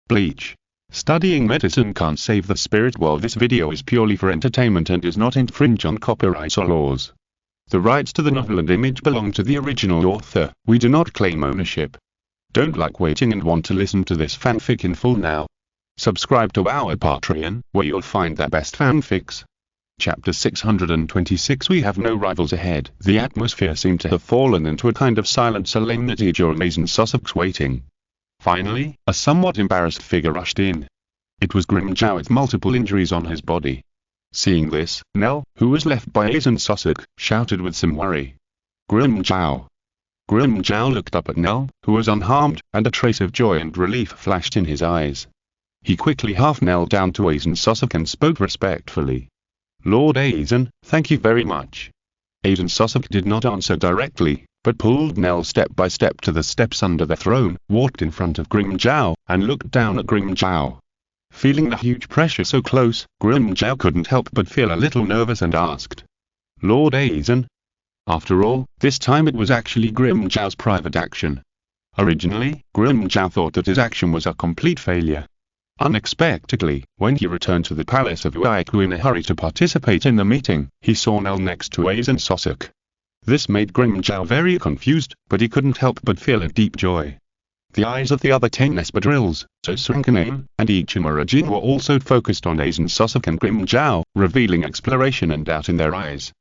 Bleach. Studying medicine can't save the spirit world. This video is purely for entertainment and does not infringe on copyright or laws. The rights to the novel and image belong to the original author. We do not claim ownership. Don't like waiting and want to listen to this fanfic in full now? Subscribe to our Patreon, where you'll find the best fanfics. Chapter 626. We have no rivals ahead. The atmosphere seemed to have fallen into a kind of silent solemnity during Aizen Sosok's waiting. Finally, a somewhat embarrassed figure rushed in. It was Grimjow with multiple injuries on his body. Seeing this, Nell, who was left by Aizen Sosok, shouted with some worry. Grimjow. Grimjow looked up at Nell, who was unharmed, and a trace of joy and relief flashed in his eyes. He quickly half-knelt down to Aizen Sosok and spoke respectfully. Lord Aizen, thank you very much. Aizen Sosok did not answer directly, but pulled Nell step by step to the steps under the throne, walked in front of Grimjow, and looked down at Grimjow. Feeling the huge pressure so close, Grimjow couldn't help but feel a little nervous and asked, Lord Aizen? After all, this time it was actually Grimjow's private action. Originally, Grimjow thought that his action was a complete failure. Unexpectedly, when he returned to the palace of Uaiku in a hurry to participate in the meeting, he saw Nell next to Aizen Sosok. This made Grimjow very confused, but he couldn't help but feel a deep joy. The eyes of the other 10 espadrilles, Senbon and Ichimura-jin were also focused on Aizen Sosok and Grimjow, revealing exploration and doubt in their eyes.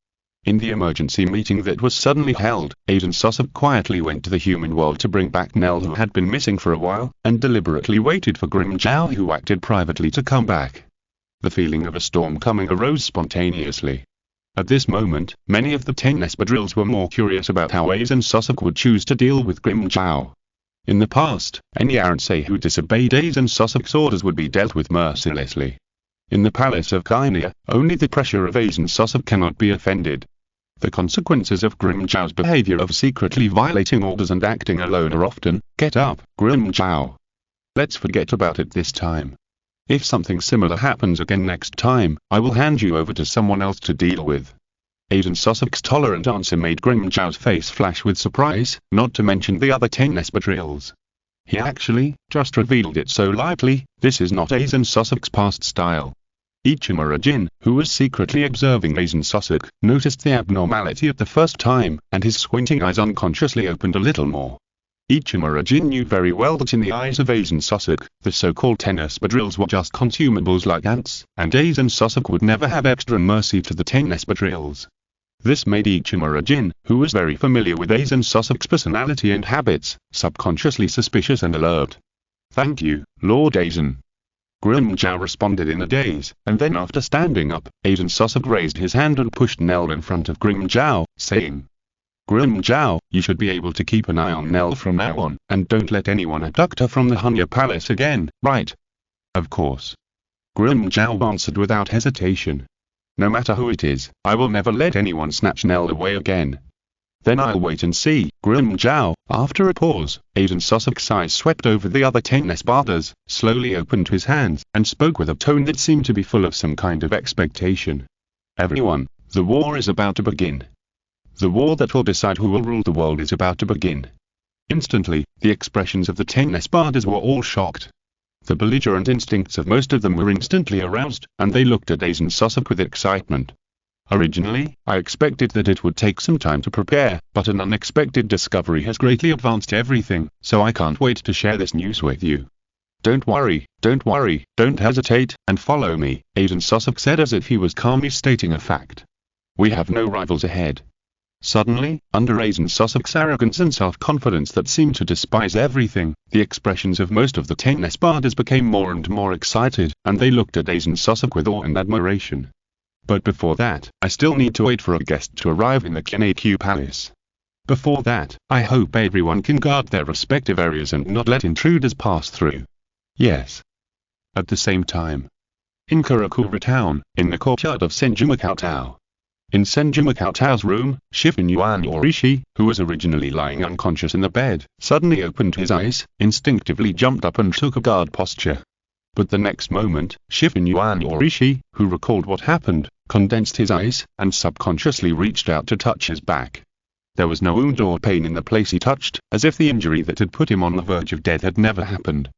In the emergency meeting that was suddenly held, Aizen Sosok quietly went to the human world to bring back Nell, who had been missing for a while, and deliberately waited for Grimjow, who acted privately, to come back. The feeling of a storm coming arose spontaneously. At this moment, many of the 10 espadrilles were more curious about how Aizen Sosok would choose to deal with Grimjow. In the past, any Seireitei who disobeyed Aizen Sosok's orders would be dealt with mercilessly. In the palace of Gynea, only the pressure of Aizen Sosok cannot be offended. The consequences of Grimjow's behavior of secretly violating orders and acting alone are often, get up, Grimjow. Let's forget about it this time. If something similar happens again next time, I will hand you over to someone else to deal with. Aizen Sosok's tolerant answer made Grimjow's face flash with surprise, not to mention the other 10 espadrilles. He actually just revealed it so lightly. This is not Aizen Sosok's past style. Ichimura-jin, who was secretly observing Aizen Sosok, noticed the abnormality at the first time, and his squinting eyes unconsciously opened a little more. Ichimura-jin knew very well that in the eyes of Aizen Sosok, the so-called 10 espadrilles were just consumables like ants, and Aizen Sosok would never have extra mercy to the 10 espadrilles. This made Ichimura-jin, who was very familiar with Aizen Sosok's personality and habits, subconsciously suspicious and alert. Thank you, Lord Aizen. Grimjow responded in a daze, and then after standing up, Aizen Sosok raised his hand and pushed Nell in front of Grimjow, saying, Grimjow, you should be able to keep an eye on Nell from now on, and don't let anyone abduct her from the Hunya Palace again, right? Of course. Grimjow answered without hesitation. No matter who it is, I will never let anyone snatch Nell away again. Then I'll wait and see, Grimjow. After a pause, Aizen Sosok's eyes swept over the other 10 espadas, slowly opened his hands, and spoke with a tone that seemed to be full of some kind of expectation. Everyone, the war is about to begin. The war that will decide who will rule the world is about to begin. Instantly, the expressions of the 10 espadas were all shocked. The belligerent instincts of most of them were instantly aroused, and they looked at Aizen Sosok with excitement. Originally, I expected that it would take some time to prepare, but an unexpected discovery has greatly advanced everything, so I can't wait to share this news with you. Don't worry, don't hesitate, and follow me, Aizen Sosok said as if he was calmly stating a fact. We have no rivals ahead. Suddenly, under Aizen Sosok's arrogance and self-confidence that seemed to despise everything, the expressions of most of the 10 espadas became more and more excited, and they looked at Aizen Sosok with awe and admiration. But before that, I still need to wait for a guest to arrive in the Gynecology Palace. Before that, I hope everyone can guard their respective areas and not let intruders pass through. Yes. At the same time. In Karakura town, in the courtyard of Senju Cheng. In Senju Cheng's room, Shifu Yorishi, who was originally lying unconscious in the bed, suddenly opened his eyes, instinctively jumped up and took a guard posture. But the next moment, Shifu Yorishi, who recalled what happened, condensed his eyes, and subconsciously reached out to touch his back. There was no wound or pain in the place he touched, as if the injury that had put him on the verge of death had never happened.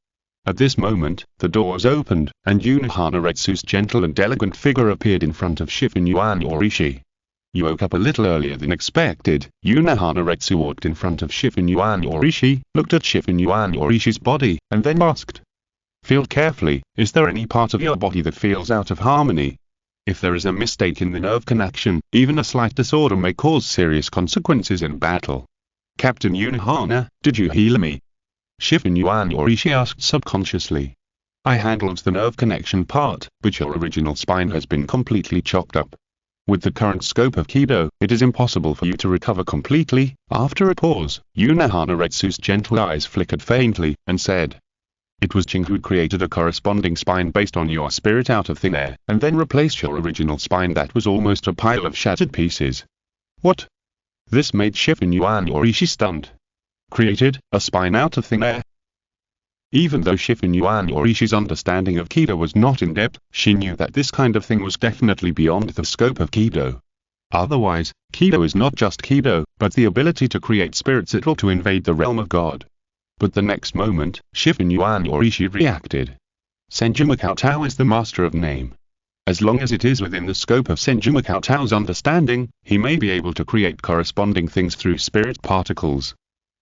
At this moment, the doors opened, and Yuna Hanaretsu's gentle and elegant figure appeared in front of Shifu Yorishi. You woke up a little earlier than expected. Yuna Hanaretsu walked in front of Shifu Yorishi, looked at Shifu Yorishi's body, and then asked, "Feel carefully, is there any part of your body that feels out of harmony? If there is a mistake in the nerve connection, even a slight disorder may cause serious consequences in battle. Captain Yuna, did you heal me?" Shifu Yorishi asked subconsciously. "I handled the nerve connection part, but your original spine has been completely chopped up. With the current scope of Kido, it is impossible for you to recover completely." After a pause, Yuna Hanaretsu's gentle eyes flickered faintly, and said, "It was Cheng who created a corresponding spine based on your spirit out of thin air, and then replaced your original spine that was almost a pile of shattered pieces." "What?" This made Shifu Yorishi stunned. "Created a spine out of thin air?" Even though Shifu Yorishi's understanding of Kido was not in-depth, she knew that this kind of thing was definitely beyond the scope of Kido. Otherwise, Kido is not just Kido, but the ability to create spirits able to invade the realm of God. But the next moment, Shifu Yorishi reacted. Senju Cheng is the master of name. As long as it is within the scope of Senju Cheng's understanding, he may be able to create corresponding things through spirit particles.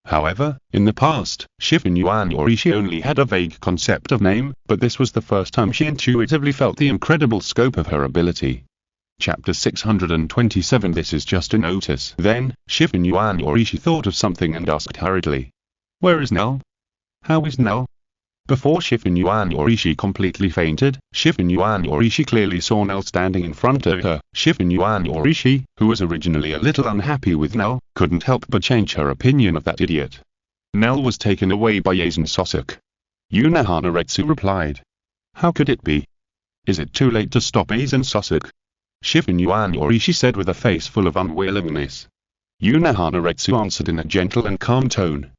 However, in the past, Shifu Yorishi only had a vague concept of name, but this was the first time she intuitively felt the incredible scope of her ability. Chapter 627. This is just a notice. Then, Shifu Yorishi thought of something and asked hurriedly, "Where is Nell? How is Nell?" Before Shifu Yorishi completely fainted, Shifu Yorishi clearly saw Nell standing in front of her. Shifu Yorishi, who was originally a little unhappy with Nell, couldn't help but change her opinion of that idiot. Nell was taken away by Aizen Sasuke. Yuna Hanaretsu replied, "How could it be? Is it too late to stop Aizen Sasuke?" Shifu Yorishi said with a face full of unwillingness. Yuna Hanaretsu answered in a gentle and calm tone,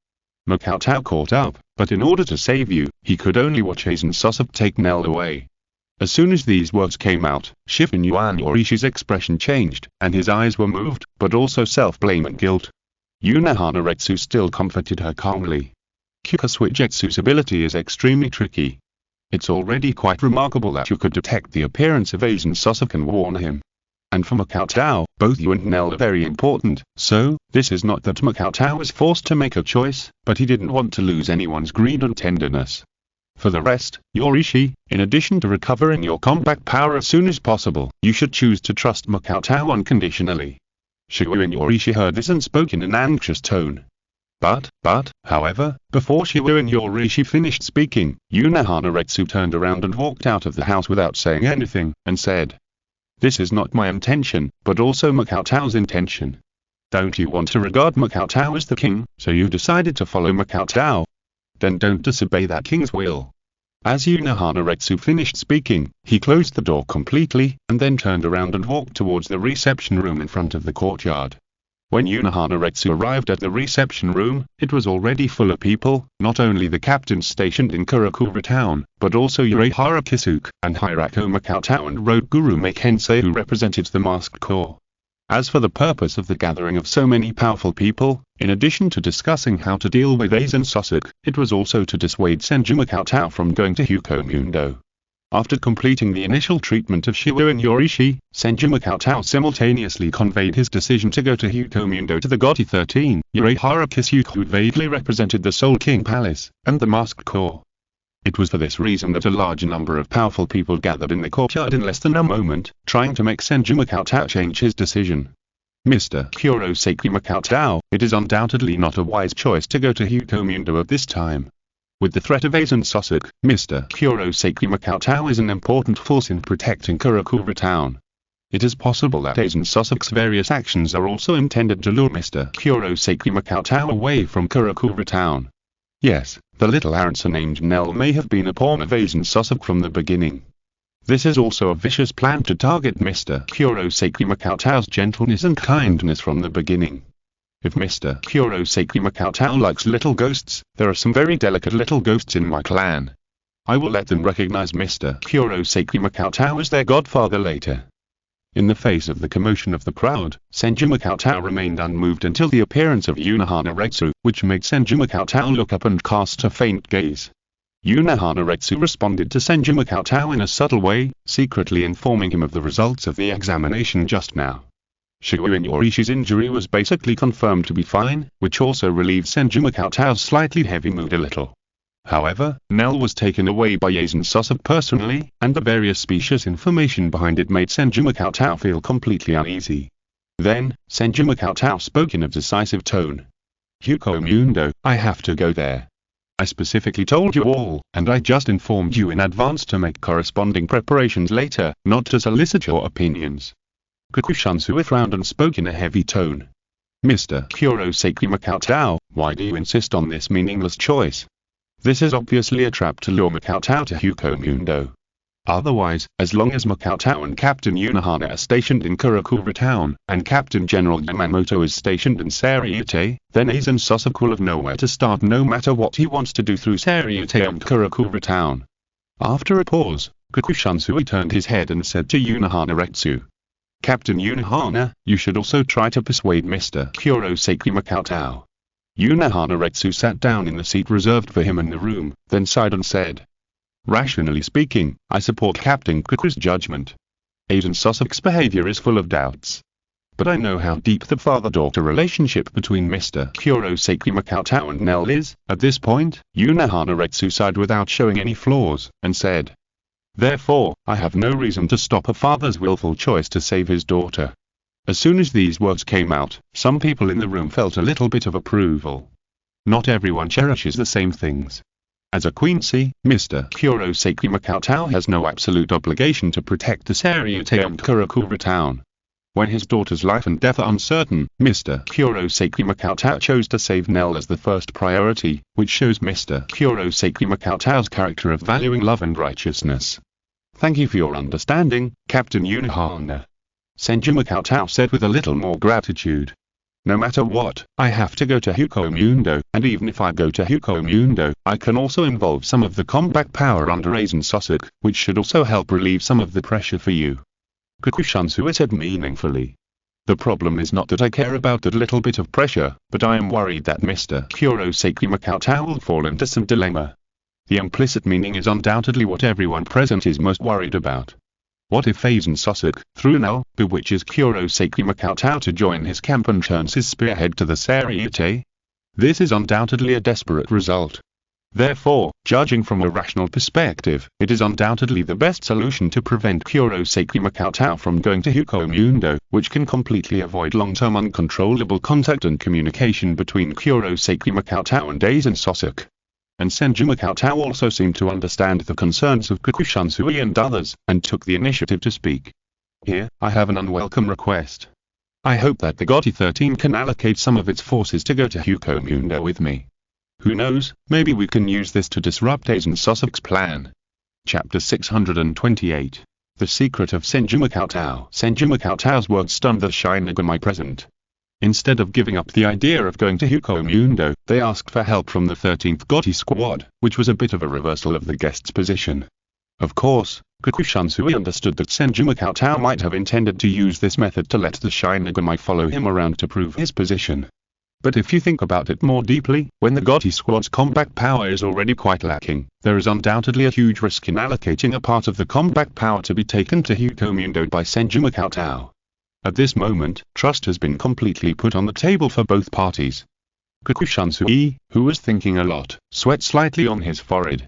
"Makao caught up, but in order to save you, he could only watch Aizen Sasuke take Nell away." As soon as these words came out, Shifu Yorishi's expression changed, and his eyes were moved, but also self-blame and guilt. Yuna Hanaretsu still comforted her calmly. Kyuka ability is extremely tricky. It's already quite remarkable that you could detect the appearance of Aizen Sasuke and warn him. And for Makao, both you and Nell are very important, so, this is not that Makao was forced to make a choice, but he didn't want to lose anyone's greed and tenderness. For the rest, Yorishi, in addition to recovering your combat power as soon as possible, you should choose to trust Makao unconditionally. Shifu Yorishi heard this and spoke in an anxious tone. But, however, before Shifu Yorishi finished speaking, Yuna Hanaretsu turned around and walked out of the house without saying anything, and said, "This is not my intention, but also Makao's intention. Don't you want to regard Makao as the king, so you decided to follow Makao? Then don't disobey that king's will." As Yuna Hanaretsu finished speaking, he closed the door completely, and then turned around and walked towards the reception room in front of the courtyard. When Yuna Hanaretsu arrived at the reception room, it was already full of people, not only the captains stationed in Karakura town, but also Urahara Kisuke, and Hirako Makao and Road Guru Makensei who represented the Masked Corps. As for the purpose of the gathering of so many powerful people, in addition to discussing how to deal with Aizen Sasuke, it was also to dissuade Senju Makao from going to Hukomundo. After completing the initial treatment of Shifu Yorishi, Senju Makao simultaneously conveyed his decision to go to Hukomundo to the Gotti 13, Urahara Kisuke who vaguely represented the Soul King Palace, and the Masked Corps. It was for this reason that a large number of powerful people gathered in the courtyard in less than a moment, trying to make Senju Makao change his decision. "Mr. Kurosaki Makao, it is undoubtedly not a wise choice to go to Hukomundo at this time. With the threat of Aizen Sasuke, Mr. Kurosaki Makao is an important force in protecting Karakura town. It is possible that Aizen Sasuke's various actions are also intended to lure Mr. Kurosaki Makao away from Karakura town. Yes, the little answer named Nell may have been a pawn of Aizen Sasuke from the beginning. This is also a vicious plan to target Mr. Kurosaki Makao's gentleness and kindness from the beginning. If Mr. Kurosaki Makao likes little ghosts, there are some very delicate little ghosts in my clan. I will let them recognize Mr. Kurosaki Makao as their godfather later." In the face of the commotion of the crowd, Senju Makao remained unmoved until the appearance of Yuna Hanaretsu, which made Senju Makao look up and cast a faint gaze. Unohana Retsu responded to Senju Cheng in a subtle way, secretly informing him of the results of the examination just now. Shiguen Yorishi's injury was basically confirmed to be fine, which also relieved Senju Cheng's slightly heavy mood a little. However, Nell was taken away by Yazen Sosok personally, and the various specious information behind it made Senju Cheng feel completely uneasy. Then, Senju Cheng spoke in a decisive tone. Huko Mundo, I have to go there. I specifically told you all, and I just informed you in advance to make corresponding preparations later, not to solicit your opinions. Kakushansui frowned and spoke in a heavy tone. Mr. Kurosaki Makoto, why do you insist on this meaningless choice? This is obviously a trap to lure Makoto to Huko Mundo. Otherwise, as long as Makoto and Captain Unohana are stationed in Karakura Town, and Captain General Yamamoto is stationed in Seireitei, then Aizen Sosok will have nowhere to start no matter what he wants to do through Seireitei and Karakura Town. After a pause, Kakushansui turned his head and said to Unohana Retsu. Captain Unohana, you should also try to persuade Mr. Kurosaki Makoto. Unohana Retsu sat down in the seat reserved for him in the room, then sighed and said. Rationally speaking, I support Captain Kaku's judgment. Aizen Sosok's behavior is full of doubts. But I know how deep the father-daughter relationship between Mr. Kurosaki Makoto and Nell is. At this point, Unohana Retsu sighed without showing any flaws, and said. Therefore, I have no reason to stop a father's willful choice to save his daughter. As soon as these words came out, some people in the room felt a little bit of approval. Not everyone cherishes the same things. As a queency, Mr. Kurosaki Makoto has no absolute obligation to protect the Seireitei and Karakura Town. When his daughter's life and death are uncertain, Mr. Kurosaki Makoto chose to save Nell as the first priority, which shows Mr. Kurosaki Makoto's character of valuing love and righteousness. Thank you for your understanding, Captain Unohana. Senju Makoto said with a little more gratitude. No matter what, I have to go to Huko Mundo, and even if I go to Huko Mundo, I can also involve some of the combat power under Aizen Sosok, which should also help relieve some of the pressure for you. Kakushansui said meaningfully. The problem is not that I care about that little bit of pressure, but I am worried that Mr. Kurosaki Makoto will fall into some dilemma. The implicit meaning is undoubtedly what everyone present is most worried about. What if Aizen Sosok, through Nell, bewitches Kurosaki Makoto to join his camp and turns his spearhead to the Seireitei? This is undoubtedly a desperate result. Therefore, judging from a rational perspective, it is undoubtedly the best solution to prevent Kurosaki Makoto from going to Huko Mundo, which can completely avoid long-term uncontrollable contact and communication between Kurosaki Makoto and Aizen Sosok. And Senju Makoto also seemed to understand the concerns of Kakushansui and others, and took the initiative to speak. Here, I have an unwelcome request. I hope that the Gotti 13 can allocate some of its forces to go to Huko Mundo with me. Who knows, maybe we can use this to disrupt Aizen Sosok's plan. Chapter 628. The Secret of Senju Makoto. Senju Makoto's words stunned the Shinigami present. Instead of giving up the idea of going to Huko Mundo, they asked for help from the 13th Gotti squad, which was a bit of a reversal of the guest's position. Of course, Kakushansui understood that Senju Makoto might have intended to use this method to let the Shinigami follow him around to prove his position. But if you think about it more deeply, when the Gotti squad's combat power is already quite lacking, there is undoubtedly a huge risk in allocating a part of the combat power to be taken to Huko Mundo by Senju Makoto. At this moment, trust has been completely put on the table for both parties. Kakushansui, who was thinking a lot, sweat slightly on his forehead.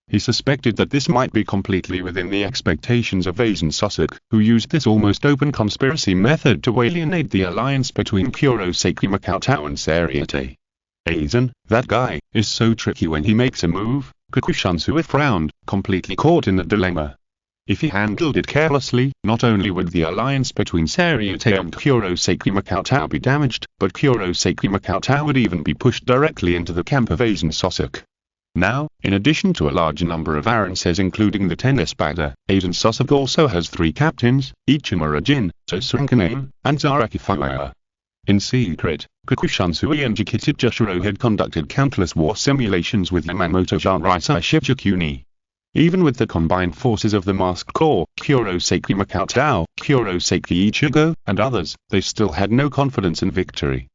He suspected that this might be completely within the expectations of Aizen Sosok, who used this almost open conspiracy method to alienate the alliance between Kurosaki Makoto and Seireitei. Aizen, that guy, is so tricky when he makes a move. Kakushansui frowned, completely caught in the dilemma. If he handled it carelessly, not only would the alliance between Seireitei and Kurosaki Makoto be damaged, but Kurosaki Makoto would even be pushed directly into the camp of Aizen Sosok. Now, in addition to a large number of arances including the 10 Espada, Aizen Sosok also has 3 captains, Ichimura Jin, Sosurankaname, and Zaraki Fire. In secret, Kakushansui and Jikita Jushiro had conducted countless war simulations with Yamamoto Seireitei Shibukuni. Even with the combined forces of the Masked Corps, Kurosaki Makoto, Kurosaki Ichigo, and others, they still had no confidence in victory.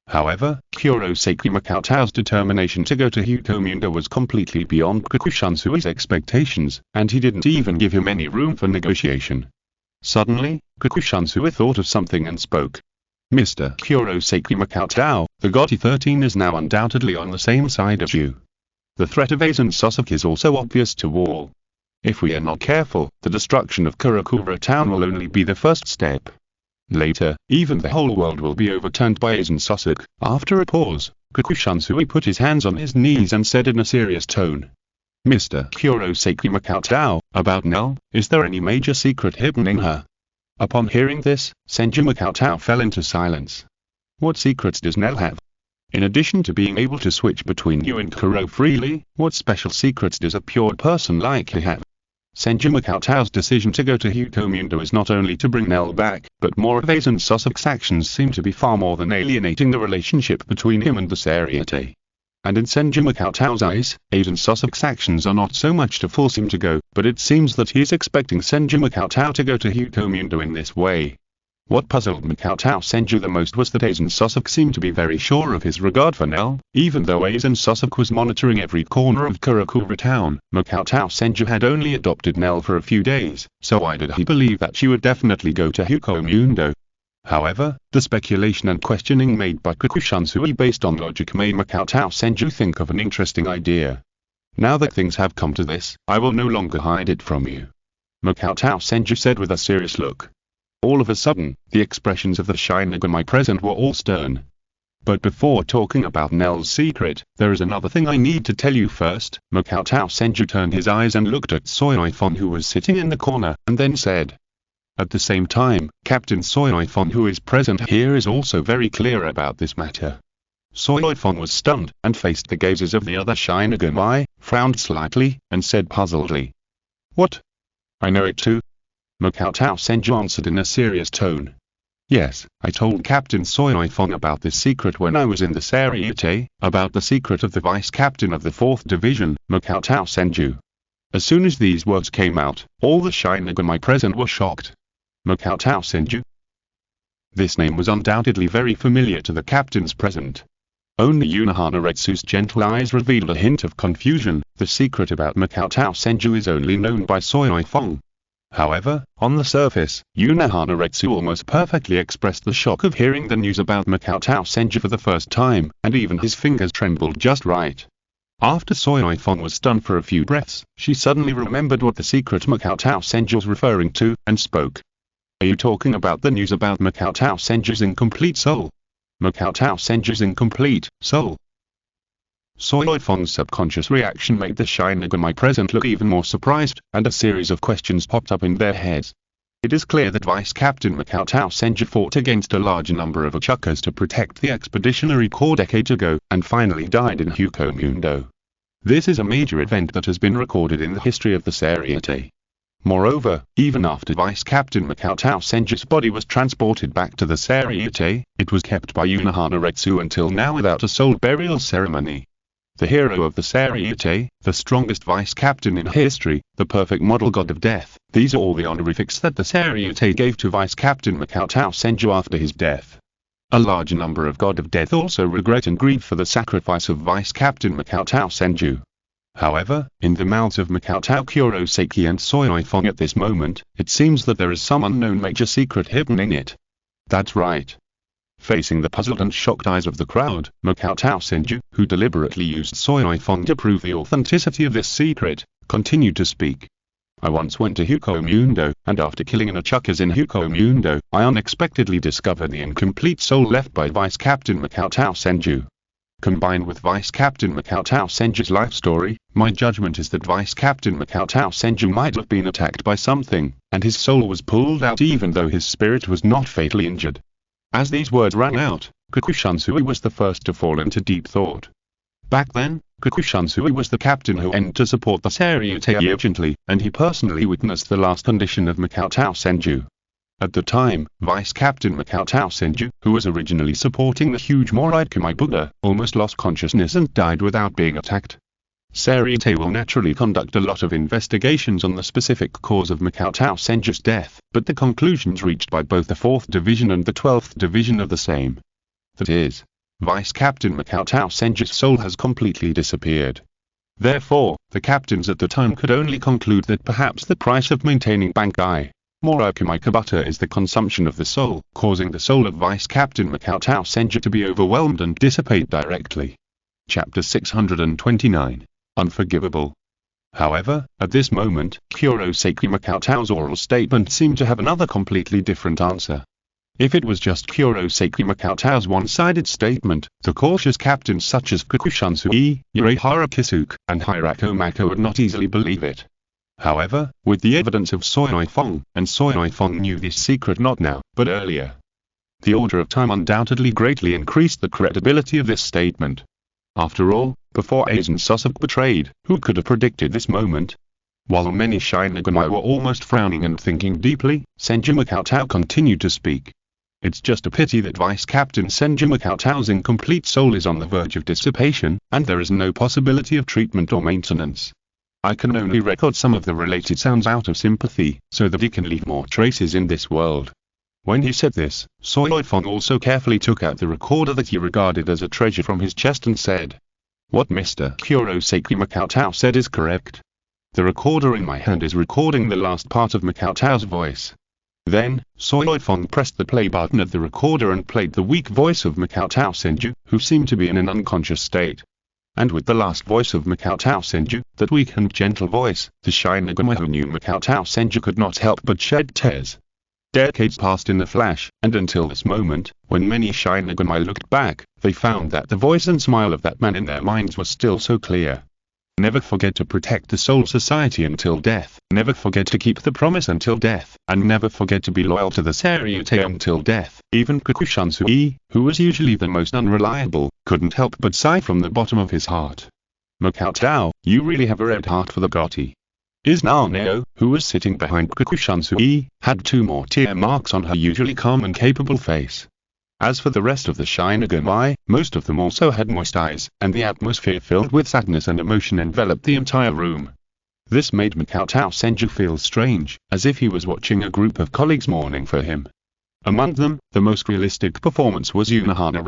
However, Kurosaki Makoto's determination to go to Hukomunda was completely beyond Kakushansui's expectations, and he didn't even give him any room for negotiation. Suddenly, Kakushansui thought of something and spoke. Mr. Kurosaki Makoto, the God 13 is now undoubtedly on the same side as you. The threat of Aizen Sasuke is also obvious to all. If we are not careful, the destruction of Karakura town will only be the first step. Later, even the whole world will be overturned by Aizen Sasuke. After a pause, Kakushansui put his hands on his knees and said in a serious tone. Mr. Kurosaki Makoto, about Nell, is there any major secret hidden in her? Upon hearing this, Senju Makoto fell into silence. What secrets does Nell have? In addition to being able to switch between you and Kuro freely, what special secrets does a pure person like her have? Senju Makoto's decision to go to Hukomunda is not only to bring Nell back, but more of Aizen Sasuke's actions seem to be far more than alienating the relationship between him and the Seireitei. And in Senju Makoto's eyes, Aizen Sasuke's actions are not so much to force him to go, but it seems that he is expecting Senju Makoto to go to Hukomunda in this way. What puzzled Makoto Senju the most was that Aizen Sasuke seemed to be very sure of his regard for Nell, even though Aizen Sasuke was monitoring every corner of Karakura town. Makoto Senju had only adopted Nell for a few days, so why did he believe that she would definitely go to Hukomunda? However, the speculation and questioning made by Kakushansui based on logic made Makoto Senju think of an interesting idea. Now that things have come to this, I will no longer hide it from you. Makoto Senju said with a serious look. All of a sudden, the expressions of the Shinigami present were all stern. But before talking about Nell's secret, there is another thing I need to tell you first. Makoto Senju turned his eyes and looked at Seireitei who was sitting in the corner, and then said. At the same time, Captain Seireitei who is present here is also very clear about this matter. Seireitei was stunned, and faced the gazes of the other Shinigami, frowned slightly, and said puzzledly. What? I know it too. Makoto Senju answered in a serious tone. Yes, I told Captain Seireitei about this secret when I was in the Seireitei, about the secret of the vice captain of the 4th Division, Makoto Senju. As soon as these words came out, all the Shinigami present were shocked. Makoto Senju? This name was undoubtedly very familiar to the captains present. Only Unohana-retsu's gentle eyes revealed a hint of confusion. The secret about Makoto Senju is only known by Seireitei. However, on the surface, Unohana-retsu almost perfectly expressed the shock of hearing the news about Makoto Senju for the first time, and even his fingers trembled just right. After Seireitei was stunned for a few breaths, she suddenly remembered what the secret Makoto Senju was referring to, and spoke. Are you talking about the news about Makoto Senju's incomplete soul? Makoto Senju's incomplete soul? Seireitei's subconscious reaction made the Shinigami present look even more surprised, and a series of questions popped up in their heads. It is clear that Vice Captain Makoto Senju fought against a large number of Uchukas to protect the Expeditionary Corps decades ago, and finally died in Hukomunda. This is a major event that has been recorded in the history of the Seireitei. Moreover, even after Vice Captain Makoto Senju's body was transported back to the Seireitei, it was kept by Unohana-retsu until now without a soul burial ceremony. The hero of the Seireitei, the strongest vice captain in history, the perfect model god of death, these are all the honorifics that the Seireitei gave to Vice Captain Makoto Senju after his death. A large number of god of death also regret and grieve for the sacrifice of Vice Captain Makoto Senju. However, in the mouths of Makoto Kurosaki and Seireitei at this moment, it seems that there is some unknown major secret hidden in it. That's right. Facing the puzzled and shocked eyes of the crowd, Makoto Senju, who deliberately used Seireitei to prove the authenticity of this secret, continued to speak. I once went to Hukomunda, and after killing an Uchukas in Hukomunda, I unexpectedly discovered the incomplete soul left by Vice Captain Makoto Senju. Combined with Vice Captain Makoto Senju's life story, my judgment is that Vice Captain Makoto Senju might have been attacked by something, and his soul was pulled out even though his spirit was not fatally injured. As these words rang out, Kakushansui was the first to fall into deep thought. Back then, Kakushansui was the captain who went to support the Seireitei urgently, and he personally witnessed the last condition of Makoto Senju. At the time, Vice Captain Makoto Senju, who was originally supporting the huge Moride Kami Buddha, almost lost consciousness and died without being attacked. Seireitei will naturally conduct a lot of investigations on the specific cause of Makoto Senju's death, but the conclusions reached by both the 4th Division and the 12th Division are the same. That is, Vice Captain Makoto Senju's soul has completely disappeared. Therefore, the captains at the time could only conclude that perhaps the price of maintaining Bankai Morikabuta is the consumption of the soul, causing the soul of Vice Captain Makoto Senju to be overwhelmed and dissipate directly. Chapter 629. Unforgivable. However, at this moment, Kurosaki Makoto's oral statement seemed to have another completely different answer. If it was just Kurosaki Makoto's one-sided statement, the cautious captains such as Fukushansui, Yurihara Kisuke, and Hirako Mako would not easily believe it. However, with the evidence of Sonoifong, and Sonoifong knew this secret not now, but earlier, the order of time undoubtedly greatly increased the credibility of this statement. After all, before Aizen Sasuke betrayed, who could have predicted this moment? While many Shinigami were almost frowning and thinking deeply, Senju Makoto continued to speak. It's just a pity that Vice Captain Senju Makoto's incomplete soul is on the verge of dissipation, and there is no possibility of treatment or maintenance. I can only record some of the related sounds out of sympathy, so that he can leave more traces in this world. When he said this, Sonoifong also carefully took out the recorder that he regarded as a treasure from his chest and said, "What Mr. Kurosaki Makoto said is correct. The recorder in my hand is recording the last part of Makoto's voice." Then, Sonoifong pressed the play button of the recorder and played the weak voice of Makoto Senju, who seemed to be in an unconscious state. And with the last voice of Makoto Senju, that weak and gentle voice, the Shinigami who knew Makoto Senju could not help but shed tears. Decades passed in a flash, and until this moment, when many Shinigami looked back, they found that the voice and smile of that man in their minds was still so clear. Never forget to protect the Soul Society until death, never forget to keep the promise until death, and never forget to be loyal to the Seireitei until death. Even Fukushansui, who was usually the most unreliable, couldn't help but sigh from the bottom of his heart. Makoto, you really have a red heart for the gotti. Izaneo, who was sitting behind Fukushansui, had 2 more tear marks on her usually calm and capable face. As for the rest of the Shinigami, most of them also had moist eyes, and the atmosphere filled with sadness and emotion enveloped the entire room. This made Makoto Senju feel strange, as if he was watching a group of colleagues mourning for him. Among them, the most realistic performance was Unohana,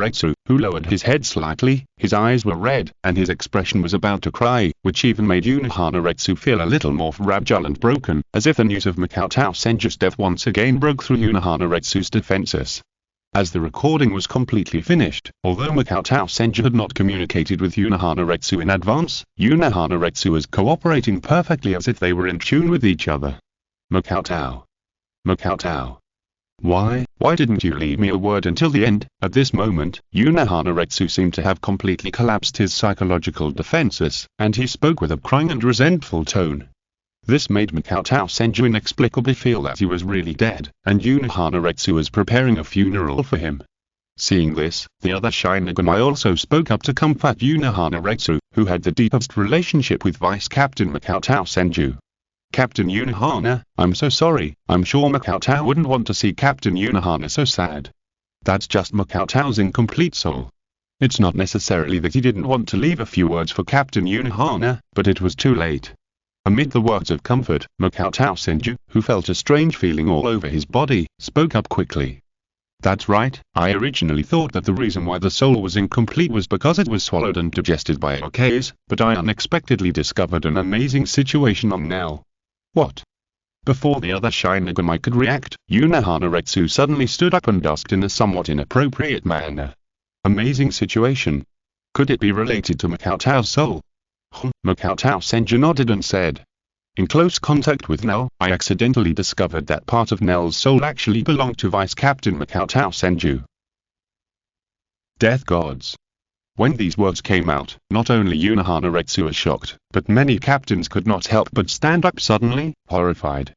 who lowered his head slightly, his eyes were red, and his expression was about to cry, which even made Unohana feel a little more fragile and broken, as if the news of Makoto Senju's death once again broke through Unohana's defenses. As the recording was completely finished, although Makoto Senju had not communicated with Unohana in advance, Unohana was cooperating perfectly as if they were in tune with each other. Makoto. Why didn't you leave me a word until the end? At this moment, Unohana seemed to have completely collapsed his psychological defenses, and he spoke with a crying and resentful tone. This made Makoto Senju inexplicably feel that he was really dead, and Unohana was preparing a funeral for him. Seeing this, the other Shinigami also spoke up to comfort Unohana, who had the deepest relationship with Vice Captain Makoto Senju. Captain Unohana, I'm so sorry, I'm sure Makoto wouldn't want to see Captain Unohana so sad. That's just Makoto's incomplete soul. It's not necessarily that he didn't want to leave a few words for Captain Unohana, but it was too late. Amid the words of comfort, Makoto Senju, who felt a strange feeling all over his body, spoke up quickly. That's right, I originally thought that the reason why the soul was incomplete was because it was swallowed and digested by Okays, but I unexpectedly discovered an amazing situation on Nell. What? Before the other Shinigami could react, Unohana suddenly stood up and asked in a somewhat inappropriate manner. Amazing situation? Could it be related to Makoto's soul? Makoto Senju nodded and said, "In close contact with Nell, I accidentally discovered that part of Nell's soul actually belonged to Vice Captain Makoto Senju." Death gods. When these words came out, not only Unohana was shocked, but many captains could not help but stand up suddenly, horrified.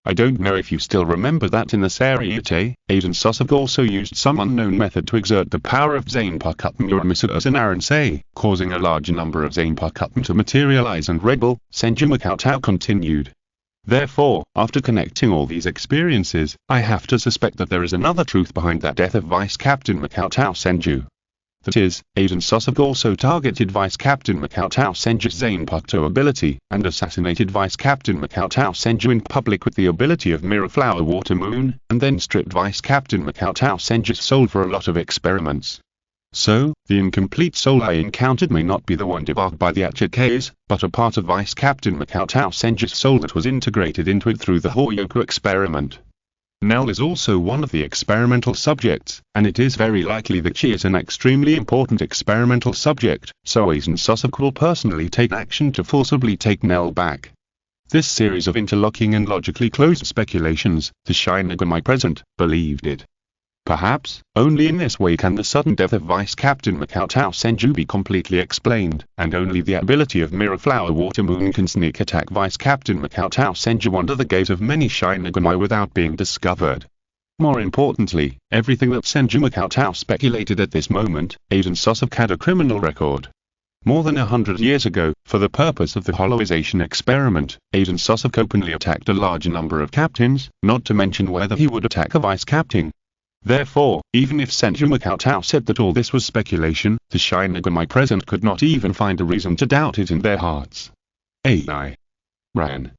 I don't know if you still remember that in the Seireitei, Aizen Sasuke also used some unknown method to exert the power of zanpakutō Uramisū, causing a large number of zanpakutō to materialize and rebel, Senju Makoto continued. Therefore, after connecting all these experiences, I have to suspect that there is another truth behind that death of Vice Captain Makoto Senju. That is, Aizen Sasuke also targeted Vice Captain Makoto Senju's zanpakutō ability, and assassinated Vice Captain Makoto Senju in public with the ability of Mirror Flower Water Moon, and then stripped Vice Captain Makoto Senju's soul for a lot of experiments. So, the incomplete soul I encountered may not be the one debarked by the Achikes, but a part of Vice Captain Makoto Senju's soul that was integrated into it through the Horyoku experiment. Nell is also one of the experimental subjects, and it is very likely that she is an extremely important experimental subject, so Aizen Sasuke will personally take action to forcibly take Nell back. This series of interlocking and logically closed speculations, the Shinigami present believed it. Perhaps, only in this way can the sudden death of Vice Captain Makoto Senju be completely explained, and only the ability of Mirror Flower Water Moon can sneak attack Vice Captain Makoto Senju under the gaze of many Shinigami without being discovered. More importantly, everything that Senju Makoto speculated at this moment, Aizen Sasuke had a criminal record. More than 100 years ago, for the purpose of the Hollowization experiment, Aizen Sasuke openly attacked a large number of captains, not to mention whether he would attack a vice captain. Therefore, even if Senju Makoto said that all this was speculation, the Shinigami present could not even find a reason to doubt it in their hearts. I ran.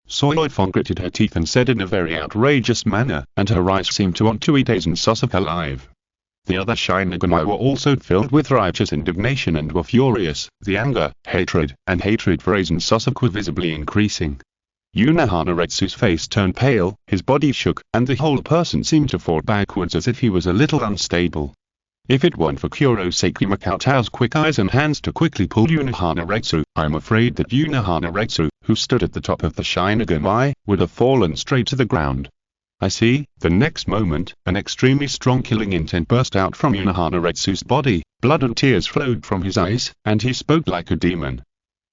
Soifon gritted her teeth and said in a very outrageous manner, and her eyes seemed to want to eat Aizen Sasuke alive. The other Shinigami were also filled with righteous indignation and were furious. The anger, hatred for Aizen Sasuke were visibly increasing. Unohanaretsu's face turned pale, his body shook, and the whole person seemed to fall backwards as if he was a little unstable. If it weren't for Kurosaki Makoto's quick eyes and hands to quickly pull Unohanaretsu, I'm afraid that Unohanaretsu, who stood at the top of the Shinigami, would have fallen straight to the ground. I see. The next moment, an extremely strong killing intent burst out from Unohanaretsu's body, blood and tears flowed from his eyes, and he spoke like a demon.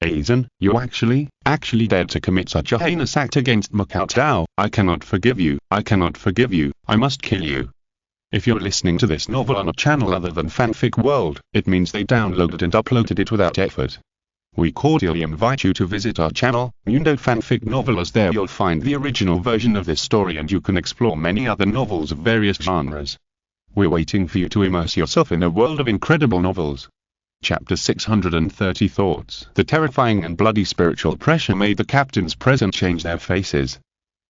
Aizen, you actually dared to commit such a heinous act against Makoto. I cannot forgive you, I must kill you. If you're listening to this novel on a channel other than Fanfic World, it means they downloaded and uploaded it without effort. We cordially invite you to visit our channel, Mundo Fanfic Novel, as there you'll find the original version of this story and you can explore many other novels of various genres. We're waiting for you to immerse yourself in a world of incredible novels. Chapter 630 Thoughts. The terrifying and bloody spiritual pressure made the captains present change their faces.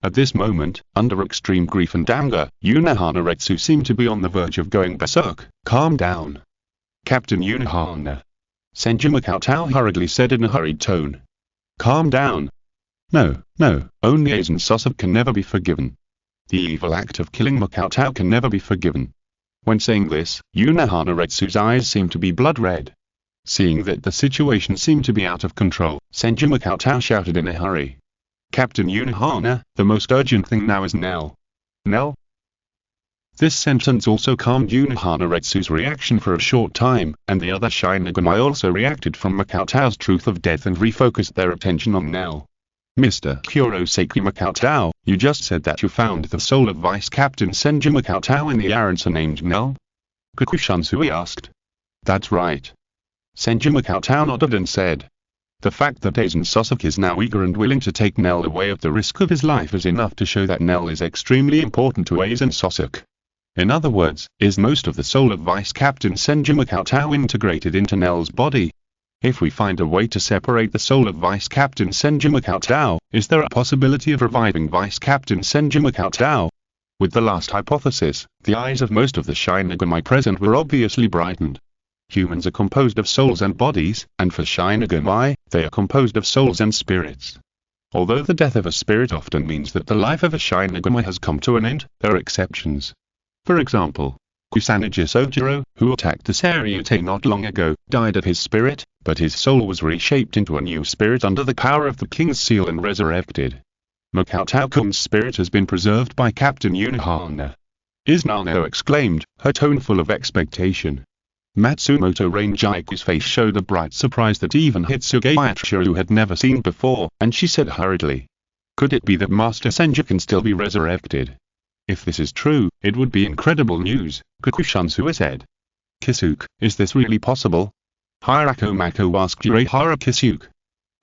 At this moment, under extreme grief and anger, Unohanaretsu seemed to be on the verge of going berserk. Calm down. Captain Unohana. Senju Makoto hurriedly said in a hurried tone. Calm down. No, only Aizen Sasuke can never be forgiven. The evil act of killing Makoto can never be forgiven. When saying this, Unohanaretsu's eyes seemed to be blood red. Seeing that the situation seemed to be out of control, Senju Makoto shouted in a hurry. Captain Unohana, the most urgent thing now is Nell. Nell? This sentence also calmed Unohanaretsu's reaction for a short time, and the other Shinigami also reacted from Makoto's truth of death and refocused their attention on Nell. Mr. Kurosaki Makoto, you just said that you found the soul of Vice Captain Senju Makoto in the Aransa named Nell? Kakushansui asked. That's right. Senju Makoto nodded and said. The fact that Aizen Sasuke is now eager and willing to take Nell away at the risk of his life is enough to show that Nell is extremely important to Aizen Sasuke. In other words, is most of the soul of Vice Captain Senju Makoto integrated into Nell's body? If we find a way to separate the soul of Vice Captain Senju Makoto, is there a possibility of reviving Vice Captain Senju Makoto? With the last hypothesis, the eyes of most of the Shinigami present were obviously brightened. Humans are composed of souls and bodies, and for Shinigami, they are composed of souls and spirits. Although the death of a spirit often means that the life of a Shinigami has come to an end, there are exceptions. For example, Kusanagi Sojiro, who attacked the Seireitei not long ago, died of his spirit, but his soul was reshaped into a new spirit under the power of the King's Seal and resurrected. Makoto-kun's spirit has been preserved by Captain Unohana. Izanano exclaimed, her tone full of expectation. Matsumoto Ranjiku's face showed a bright surprise that even Hitsuge Yatsuru had never seen before, and she said hurriedly. Could it be that Master Senju can still be resurrected? If this is true, it would be incredible news, Kakushansui said. Kisuke, is this really possible? Hirako Mako asked Urahara Kisuke.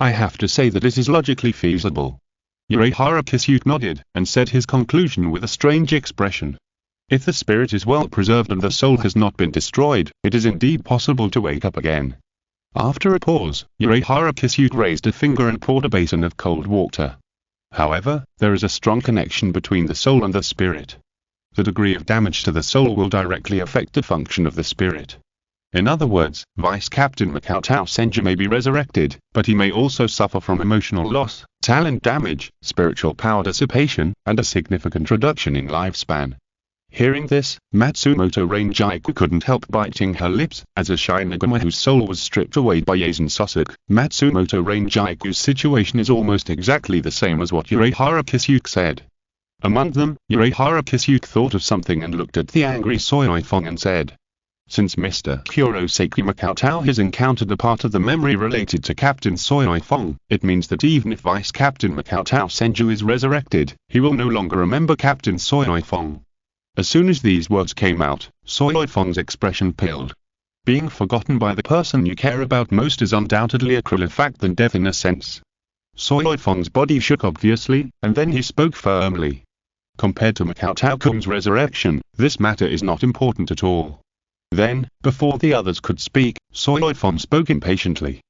I have to say that it is logically feasible. Urahara Kisuke nodded, and said his conclusion with a strange expression. If the spirit is well preserved and the soul has not been destroyed, it is indeed possible to wake up again. After a pause, Urahara Kisuke raised a finger and poured a basin of cold water. However, there is a strong connection between the soul and the spirit. The degree of damage to the soul will directly affect the function of the spirit. In other words, Vice Captain Makoto Senju may be resurrected, but he may also suffer from emotional loss, talent damage, spiritual power dissipation, and a significant reduction in lifespan. Hearing this, Matsumoto Rangiku couldn't help biting her lips, as a Shinigami whose soul was stripped away by Yazen Sasuke. Matsumoto Rangiku's situation is almost exactly the same as what Urahara Kisuke said. Among them, Urahara Kisuke thought of something and looked at the angry Soifong and said, "Since Mr. Kurosaki Makoto has encountered a part of the memory related to Captain Soifong, it means that even if Vice Captain Makoto Senju is resurrected, he will no longer remember Captain Soifong." As soon as these words came out, Soifong's expression paled. Being forgotten by the person you care about most is undoubtedly a crueler fact than death in a sense. Soifong's body shook obviously, and then he spoke firmly. Compared to Makoto-kun's resurrection, this matter is not important at all. Then, before the others could speak, Soifong spoke impatiently.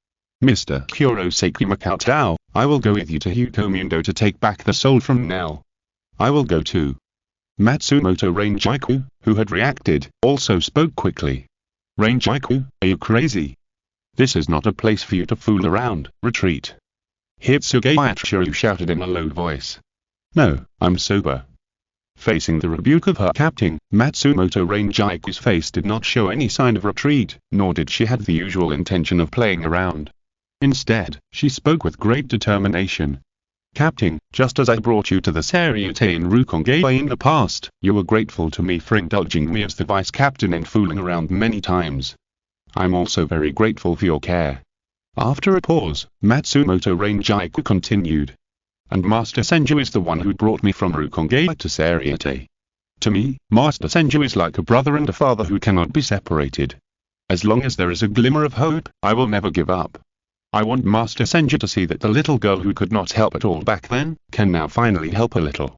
"Mr. Kurosaki Makoto, I will go with you to Hukomundo to take back the soul from Nell." "I will go too." Matsumoto Rangiku, who had reacted, also spoke quickly. "Rangiku, are you crazy? This is not a place for you to fool around, retreat." Hitsuge Atsuru shouted in a low voice. "No, I'm sober." Facing the rebuke of her captain, Matsumoto Rangiku's face did not show any sign of retreat, nor did she have the usual intention of playing around. Instead, she spoke with great determination. "Captain, just as I brought you to the Seireitei in Rukongei in the past, you were grateful to me for indulging me as the vice captain and fooling around many times. I'm also very grateful for your care." After a pause, Matsumoto Rangiku continued. "And Master Senju is the one who brought me from Rukongei to Seireitei. To me, Master Senju is like a brother and a father who cannot be separated. As long as there is a glimmer of hope, I will never give up. I want Master Senju to see that the little girl who could not help at all back then, can now finally help a little."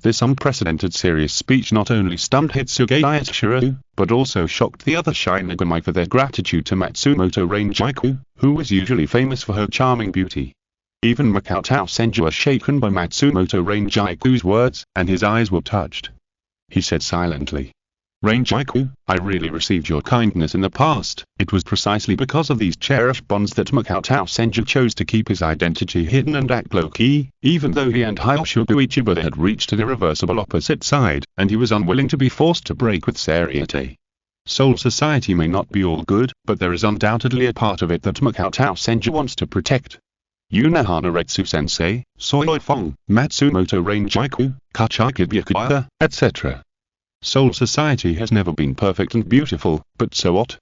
This unprecedented serious speech not only stunned Hitsuge Atsuru, but also shocked the other Shinigami for their gratitude to Matsumoto Rangiku, who was usually famous for her charming beauty. Even Makoto Senju was shaken by Matsumoto Rangiku's words, and his eyes were touched. He said silently, "Rangiku, I really received your kindness in the past. It was precisely because of these cherished bonds that Makoto Senju chose to keep his identity hidden and act low-key, even though he and Hyoshogu Ichiba had reached an irreversible opposite side, and he was unwilling to be forced to break with Seireitei. Soul Society may not be all good, but there is undoubtedly a part of it that Makoto Senju wants to protect. Unohana Retsu-sensei, Soifong, Matsumoto Rangiku, Kachiki Byakuya, etc. Soul Society has never been perfect and beautiful, but so what?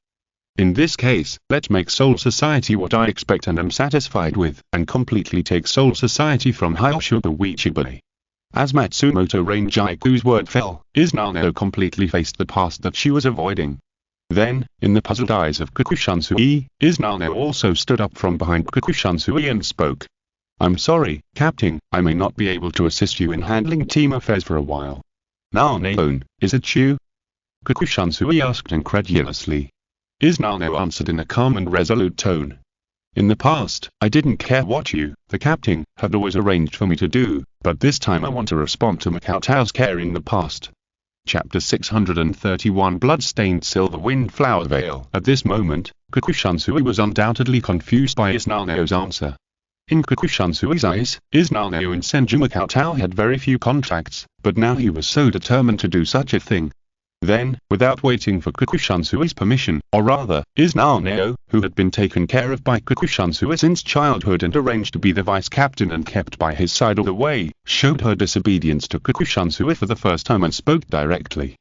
In this case, let's make Soul Society what I expect and am satisfied with, and completely take Soul Society from Hyoshogu Ichiba." As Matsumoto Rangiku's word fell, Izanao completely faced the past that she was avoiding. Then, in the puzzled eyes of Kakushansui, Izanao also stood up from behind Kakushansui and spoke. "I'm sorry, Captain, I may not be able to assist you in handling team affairs for a while." "Nanaon, is it you?" Kakushansui asked incredulously. Izanao answered in a calm and resolute tone. "In the past, I didn't care what you, the captain, had always arranged for me to do, but this time I want to respond to Makoto's care in the past." Chapter 631 Blood-Stained Silver Windflower Veil. At this moment, Kakushansui was undoubtedly confused by Izanao's answer. In Kakushansui's eyes, Izanao and Senju Makoto had very few contacts, but now he was so determined to do such a thing. Then, without waiting for Kakushansui's permission, or rather, Izanao, who had been taken care of by Kakushansui since childhood and arranged to be the vice captain and kept by his side all the way, showed her disobedience to Kakushansui for the first time and spoke directly.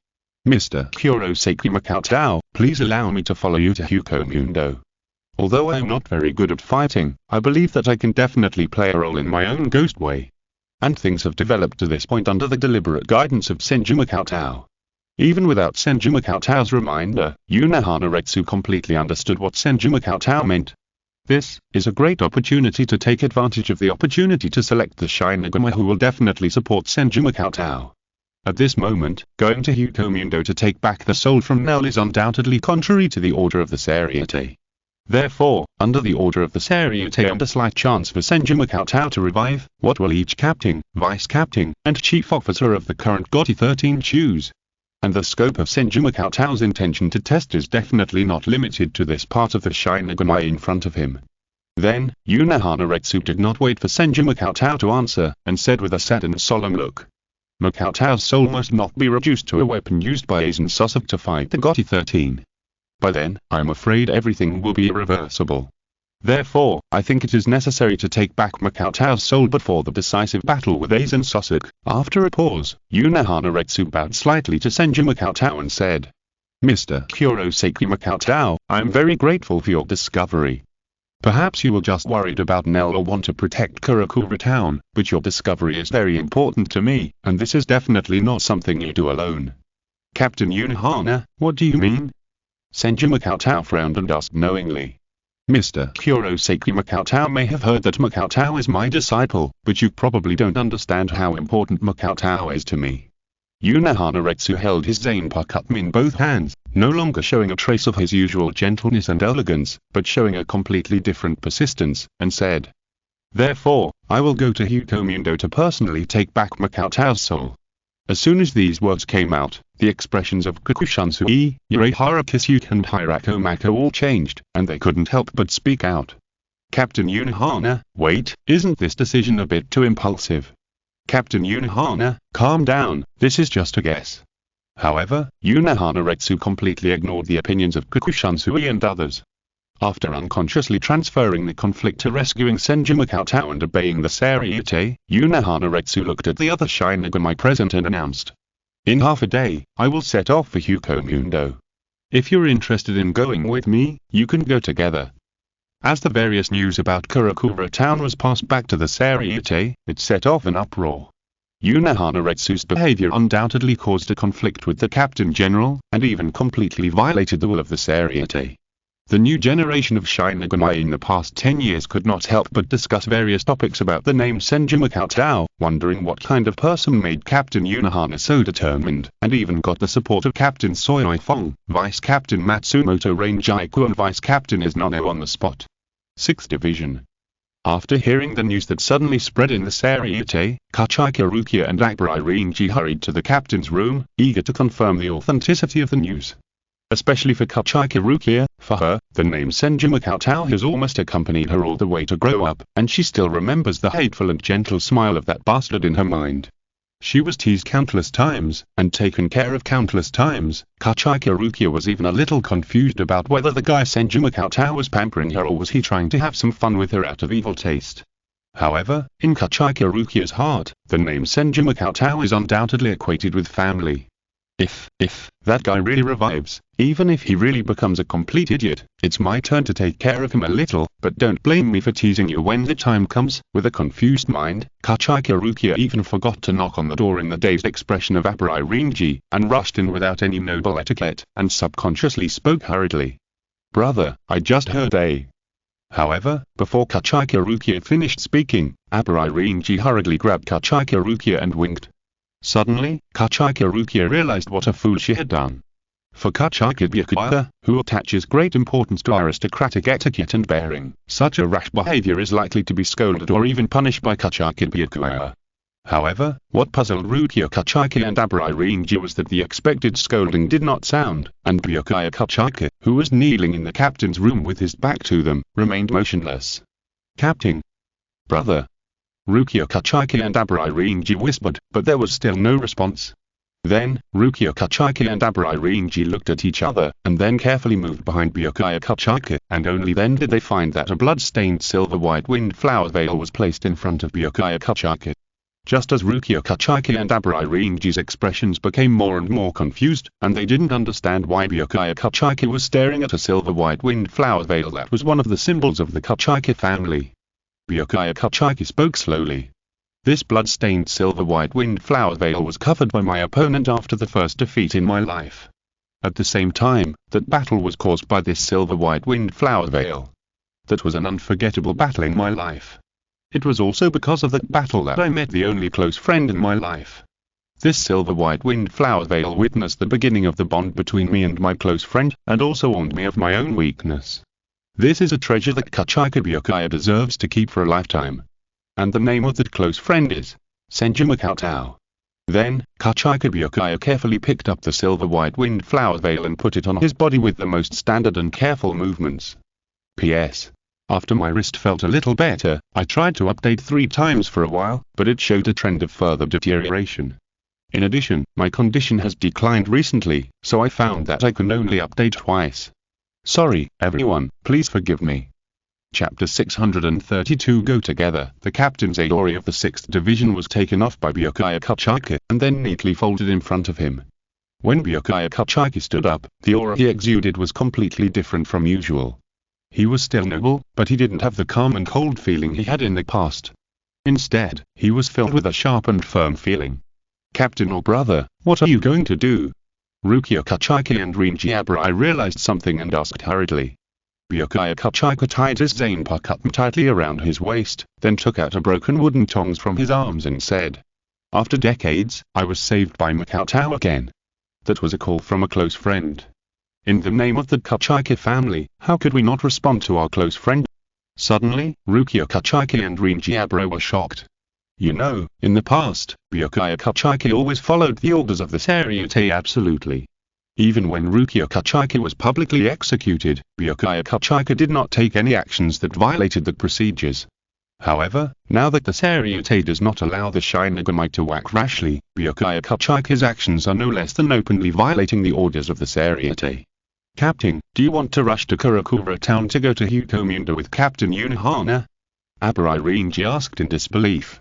"Mr. Kurosaki Makoto, please allow me to follow you to Hukomundo. Although I am not very good at fighting, I believe that I can definitely play a role in my own ghost way." And things have developed to this point under the deliberate guidance of Senju Makoto. Even without Senju Makoto's reminder, Unohana Retsu completely understood what Senju Makoto meant. This is a great opportunity to take advantage of the opportunity to select the Shinigami who will definitely support Senju Makoto. At this moment, going to Hukomundo to take back the soul from Nell is undoubtedly contrary to the order of the Seireitei. Therefore, under the order of the Seireitei and a slight chance for Senju Makoto to revive, what will each captain, vice captain, and chief officer of the current GOTY 13 choose? And the scope of Senju Cheng's intention to test is definitely not limited to this part of the Shinigami in front of him. Then, Unohana did not wait for Senju Cheng to answer, and said with a sad and solemn look. Cheng's soul must not be reduced to a weapon used by Aizen Sasuke to fight the Gotti 13. By then, I'm afraid everything will be irreversible. Therefore, I think it is necessary to take back Cheng's soul before the decisive battle with Aizen Sasuke. After a pause, Unohana bowed slightly to Senju Cheng and said, Mr. Kurosaki Cheng, I am very grateful for your discovery. Perhaps you were just worried about Nell or want to protect Karakura town, but your discovery is very important to me, and this is definitely not something you do alone. Captain Unohana, what do you mean? Senju Cheng frowned and asked knowingly. Mr. Kurosaki Cheng may have heard that Cheng is my disciple, but you probably don't understand how important Cheng is to me. Unohana held his zanpakutō in both hands, no longer showing a trace of his usual gentleness and elegance, but showing a completely different persistence, and said, Therefore, I will go to Hukomundo to personally take back Cheng's soul. As soon as these words came out, the expressions of Kakushansui, Yurehara Kisuke and Hirako Mako all changed, and they couldn't help but speak out. Captain Unohana, wait, isn't this decision a bit too impulsive? Captain Unohana, calm down, this is just a guess. However, Unohana completely ignored the opinions of Kakushansui and others. After unconsciously transferring the conflict to rescuing Senju Cheng and obeying the Seireitei, Unohana looked at the other Shinigami present and announced, In half a day, I will set off for Hukomundo. If you're interested in going with me, you can go together. As the various news about Karakura town was passed back to the Seireitei, it set off an uproar. Unohana behavior undoubtedly caused a conflict with the Captain General, and even completely violated the will of the Seireitei. The new generation of Shinigami in the past 10 years could not help but discuss various topics about the name Senju Cheng, wondering what kind of person made Captain Unohana so determined, and even got the support of Captain Seireitei, Vice Captain Matsumoto Rangiku and Vice Captain Izanano on the spot. 6th Division. After hearing the news that suddenly spread in the Seireitei, Kachika Rukia and Aburai Rinji hurried to the captain's room, eager to confirm the authenticity of the news. Especially for Kachika Rukia, for her, the name Senju Cheng has almost accompanied her all the way to grow up, and she still remembers the hateful and gentle smile of that bastard in her mind. She was teased countless times, and taken care of countless times. Kachika Rukia was even a little confused about whether the guy Senju Cheng was pampering her or was he trying to have some fun with her out of evil taste. However, in Kachika Rukia's heart, the name Senju Cheng is undoubtedly equated with family. If that guy really revives, even if he really becomes a complete idiot, it's my turn to take care of him a little, but don't blame me for teasing you when the time comes. With a confused mind, Kachika Rukia even forgot to knock on the door in the dazed expression of Aburai Rinji, and rushed in without any noble etiquette, and subconsciously spoke hurriedly. Brother, I just heard a... However, before Kachika Rukia finished speaking, Aburai Rinji hurriedly grabbed Kachika Rukia and winked. Suddenly, Kachika Rukia realized what a fool she had done. For Kachika Byakuya, who attaches great importance to aristocratic etiquette and bearing, such a rash behavior is likely to be scolded or even punished by Kachika Byakuya. However, what puzzled Rukia Kachika and Aburai Rinji was that the expected scolding did not sound, and Byakuya Kachika, who was kneeling in the captain's room with his back to them, remained motionless. Captain. Brother. Rukia Kachika and Aburai Rinji whispered, but there was still no response. Then, Rukia Kachika and Aburai Rinji looked at each other, and then carefully moved behind Byakuya Kachika, and only then did they find that a blood-stained silver-white windflower veil was placed in front of Byakuya Kachika. Just as Rukia Kachika and Aburai Rinji's expressions became more and more confused, and they didn't understand why Byakuya Kachika was staring at a silver-white windflower veil that was one of the symbols of the Kachika family. Byakuya Kachika spoke slowly. This blood-stained silver-white windflower veil was covered by my opponent after the first defeat in my life. At the same time, that battle was caused by this silver-white windflower veil. That was an unforgettable battle in my life. It was also because of that battle that I met the only close friend in my life. This silver-white windflower veil witnessed the beginning of the bond between me and my close friend, and also warned me of my own weakness. This is a treasure that Kachika Byakuya deserves to keep for a lifetime. And the name of that close friend is Senju Cheng. Then, Kachika Byakuya carefully picked up the silver white wind flower veil and put it on his body with the most standard and careful movements. P.S. After my wrist felt a little better, I tried to update 3 times for a while, but it showed a trend of further deterioration. In addition, my condition has declined recently, so I found that I can only update twice. Sorry, everyone, please forgive me. Chapter 632 Go Together. The captain's Aidori of the 6th Division was taken off by Byakuya Kachika, and then neatly folded in front of him. When Byakuya Kachika stood up, the aura he exuded was completely different from usual. He was still noble, but he didn't have the calm and cold feeling he had in the past. Instead, he was filled with a sharp and firm feeling. Captain or brother, what are you going to do? Rukia Kachika and Rinji Aburai realized something and asked hurriedly. Byakuya Kachika tied his zanpakutō tightly around his waist, then took out a broken wooden tongs from his arms and said, "After decades, I was saved by Makoto again." That was a call from a close friend. In the name of the Kachika family, how could we not respond to our close friend? Suddenly, Rukia Kachika and Rinji Aburai were shocked. You know, in the past, Byakuya Kachika always followed the orders of the Seireitei absolutely. Even when Rukia Kachika was publicly executed, Byakuya Kachika did not take any actions that violated the procedures. However, now that the Seireitei does not allow the Shinigami to act rashly, Byakuya Kachika's actions are no less than openly violating the orders of the Seireitei. Captain, do you want to rush to Karakura town to go to Hutomundo with Captain Unohana? Aburai Rinji asked in disbelief.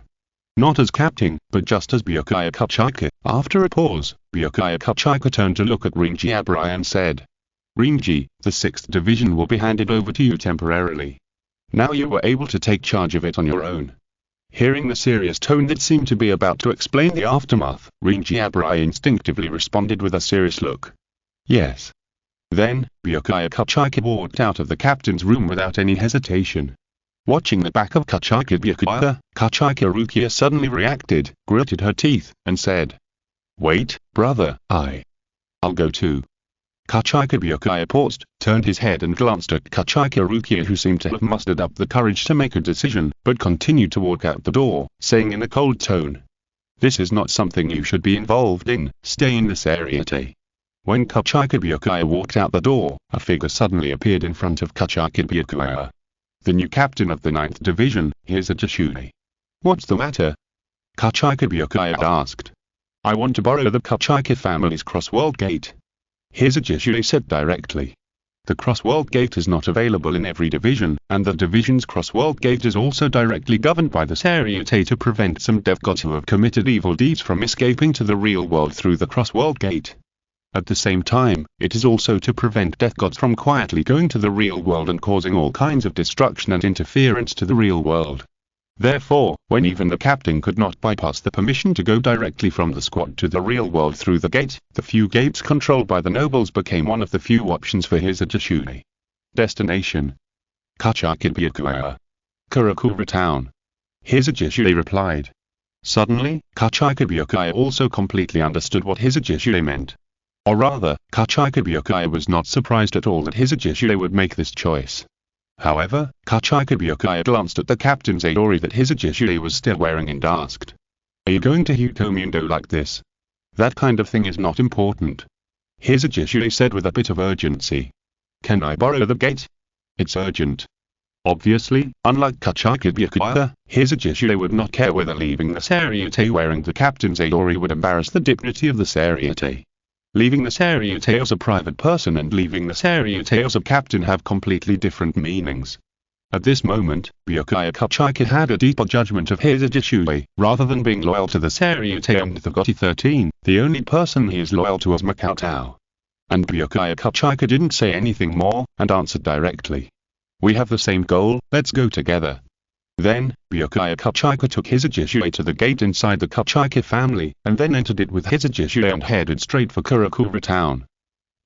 Not as captain, but just as Byakuya Kachika. After a pause, Byakuya Kachika turned to look at Rinji Aburai and said, Rinji, the 6th Division will be handed over to you temporarily. Now you were able to take charge of it on your own. Hearing the serious tone that seemed to be about to explain the aftermath, Rinji Aburai instinctively responded with a serious look. Yes. Then, Byakuya Kachika walked out of the captain's room without any hesitation. Watching the back of Kachika Byakuya, Kachika Rukia suddenly reacted, gritted her teeth, and said, Wait, brother, I'll go too. Kachika Byakuya paused, turned his head and glanced at Kachika Rukia, who seemed to have mustered up the courage to make a decision, but continued to walk out the door, saying in a cold tone, This is not something you should be involved in, stay in this area. When Kachika Byakuya walked out the door, a figure suddenly appeared in front of Kachika Byakuya. The new captain of the 9th Division, Hisajishune. What's the matter? Kachika Byakuya asked. I want to borrow the Kachika family's cross-world gate. Hisajishune said directly. The cross-world gate is not available in every division, and the division's cross-world gate is also directly governed by the Seireitei to prevent some dev gods who have committed evil deeds from escaping to the real world through the cross-world gate. At the same time, it is also to prevent death gods from quietly going to the real world and causing all kinds of destruction and interference to the real world. Therefore, when even the captain could not bypass the permission to go directly from the squad to the real world through the gate, the few gates controlled by the nobles became one of the few options for Hisajishune. Destination: Kachika Byakuya. Karakura town. Hisajishune replied. Suddenly, Kachika Byakuya also completely understood what Hisajishune meant. Or rather, Kachika Byakuya was not surprised at all that Hisajishune would make this choice. However, Kachika Byakuya glanced at the captain's Aidori that Hisajishune was still wearing and asked, Are you going to Hutomundo like this? That kind of thing is not important. Hisajishune said with a bit of urgency. Can I borrow the gate? It's urgent. Obviously, unlike Kachika Byakuya, Hisajishune would not care whether leaving the Seireitei wearing the captain's Aidori would embarrass the dignity of the Seireitei. Leaving the Seireitei as a private person and leaving the Seireitei as a captain have completely different meanings. At this moment, Byakuya Kachika had a deeper judgment of Hisajishune. Rather than being loyal to the Seireitei and the Gotti 13, the only person he is loyal to is Makoto. And Byakuya Kachika didn't say anything more, and answered directly. We have the same goal, let's go together. Then, Byakuya Kachika took Hisajishune to the gate inside the Kachika family, and then entered it with Hisajishune and headed straight for Karakura town.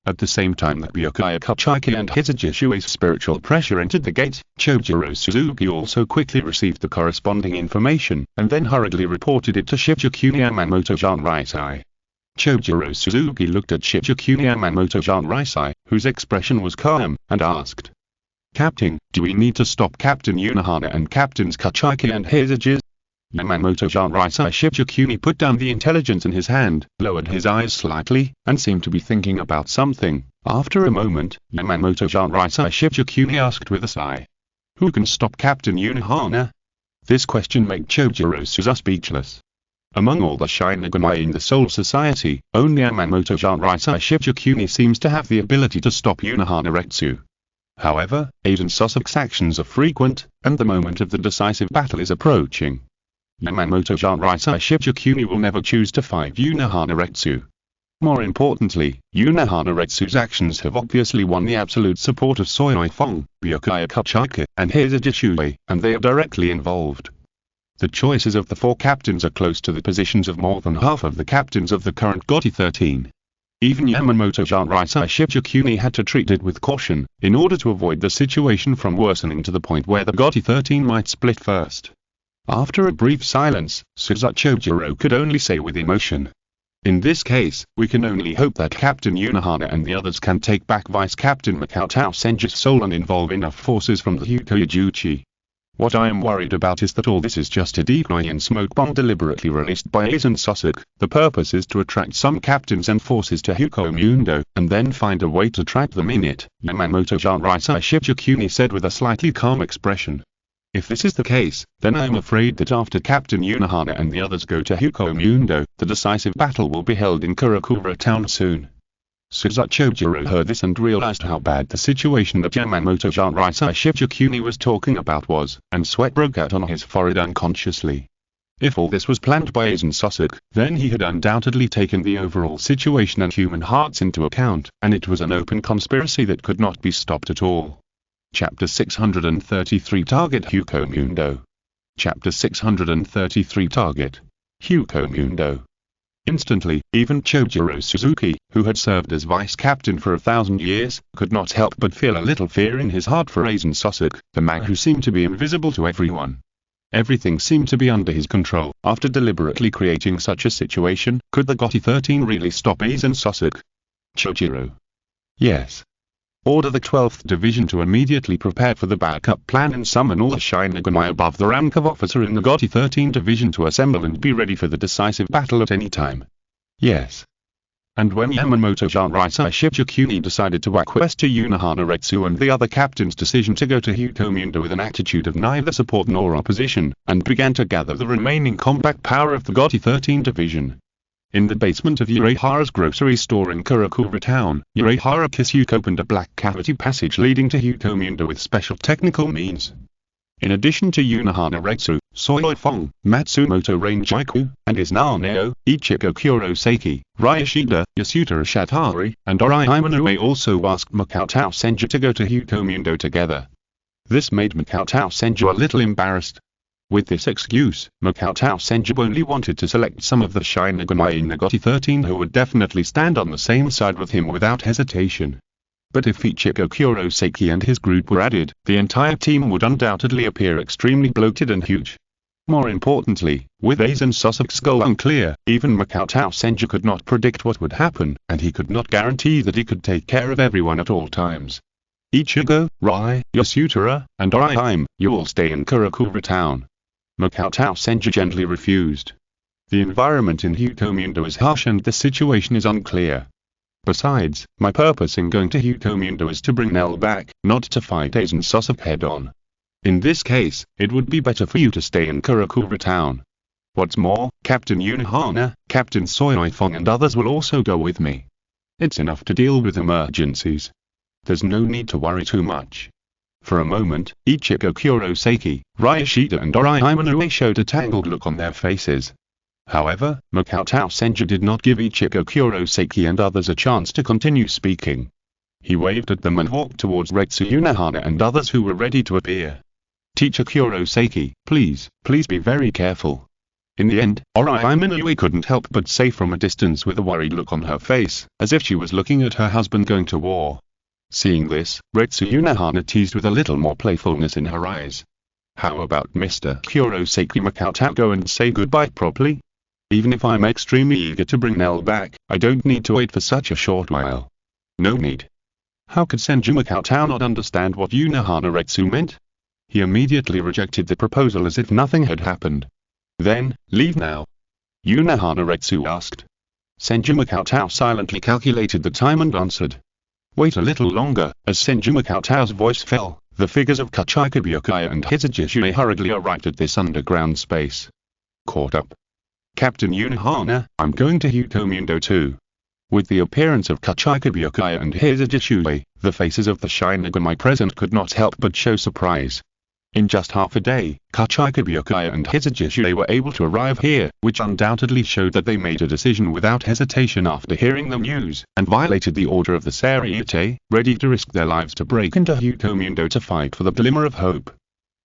At the same time that Byakuya Kachika and Hisajishune's spiritual pressure entered the gate, Chojiro Suzuki also quickly received the corresponding information, and then hurriedly reported it to Shijuku Yamamoto Zanraisai. Chojiro Suzuki looked at Shijuku Yamamoto Zanraisai, whose expression was calm, and asked, Captain, do we need to stop Captain Unohana and Captains Kachika and Hisajis? Yamamoto Seireitei Shichikuni put down the intelligence in his hand, lowered his eyes slightly, and seemed to be thinking about something. After a moment, Yamamoto Seireitei Shichikuni asked with a sigh. Who can stop Captain Unohana? This question made Chojuro Suzu speechless. Among all the Shinigami in the Soul Society, only Yamamoto Seireitei Shichikuni seems to have the ability to stop Unohana Retsu. However, Aizen Sasuke's actions are frequent, and the moment of the decisive battle is approaching. Yamamoto Seireitei Shichikuni will never choose to fight Unohana Retsu. More importantly, Unohana Retsu's actions have obviously won the absolute support of Soifong, Byakuya Kachika, and Hizajishui, and they are directly involved. The choices of the 4 captains are close to the positions of more than half of the captains of the current GOTY 13. Even Yamamoto Seireitei Shichikuni had to treat it with caution, in order to avoid the situation from worsening to the point where the GOTY 13 might split first. After a brief silence, Chojuro could only say with emotion. In this case, we can only hope that Captain Unohana and the others can take back Vice Captain Makoto Senju's soul and involve enough forces from the Hukoyajuchi. What I am worried about is that all this is just a decoy and smoke bomb deliberately released by Aizen Sasuke. The purpose is to attract some captains and forces to Hukomundo, and then find a way to trap them in it, Yamamoto Seireitei Shichikuni said with a slightly calm expression. If this is the case, then I am afraid that after Captain Unohana and the others go to Hukomundo, the decisive battle will be held in Karakura town soon. Chojuro heard this and realized how bad the situation that Yamamoto Seireitei Shichikuni was talking about was, and sweat broke out on his forehead unconsciously. If all this was planned by Aizen Sasuke, then he had undoubtedly taken the overall situation and human hearts into account, and it was an open conspiracy that could not be stopped at all. Chapter 633 Target Hukomundo. Chapter 633 Target Hukomundo. Instantly, even Chojuro Suzuki, who had served as vice captain for 1,000 years, could not help but feel a little fear in his heart for Aizen Sasuke, the man who seemed to be invisible to everyone. Everything seemed to be under his control. After deliberately creating such a situation, could the GOTY 13 really stop Aizen Sasuke? Chojuro. Yes. Order the 12th Division to immediately prepare for the backup plan and summon all the Shinigami above the rank of officer in the GOTY 13 Division to assemble and be ready for the decisive battle at any time. Yes. And when Yamamoto Seireitei Shichikuni decided to acquiesce to Unohana Retsu and the other captain's decision to go to Hukomundo with an attitude of neither support nor opposition, and began to gather the remaining compact power of the GOTY 13 Division. In the basement of Uehara's grocery store in Karakura town, Uehara Kisuke opened a black cavity passage leading to Hukomundo with special technical means. In addition to Unohana Retsu, Soifong, Matsumoto Rangiku, and his Naneo, Ichigo Kurosaki, Ryashida, Yasutara Shatari, and Orai Imanue also asked Makoto Senju to go to Hukomundo together. This made Makoto Senju a little embarrassed. With this excuse, Makoto Senju only wanted to select some of the Shinigami in the GOTY 13 who would definitely stand on the same side with him without hesitation. But if Ichigo Kurosaki and his group were added, the entire team would undoubtedly appear extremely bloated and huge. More importantly, with Aizen Sasuke's goal unclear, even Makoto Senju could not predict what would happen, and he could not guarantee that he could take care of everyone at all times. Ichigo, Rai, Yasutara, and Orai, you all stay in Karakura town. Makoto Senju gently refused. The environment in Hukomundo is harsh and the situation is unclear. Besides, my purpose in going to Hukomundo is to bring Nell back, not to fight Aizen Sasuke head-on. In this case, it would be better for you to stay in Karakura town. What's more, Captain Unohana, Captain Soifong and others will also go with me. It's enough to deal with emergencies. There's no need to worry too much. For a moment, Ichigo Kurosaki, Ryashida and Orai Imanue showed a tangled look on their faces. However, Makoto Senju did not give Ichigo Kurosaki and others a chance to continue speaking. He waved at them and walked towards Retsu Unohana and others who were ready to appear. Teacher Kurosaki, please be very careful. In the end, Orai Imanue couldn't help but say from a distance with a worried look on her face, as if she was looking at her husband going to war. Seeing this, Retsu Unohana teased with a little more playfulness in her eyes. How about Mr. Kurosaki Makoto go and say goodbye properly? Even if I'm extremely eager to bring Nell back, I don't need to wait for such a short while. No need. How could Senju Makoto not understand what Unohana Retsu meant? He immediately rejected the proposal as if nothing had happened. Then, leave now. Unohana asked. Senju Cheng silently calculated the time and answered. Wait a little longer. As Senju Cheng's voice fell, the figures of Kachikabyukaya and Hizajishue hurriedly arrived at this underground space. Caught up. Captain Unohana, I'm going to Hukomundo too. With the appearance of Kachikabyukaya and Hizajishue, the faces of the Shinigami present could not help but show surprise. In just half a day, Kachikabyukaya and Hizajishue were able to arrive here, which undoubtedly showed that they made a decision without hesitation after hearing the news, and violated the order of the Seireitei, ready to risk their lives to break into Hukomundo to fight for the glimmer of hope.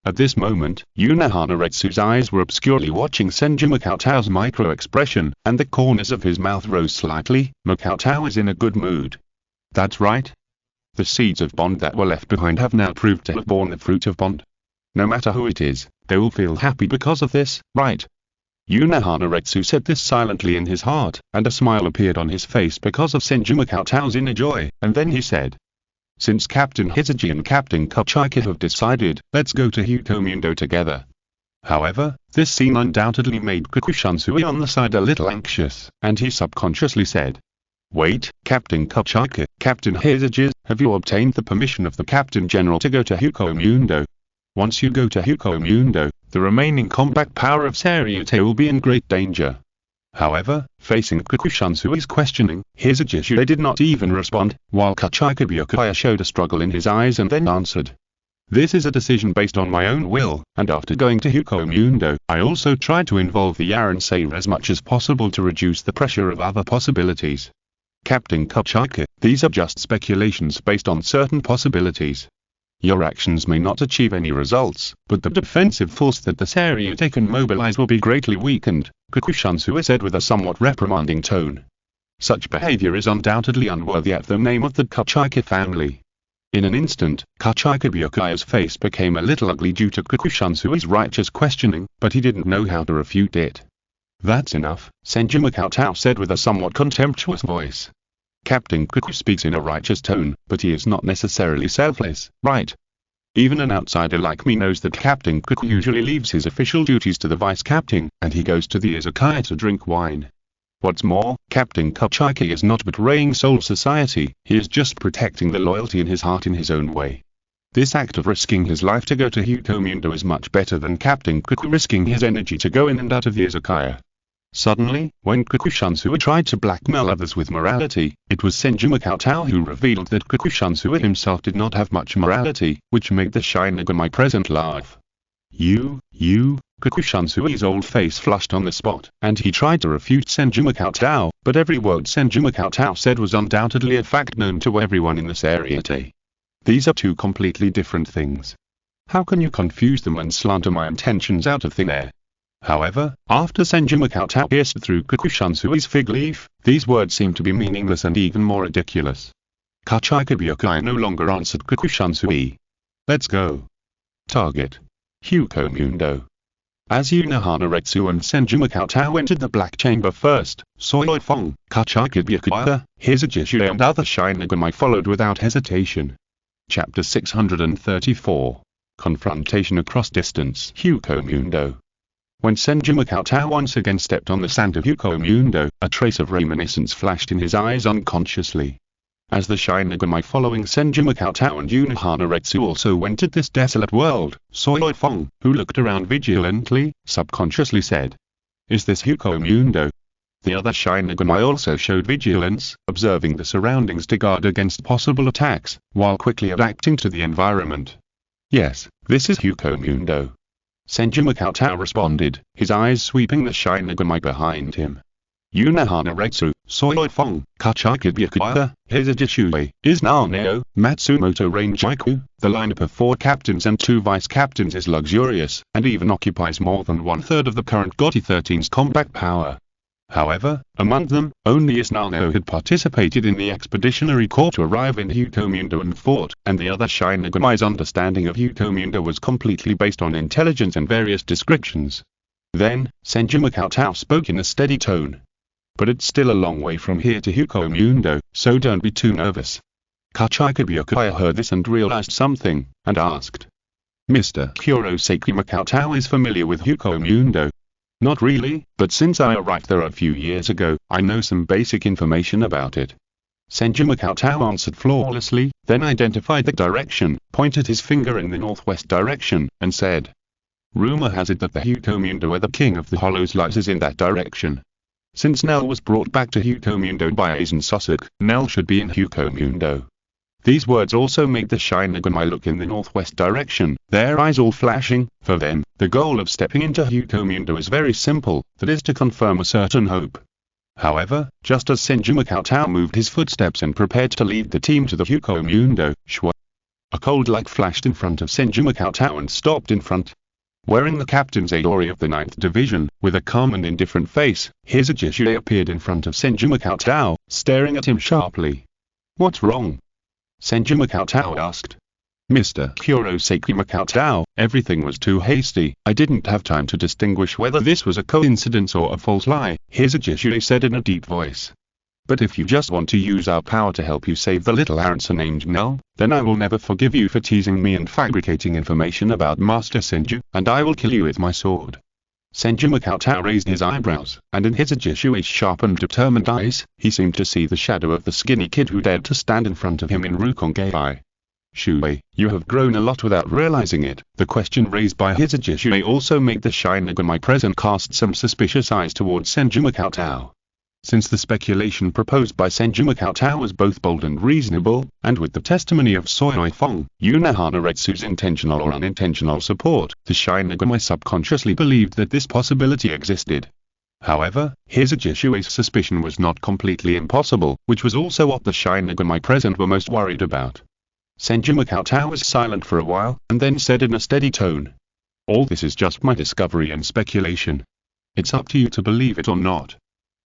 At this moment, Unohana's eyes were obscurely watching Senju Cheng's micro-expression, and the corners of his mouth rose slightly. Makoto is in a good mood. That's right. The seeds of bond that were left behind have now proved to have borne the fruit of bond. No matter who it is, they will feel happy because of this, right? Unohana said this silently in his heart, and a smile appeared on his face because of Senju Cheng's inner joy, and then he said. Since Captain Hizaji and Captain Kachika have decided, let's go to Hukomundo together. However, this scene undoubtedly made Kakushansui on the side a little anxious, and he subconsciously said. Wait, Captain Kachika, Captain Hizaji, have you obtained the permission of the Captain General to go to Hukomundo? Once you go to Hukomundo, the remaining combat power of Seireitei will be in great danger. However, facing Kakushansui's questioning, Hizajishue did not even respond, while Kachikabyukaya showed a struggle in his eyes and then answered. This is a decision based on my own will, and after going to Hukomundo, I also tried to involve the Yaransei as much as possible to reduce the pressure of other possibilities. Captain Kachika, these are just speculations based on certain possibilities. Your actions may not achieve any results, but the defensive force that the Seireitei can mobilize will be greatly weakened, Kakushansui said with a somewhat reprimanding tone. Such behavior is undoubtedly unworthy of the name of the Kachika family. In an instant, Kachikabyukaya's face became a little ugly due to Kakushansui's righteous questioning, but he didn't know how to refute it. That's enough, Senju Cheng said with a somewhat contemptuous voice. Captain Kaku speaks in a righteous tone, but he is not necessarily selfless, right? Even an outsider like me knows that Captain Kaku usually leaves his official duties to the vice-captain, and he goes to the izakaya to drink wine. What's more, Captain Kachika is not betraying Soul Society, he is just protecting the loyalty in his heart in his own way. This act of risking his life to go to Hukomundo is much better than Captain Kaku risking his energy to go in and out of the izakaya. Suddenly, when Kakushansui tried to blackmail others with morality, it was Senju Cheng who revealed that Kakushansui himself did not have much morality, which made the Shinigami present laugh. Kakushansui's old face flushed on the spot, and he tried to refute Senju Cheng, but every word Senju Cheng said was undoubtedly a fact known to everyone in the Seireitei. These are two completely different things. How can you confuse them and slander my intentions out of thin air? However, after Senju Cheng pierced through Kakushansui's fig leaf, these words seemed to be meaningless and even more ridiculous. Kachikabyukaya no longer answered Kakushansui. Let's go. Target. Hukomundo. As Unohana and Senju Cheng entered the Black Chamber first, Soifeng, Kachikabyukaya, Hizajishue and other Shinigami followed without hesitation. Chapter 634. Confrontation across distance. Hukomundo. When Senju Cheng once again stepped on the sand of Hukomundo, a trace of reminiscence flashed in his eyes unconsciously. As the Shinigami following Senju Cheng and Unohana also entered this desolate world, Soifeng, who looked around vigilantly, subconsciously said, "Is this Hukomundo?" The other Shinigami also showed vigilance, observing the surroundings to guard against possible attacks, while quickly adapting to the environment. "Yes, this is Hukomundo," Senju Cheng responded, his eyes sweeping the Shinigami behind him. Unohana, Soifeng, Kachikabyukaya, Hizajishue, Izaneo, Matsumoto Rangiku, the lineup of 4 captains and 2 vice-captains is luxurious, and even occupies more than 1/3 of the current GOTY 13's combat power. However, among them, only Izaneo had participated in the expeditionary corps to arrive in Hukomundo and fought, and the other Shinigami's understanding of Hukomundo was completely based on intelligence and various descriptions. Then, Senju Cheng spoke in a steady tone. But it's still a long way from here to Hukomundo, so don't be too nervous. Kachikabyukaya heard this and realized something, and asked. Mr. Kurosaki Makoto is familiar with Hukomundo. Not really, but since I arrived there a few years ago, I know some basic information about it. Senju Cheng answered flawlessly, then identified the direction, pointed his finger in the northwest direction, and said, "Rumor has it that the Hukomundo where the King of the Hollows lies is in that direction. Since Nell was brought back to Hukomundo by Aizen Sasuke, Nell should be in Hukomundo." These words also made the Shinigami look in the northwest direction, their eyes all flashing. For them, the goal of stepping into Hukomundo is very simple, that is to confirm a certain hope. However, just as Senju Cheng moved his footsteps and prepared to lead the team to the Hukomundo, a cold light flashed in front of Senju Cheng and stopped in front. Wearing the captain's Adori of the 9th Division, with a calm and indifferent face, Seireitei appeared in front of Senju Cheng, staring at him sharply. "What's wrong?" Senju Cheng asked. "Mr. Cheng, everything was too hasty. I didn't have time to distinguish whether this was a coincidence or a false lie," Seireitei said in a deep voice. "But if you just want to use our power to help you save the little Aranson named Nell, then I will never forgive you for teasing me and fabricating information about Master Senju, and I will kill you with my sword." Senju Cheng raised his eyebrows, and in Seireitei's sharp and determined eyes, he seemed to see the shadow of the skinny kid who dared to stand in front of him in Rukongai. "Shuei, you have grown a lot without realizing it." The question raised by Seireitei also made the Shinigami present cast some suspicious eyes towards Senju Cheng. Since the speculation proposed by Senju Cheng was both bold and reasonable, and with the testimony of Soi Fong, Unohana-Retsu's intentional or unintentional support, the Shinigami subconsciously believed that this possibility existed. However, Seireitei's suspicion was not completely impossible, which was also what the Shinigami present were most worried about. Senju Cheng was silent for a while, and then said in a steady tone, "All this is just my discovery and speculation. It's up to you to believe it or not.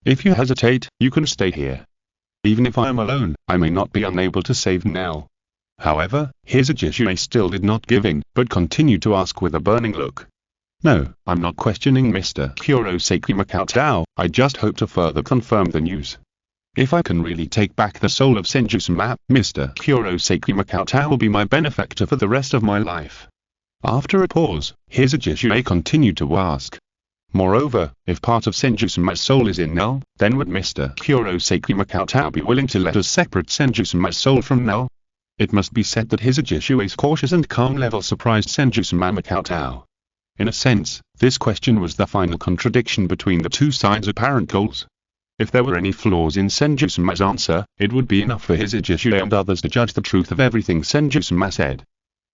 If you hesitate, you can stay here. Even if I am alone, I may not be unable to save Nell." However, Seireitei still did not give in, but continued to ask with a burning look. "No, I'm not questioning Mr. Cheng. I just hope to further confirm the news. If I can really take back the soul of Senju's map, Mr. Cheng will be my benefactor for the rest of my life." After a pause, Seireitei continued to ask, "Moreover, if part of Senju's soul is in Nell, then would Mr. Cheng be willing to let us separate Senju's soul from Nell?" It must be said that Seireitei's cautious and calm level surprised Senju's Cheng. In a sense, this question was the final contradiction between the two sides' apparent goals. If there were any flaws in Senju's answer, it would be enough for Seireitei and others to judge the truth of everything Senju said.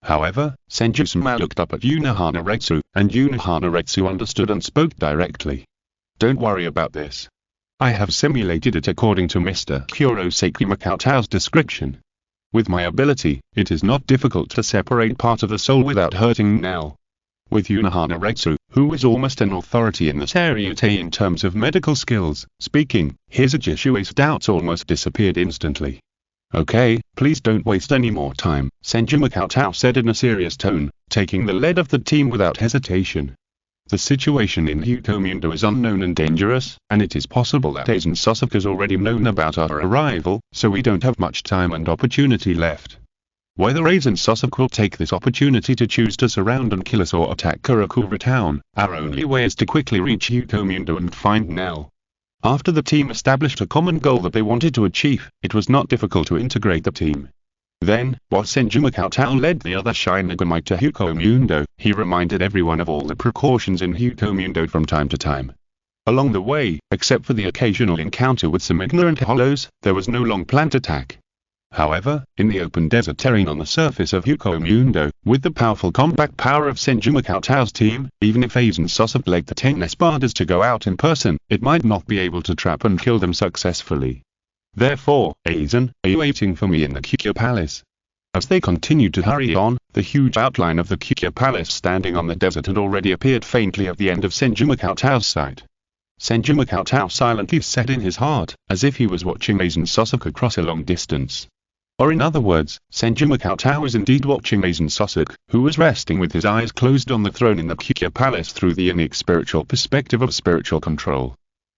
However, Senju looked up at Unohana-Retsu, and Unohana-Retsu understood and spoke directly. "Don't worry about this. I have simulated it according to Mr. Cheng's description. With my ability, it is not difficult to separate part of the soul without hurting Nell." With Unohana-Retsu, who was almost an authority in the Seireitei in terms of medical skills, speaking, Seireitei's doubts almost disappeared instantly. "Okay, please don't waste any more time," Senju Cheng said in a serious tone, taking the lead of the team without hesitation. "The situation in Hukomundo is unknown and dangerous, and it is possible that Aizen Sasuke has already known about our arrival, so we don't have much time and opportunity left. Whether Aizen Sasuke will take this opportunity to choose to surround and kill us or attack Karakura town, our only way is to quickly reach Hukomundo and find Nell." After the team established a common goal that they wanted to achieve, it was not difficult to integrate the team. Then, while Senju Cheng led the other Shinigami to Hukomundo, he reminded everyone of all the precautions in Hukomundo from time to time. Along the way, except for the occasional encounter with some ignorant hollows, there was no long-planned attack. However, in the open desert terrain on the surface of Hukomundo, with the powerful combat power of Senju Cheng's team, even if Aizen Sasuke led the 10 Espadas to go out in person, it might not be able to trap and kill them successfully. "Therefore, Aizen, are you waiting for me in the Kikyo Palace?" As they continued to hurry on, the huge outline of the Kikyo Palace standing on the desert had already appeared faintly at the end of Senju Cheng's sight. Senju Cheng silently said in his heart, as if he was watching Aizen Sasuke across a long distance. Or in other words, Senju Cheng was indeed watching Aizen Sasuke, who was resting with his eyes closed on the throne in the Kikyo Palace through the unique spiritual perspective of spiritual control.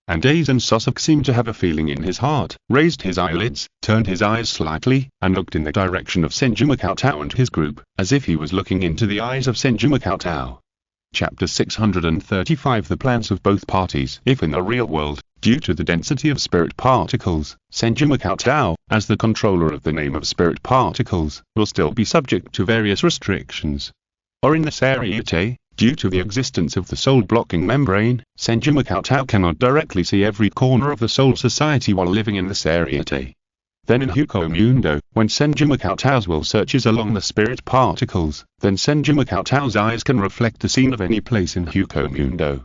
And Aizen Sasuke seemed to have a feeling in his heart, raised his eyelids, turned his eyes slightly, and looked in the direction of Senju Cheng and his group, as if he was looking into the eyes of Senju Cheng. Chapter 635 The plans of both parties. If in the real world, due to the density of spirit particles, Senju Cheng-ge, as the controller of the name of spirit particles, will still be subject to various restrictions. Or in the Seireitei, due to the existence of the soul-blocking membrane, Senju Cheng-ge cannot directly see every corner of the soul society while living in the Seireitei. Then in Hukou-mundo, when Senju Cheng-ge's will searches along the spirit particles, then Senju Cheng-ge's eyes can reflect the scene of any place in Hukou-mundo.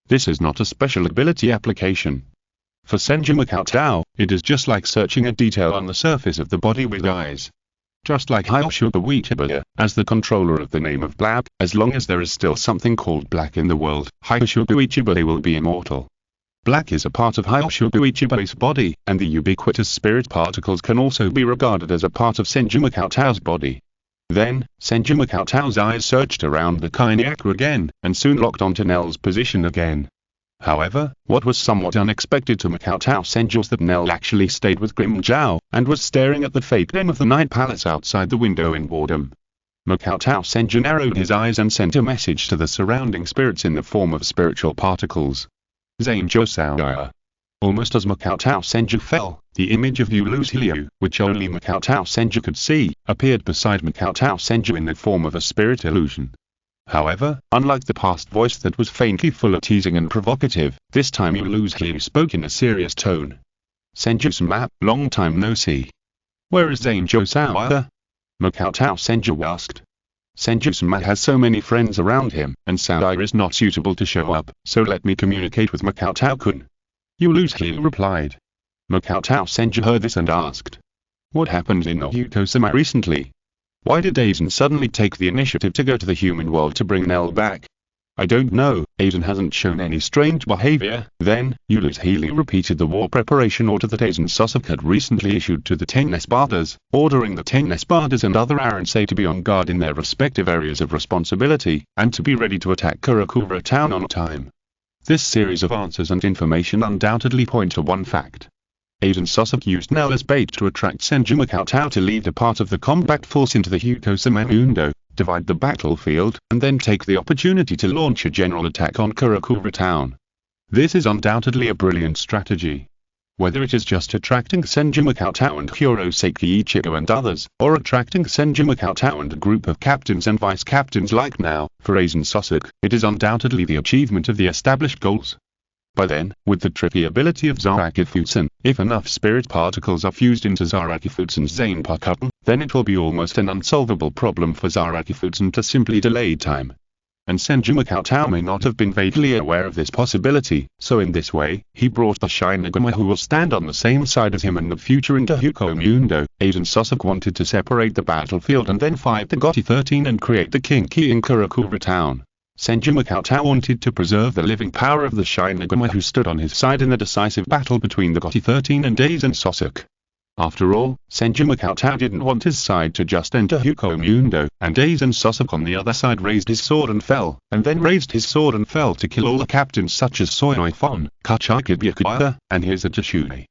This is not a special ability application. For Senju Cheng-ge, it is just like searching a detail on the surface of the body with eyes. Just like Hyoshuga, as the controller of the name of Black, as long as there is still something called black in the world, Hyoshuga will be immortal. Black is a part of Hyoshuga body, and the ubiquitous spirit particles can also be regarded as a part of Senju Cheng-ge's body. Then, Senju Cheng-ge's eyes searched around the Kainyaku again, and soon locked onto Nell's position again. However, what was somewhat unexpected to Cheng-ge Senju was that Nell actually stayed with Grim Zhao, and was staring at the fake name of the Night Palace outside the window in boredom. Cheng-ge Senju narrowed his eyes and sent a message to the surrounding spirits in the form of spiritual particles. Senju Cheng-ge. Almost as Cheng-ge Senju fell, the image of Yulu's Helio, which only Cheng-ge Senju could see, appeared beside Cheng-ge Senju in the form of a spirit illusion. However, unlike the past voice that was faintly full of teasing and provocative, this time Yulu's Helio spoke in a serious tone. Senju-sama, long time no see. Where is Senju-sama? Cheng-ge Senju asked. Senju-sama has so many friends around him, and Sarai is not suitable to show up, so let me communicate with Cheng-ge-kun. Yulu's Helio replied. Cheng-ge Senju heard this and asked. What happened in Naruto-sama recently? Why did Aizen suddenly take the initiative to go to the human world to bring Nell back? I don't know, Aizen hasn't shown any strange behavior. Then, Yulu's Helio repeated the war preparation order that Aizen Sasuke had recently issued to the 10 Espadas, ordering the 10 Espadas and other Arensei to be on guard in their respective areas of responsibility, and to be ready to attack Karakura town on time. This series of answers and information undoubtedly point to one fact. Aizen Sasuke used Nell as bait to attract Senju Cheng-ge to lead a part of the combat force into the Hukou-mundo, divide the battlefield, and then take the opportunity to launch a general attack on Karakura town. This is undoubtedly a brilliant strategy. Whether it is just attracting Senju Cheng-ge and Kurosaki Ichigo and others, or attracting Senju Cheng-ge and a group of captains and vice-captains like now, for Aizen Sasuke, it is undoubtedly the achievement of the established goals. By then, with the tricky ability of Zanpakutō, if enough spirit particles are fused into Zanpakutō's zanpakutō, then it will be almost an unsolvable problem for Zanpakutō to simply delay time. And Senju Cheng-ge may not have been vaguely aware of this possibility, so in this way, he brought the Shinigami who will stand on the same side as him in the future into Hukou-mundo. Aizen Sasuke wanted to separate the battlefield and then fight the Gotti 13 and create the Kinki in Karakura town. Senju Cheng-ge wanted to preserve the living power of the Shinigami who stood on his side in the decisive battle between the Gotti 13 and Aizen Sasuke. After all, Senju Cheng-ge didn't want his side to just enter Hukou-mundo, and Aizen Sasuke on the other side raised his sword and fell, and then raised his sword and fell to kill all the captains such as Sonoifon, Kachikibyakuya, and Hisatsune.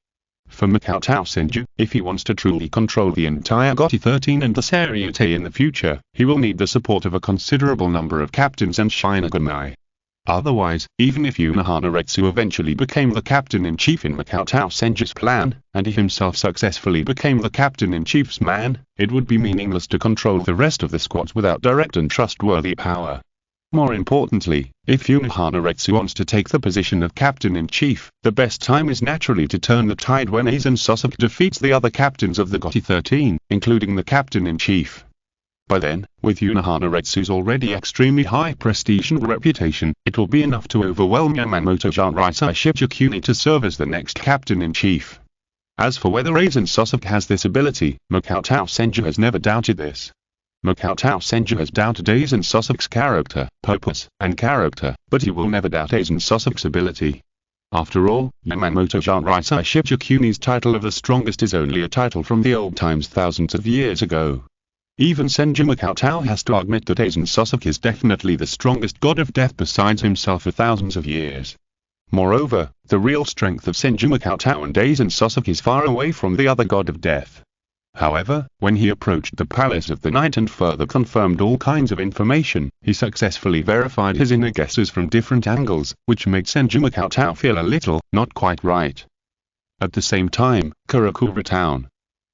For Cheng-ge Senju, if he wants to truly control the entire Gotti 13 and the Seireitei in the future, he will need the support of a considerable number of captains and Shinigami. Otherwise, even if Unohana eventually became the captain-in-chief in Cheng-ge Senju's plan, and he himself successfully became the captain-in-chief's man, it would be meaningless to control the rest of the squads without direct and trustworthy power. More importantly, if Unohana wants to take the position of captain-in-chief, the best time is naturally to turn the tide when Aizen Sasuke defeats the other captains of the Gotti 13, including the captain-in-chief. By then, with Unohana's already extremely high prestige and reputation, it will be enough to overwhelm Yamamoto Jinrai Shichikuni to serve as the next captain-in-chief. As for whether Aizen Sasuke has this ability, Cheng-ge Senju has never doubted this. Cheng-ge Senju has doubted Aizen Sasuke's character, purpose, and character, but he will never doubt Aizen Sasuke's ability. After all, Yamamoto Jinrai Shichikuni's title of the strongest is only a title from the old times thousands of years ago. Even Senju Cheng-ge has to admit that Aizen Sasuke is definitely the strongest god of death besides himself for thousands of years. Moreover, the real strength of Senju Cheng-ge and Aizen Sasuke is far away from the other god of death. However, when he approached the Palace of the Night and further confirmed all kinds of information, he successfully verified his inner guesses from different angles, which made Senju Cheng feel a little, not quite right. At the same time, Karakura Town.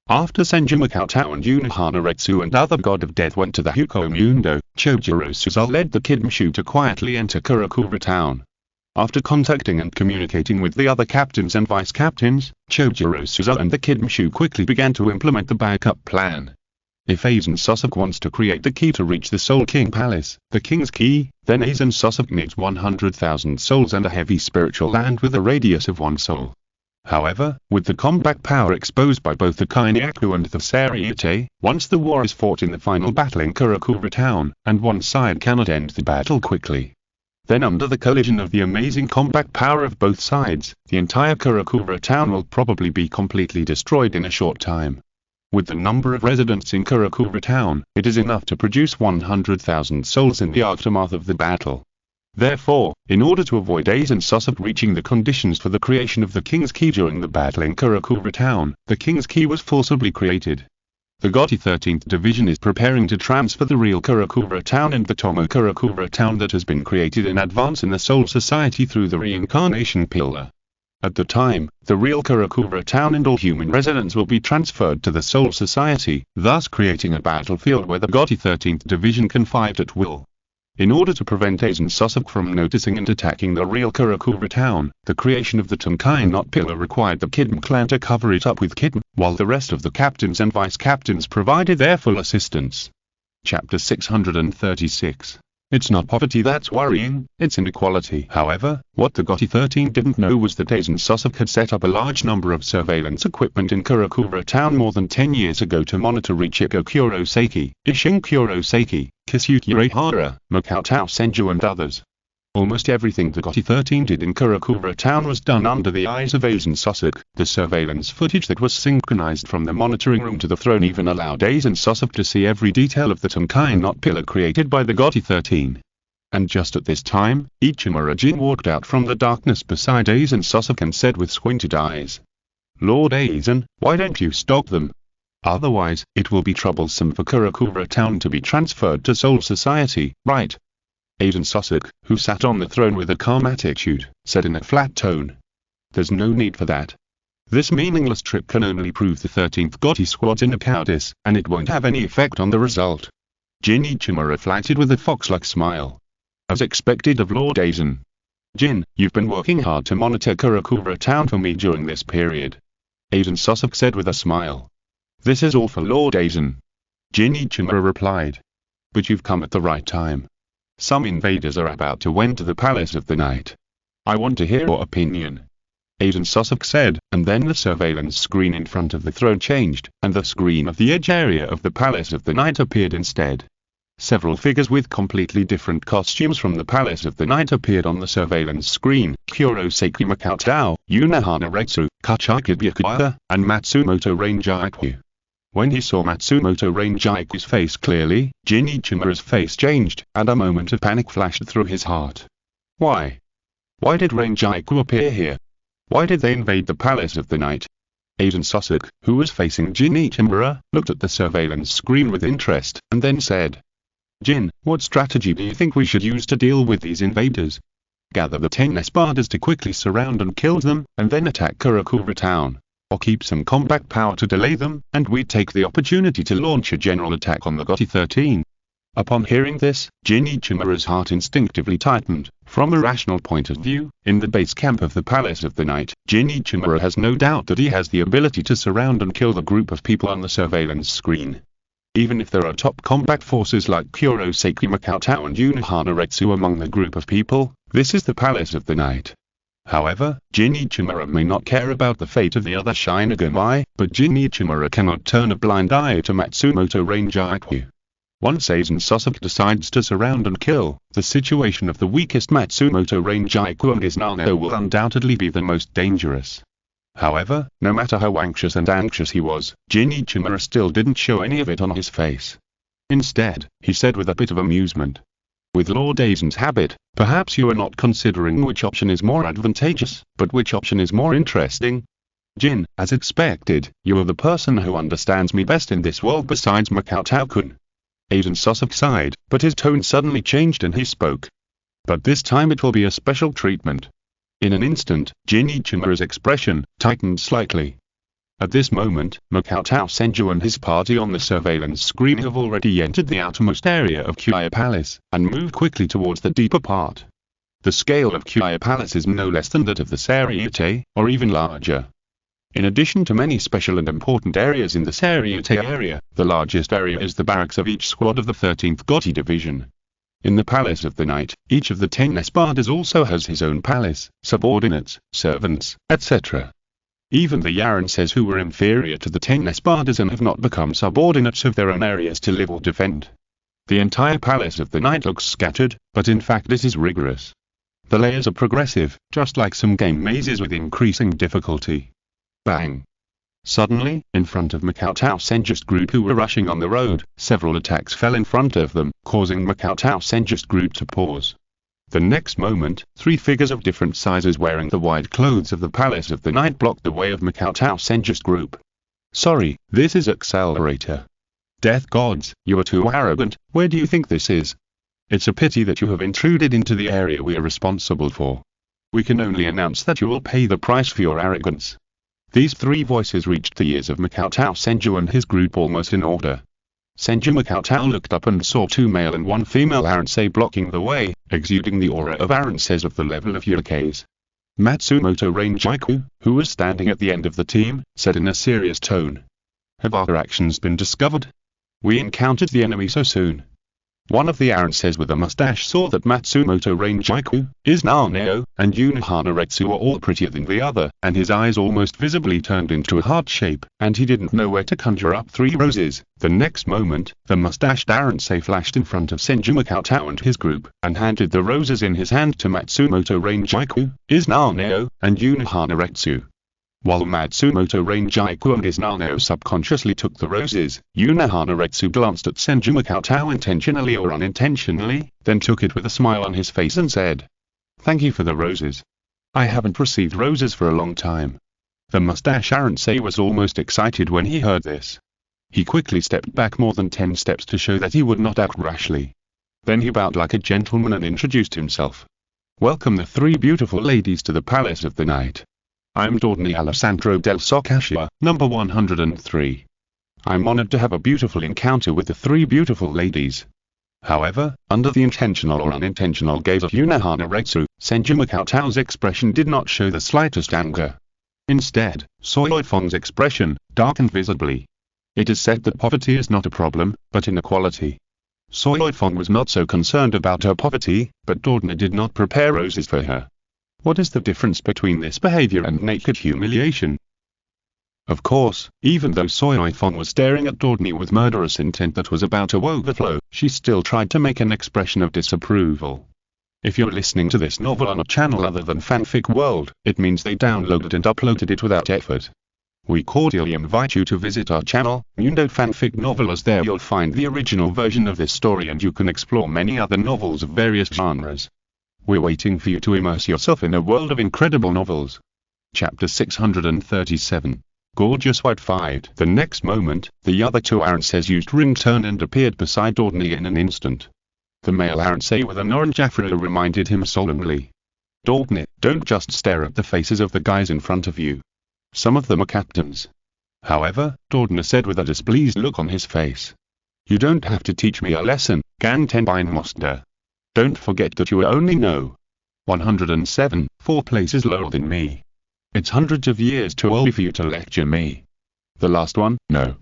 After Senju Cheng and Unohana and other God of Death went to the Hukomundo, Chojiro Suzu led the Kid Mushu to quietly enter Karakura Town. After contacting and communicating with the other captains and vice-captains, Chojiro Suzu and the Kid Mushu quickly began to implement the backup plan. If Aizen Sasuke wants to create the key to reach the Soul King Palace, the King's Key, then Aizen Sasuke needs 100,000 souls and a heavy spiritual land with a radius of 1 soul. However, with the combat power exposed by both the Kainyaku and the Seireitei, once the war is fought in the final battle in Karakura Town, and one side cannot end the battle quickly, then under the collision of the amazing combat power of both sides, the entire Karakura Town will probably be completely destroyed in a short time. With the number of residents in Karakura Town, it is enough to produce 100,000 souls in the aftermath of the battle. Therefore, in order to avoid Aizen Sasuke reaching the conditions for the creation of the King's Key during the battle in Karakura Town, the King's Key was forcibly created. The GOTY 13th Division is preparing to transfer the real Karakura Town and the Tomo Karakura Town that has been created in advance in the Soul Society through the Reincarnation Pillar. At the time, the real Karakura Town and all human residents will be transferred to the Soul Society, thus creating a battlefield where the GOTY 13th Division can fight at will. In order to prevent Aizen Sasuke from noticing and attacking the real Karakura Town, the creation of the Tenkai Knot Pillar required the Kidman clan to cover it up with Kidman, while the rest of the captains and vice-captains provided their full assistance. Chapter 636. It's not poverty that's worrying, it's inequality. However, what the GOTY 13 didn't know was that Aizen Sasuke had set up a large number of surveillance equipment in Karakura Town more than 10 years ago to monitor Ichigo Kurosaki, Isshin Kurosaki, Kisuke Uehara, Makoto Senju and others. Almost everything the GOTY 13 did in Karakura Town was done under the eyes of Aizen Sasuke. The surveillance footage that was synchronized from the monitoring room to the throne even allowed Aizen Sasuke to see every detail of the Tenkai Knot Pillar created by the GOTY 13. And just at this time, Ichimura Jin walked out from the darkness beside Aizen Sasuke and said with squinted eyes, "Lord Aizen, why don't you stop them? Otherwise, it will be troublesome for Karakura Town to be transferred to Soul Society, right?" Aizen Sasuke, who sat on the throne with a calm attitude, said in a flat tone, "There's no need for that. This meaningless trip can only prove the 13th GOTY squad's inner cowardice, and it won't have any effect on the result." Jin Ichimura flattered with a fox-like smile. "As expected of Lord Aizen. Jin, you've been working hard to monitor Karakura Town for me during this period," Aizen Sasuke said with a smile. "This is all for Lord Aizen," Jin Ichimura replied. "But you've come at the right time. Some invaders are about to enter the Palace of the Night. I want to hear your opinion," Aizen Sasuke said, and then the surveillance screen in front of the throne changed, and the screen of the edge area of the Palace of the Night appeared instead. Several figures with completely different costumes from the Palace of the Night appeared on the surveillance screen: Kurosaki Makoto, Unohana Retsu, Kachika Byakuya, and Matsumoto Ranjaku. When he saw Matsumoto Ranjaku's face clearly, Jin Ichimura's face changed, and a moment of panic flashed through his heart. Why? Why did Ranjaku appear here? Why did they invade the Palace of the Night? Aizen Sasuke, who was facing Jin Ichimura, looked at the surveillance screen with interest, and then said, "Jin, what strategy do you think we should use to deal with these invaders? Gather the 10 Espadas to quickly surround and kill them, and then attack Karakura Town. Or keep some combat power to delay them, and we take the opportunity to launch a general attack on the GOTY 13. Upon hearing this, Jin Ichimura's heart instinctively tightened. From a rational point of view, in the base camp of the Palace of the Night, Jin Ichimura has no doubt that he has the ability to surround and kill the group of people on the surveillance screen. Even if there are top combat forces like Kurosaki Makoto and Unohana Retsu among the group of people, this is the Palace of the Night. However, Jin Ichimura may not care about the fate of the other Shinigami, but Jin Ichimura cannot turn a blind eye to Matsumoto Ranjaku. Once Aizen Sasuke decides to surround and kill, the situation of the weakest Matsumoto Ranjaku and his Nano will undoubtedly be the most dangerous. However, no matter how anxious he was, Jin Ichimura still didn't show any of it on his face. Instead, he said with a bit of amusement, "With Lord Aizen's habit, perhaps you are not considering which option is more advantageous, but which option is more interesting." Jin, as expected, you are the person who understands me best in this world besides Makoto-kun. Aiden Sosok sighed, but his tone suddenly changed and he spoke. But this time it will be a special treatment. In an instant, Jin Ichimaru's expression tightened slightly. At this moment, Makoto Senju and his party on the surveillance screen have already entered the outermost area of Kuya Palace, and moved quickly towards the deeper part. The scale of Kuya Palace is no less than that of the Seireitei, or even larger. In addition to many special and important areas in the Seireitei area, the largest area is the barracks of each squad of the 13th Division. In the Palace of the Night, each of the 10 espadas also has his own palace, subordinates, servants, etc. Even the Yaranses who were inferior to the 10 espadas and have not become subordinates have their own areas to live or defend. The entire Palace of the Night looks scattered, but in fact it is rigorous. The layers are progressive, just like some game mazes with increasing difficulty. Bang! Suddenly, in front of Makoto Senju's group who were rushing on the road, several attacks fell in front of them, causing Makoto Senju's group to pause. The next moment, 3 figures of different sizes wearing the white clothes of the Palace of the Night blocked the way of Makoto Senju's group. Sorry, this is Accelerator. Death gods, you are too arrogant, where do you think this is? It's a pity that you have intruded into the area we are responsible for. We can only announce that you will pay the price for your arrogance. These 3 voices reached the ears of Makoto Senju and his group almost in order. Senju Makoto looked up and saw 2 male and 1 female Aransei blocking the way, exuding the aura of Aranseis of the level of Yurikeis. Matsumoto Rangiku, who was standing at the end of the team, said in a serious tone. Have our actions been discovered? We encountered the enemy so soon. One of the Aranseis with a mustache saw that Matsumoto Rangiku, Izaneo, and Unohana Retsu were all prettier than the other, and his eyes almost visibly turned into a heart shape, and he didn't know where to conjure up 3 roses. The next moment, the mustached Aransei flashed in front of Senju Makoto and his group, and handed the roses in his hand to Matsumoto Rangiku, Izaneo, and Unohana Retsu. While Matsumoto Rangiku and Izaneo subconsciously took the roses, Unohana Retsu glanced at Senju Makoto intentionally or unintentionally, then took it with a smile on his face and said, "Thank you for the roses. I haven't received roses for a long time." The mustache Aransei was almost excited when he heard this. He quickly stepped back more than 10 steps to show that he would not act rashly. Then he bowed like a gentleman and introduced himself. "Welcome the 3 beautiful ladies to the Palace of the Night. I'm Dordney Alessandro del Socascia, number 103. I'm honored to have a beautiful encounter with the 3 beautiful ladies." However, under the intentional or unintentional gaze of Unohana Retsu, Senju Makoto's expression did not show the slightest anger. Instead, Seireitei's expression darkened visibly. It is said that poverty is not a problem, but inequality. Seireitei was not so concerned about her poverty, but Dordney did not prepare roses for her. What is the difference between this behavior and naked humiliation? Of course, even though Seireitei was staring at Dordney with murderous intent that was about to overflow, she still tried to make an expression of disapproval. If you're listening to this novel on a channel other than Fanfic World, it means they downloaded and uploaded it without effort. We cordially invite you to visit our channel, Mundo Fanfic Novel, as there you'll find the original version of this story and you can explore many other novels of various genres. We're waiting for you to immerse yourself in a world of incredible novels. Chapter 637. Gorgeous White Fight. The next moment, the other 2 Aranseis used ring turn and appeared beside Dordney in an instant. The male Aransei with an orange afro reminded him solemnly. "Dordney, don't just stare at the faces of the guys in front of you. Some of them are captains." However, Dordney said with a displeased look on his face. "You don't have to teach me a lesson, Gantenbein Monster. Don't forget that you only know 107, 4 places lower than me. It's hundreds of years too early for you to lecture me." The last one, no.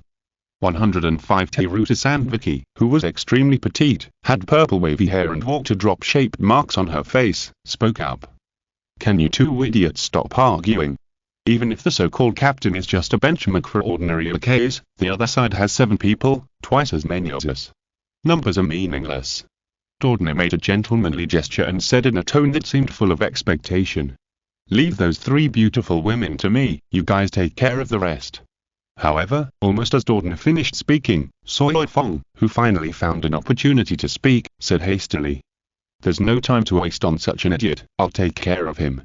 105 Teruta Sandviki, who was extremely petite, had purple wavy hair and walked to drop-shaped marks on her face, spoke up. "Can you 2 idiots stop arguing? Even if the so-called captain is just a benchmark for ordinary Yurikeis, the other side has 7 people, twice as many as us. Numbers are meaningless." Dordney made a gentlemanly gesture and said in a tone that seemed full of expectation. "Leave those 3 beautiful women to me, you guys take care of the rest." However, almost as Dordney finished speaking, Seireitei, who finally found an opportunity to speak, said hastily, "There's no time to waste on such an idiot, I'll take care of him."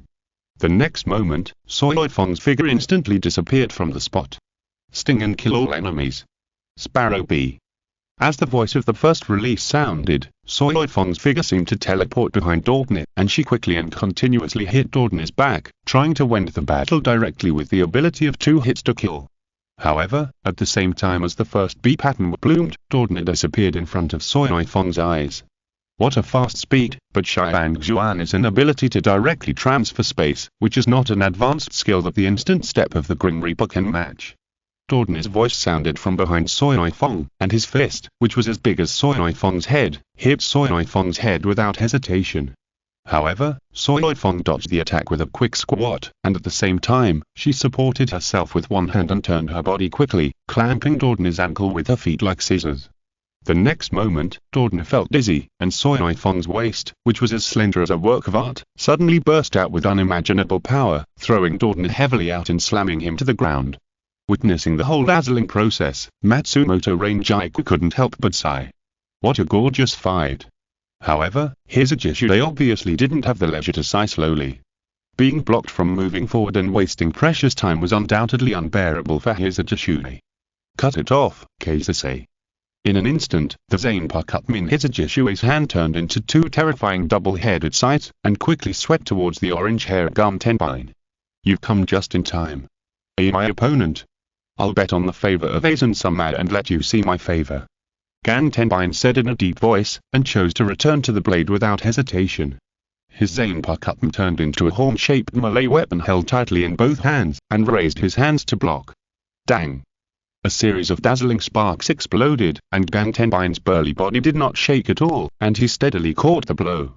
The next moment, Seireitei's figure instantly disappeared from the spot. Sting and kill all enemies. Sparrow B. As the voice of the first release sounded, Seireitei's figure seemed to teleport behind Dortne, and she quickly and continuously hit Dortne's back, trying to end the battle directly with the ability of 2 hits to kill. However, at the same time as the first B pattern bloomed, Dortne disappeared in front of Seireitei's eyes. What a fast speed, but Xiang Zhuan is an ability to directly transfer space, which is not an advanced skill that the instant step of the Grim Reaper can match. Dortne's voice sounded from behind Seireitei, and his fist, which was as big as Seireitei's head, hit Seireitei's head without hesitation. However, Seireitei dodged the attack with a quick squat, and at the same time, she supported herself with one hand and turned her body quickly, clamping Dortne's ankle with her feet like scissors. The next moment, Dortne felt dizzy, and Seireitei's waist, which was as slender as a work of art, suddenly burst out with unimaginable power, throwing Dortne heavily out and slamming him to the ground. Witnessing the whole dazzling process, Matsumoto Rangiku couldn't help but sigh. What a gorgeous fight. However, Seireitei obviously didn't have the leisure to sigh slowly. Being blocked from moving forward and wasting precious time was undoubtedly unbearable for Seireitei. Cut it off, Kazase. In an instant, the zanpakutō in Seireitei's hand turned into 2 terrifying double-headed sights, and quickly swept towards the orange-haired Gantenbine. You've come just in time. Are you my opponent? I'll bet on the favor of Aizen-sama and let you see my favor. Gantenbine said in a deep voice, and chose to return to the blade without hesitation. His zanpakutō turned into a horn-shaped melee weapon held tightly in both hands, and raised his hands to block. Dang! A series of dazzling sparks exploded, and Gantenbine's burly body did not shake at all, and he steadily caught the blow.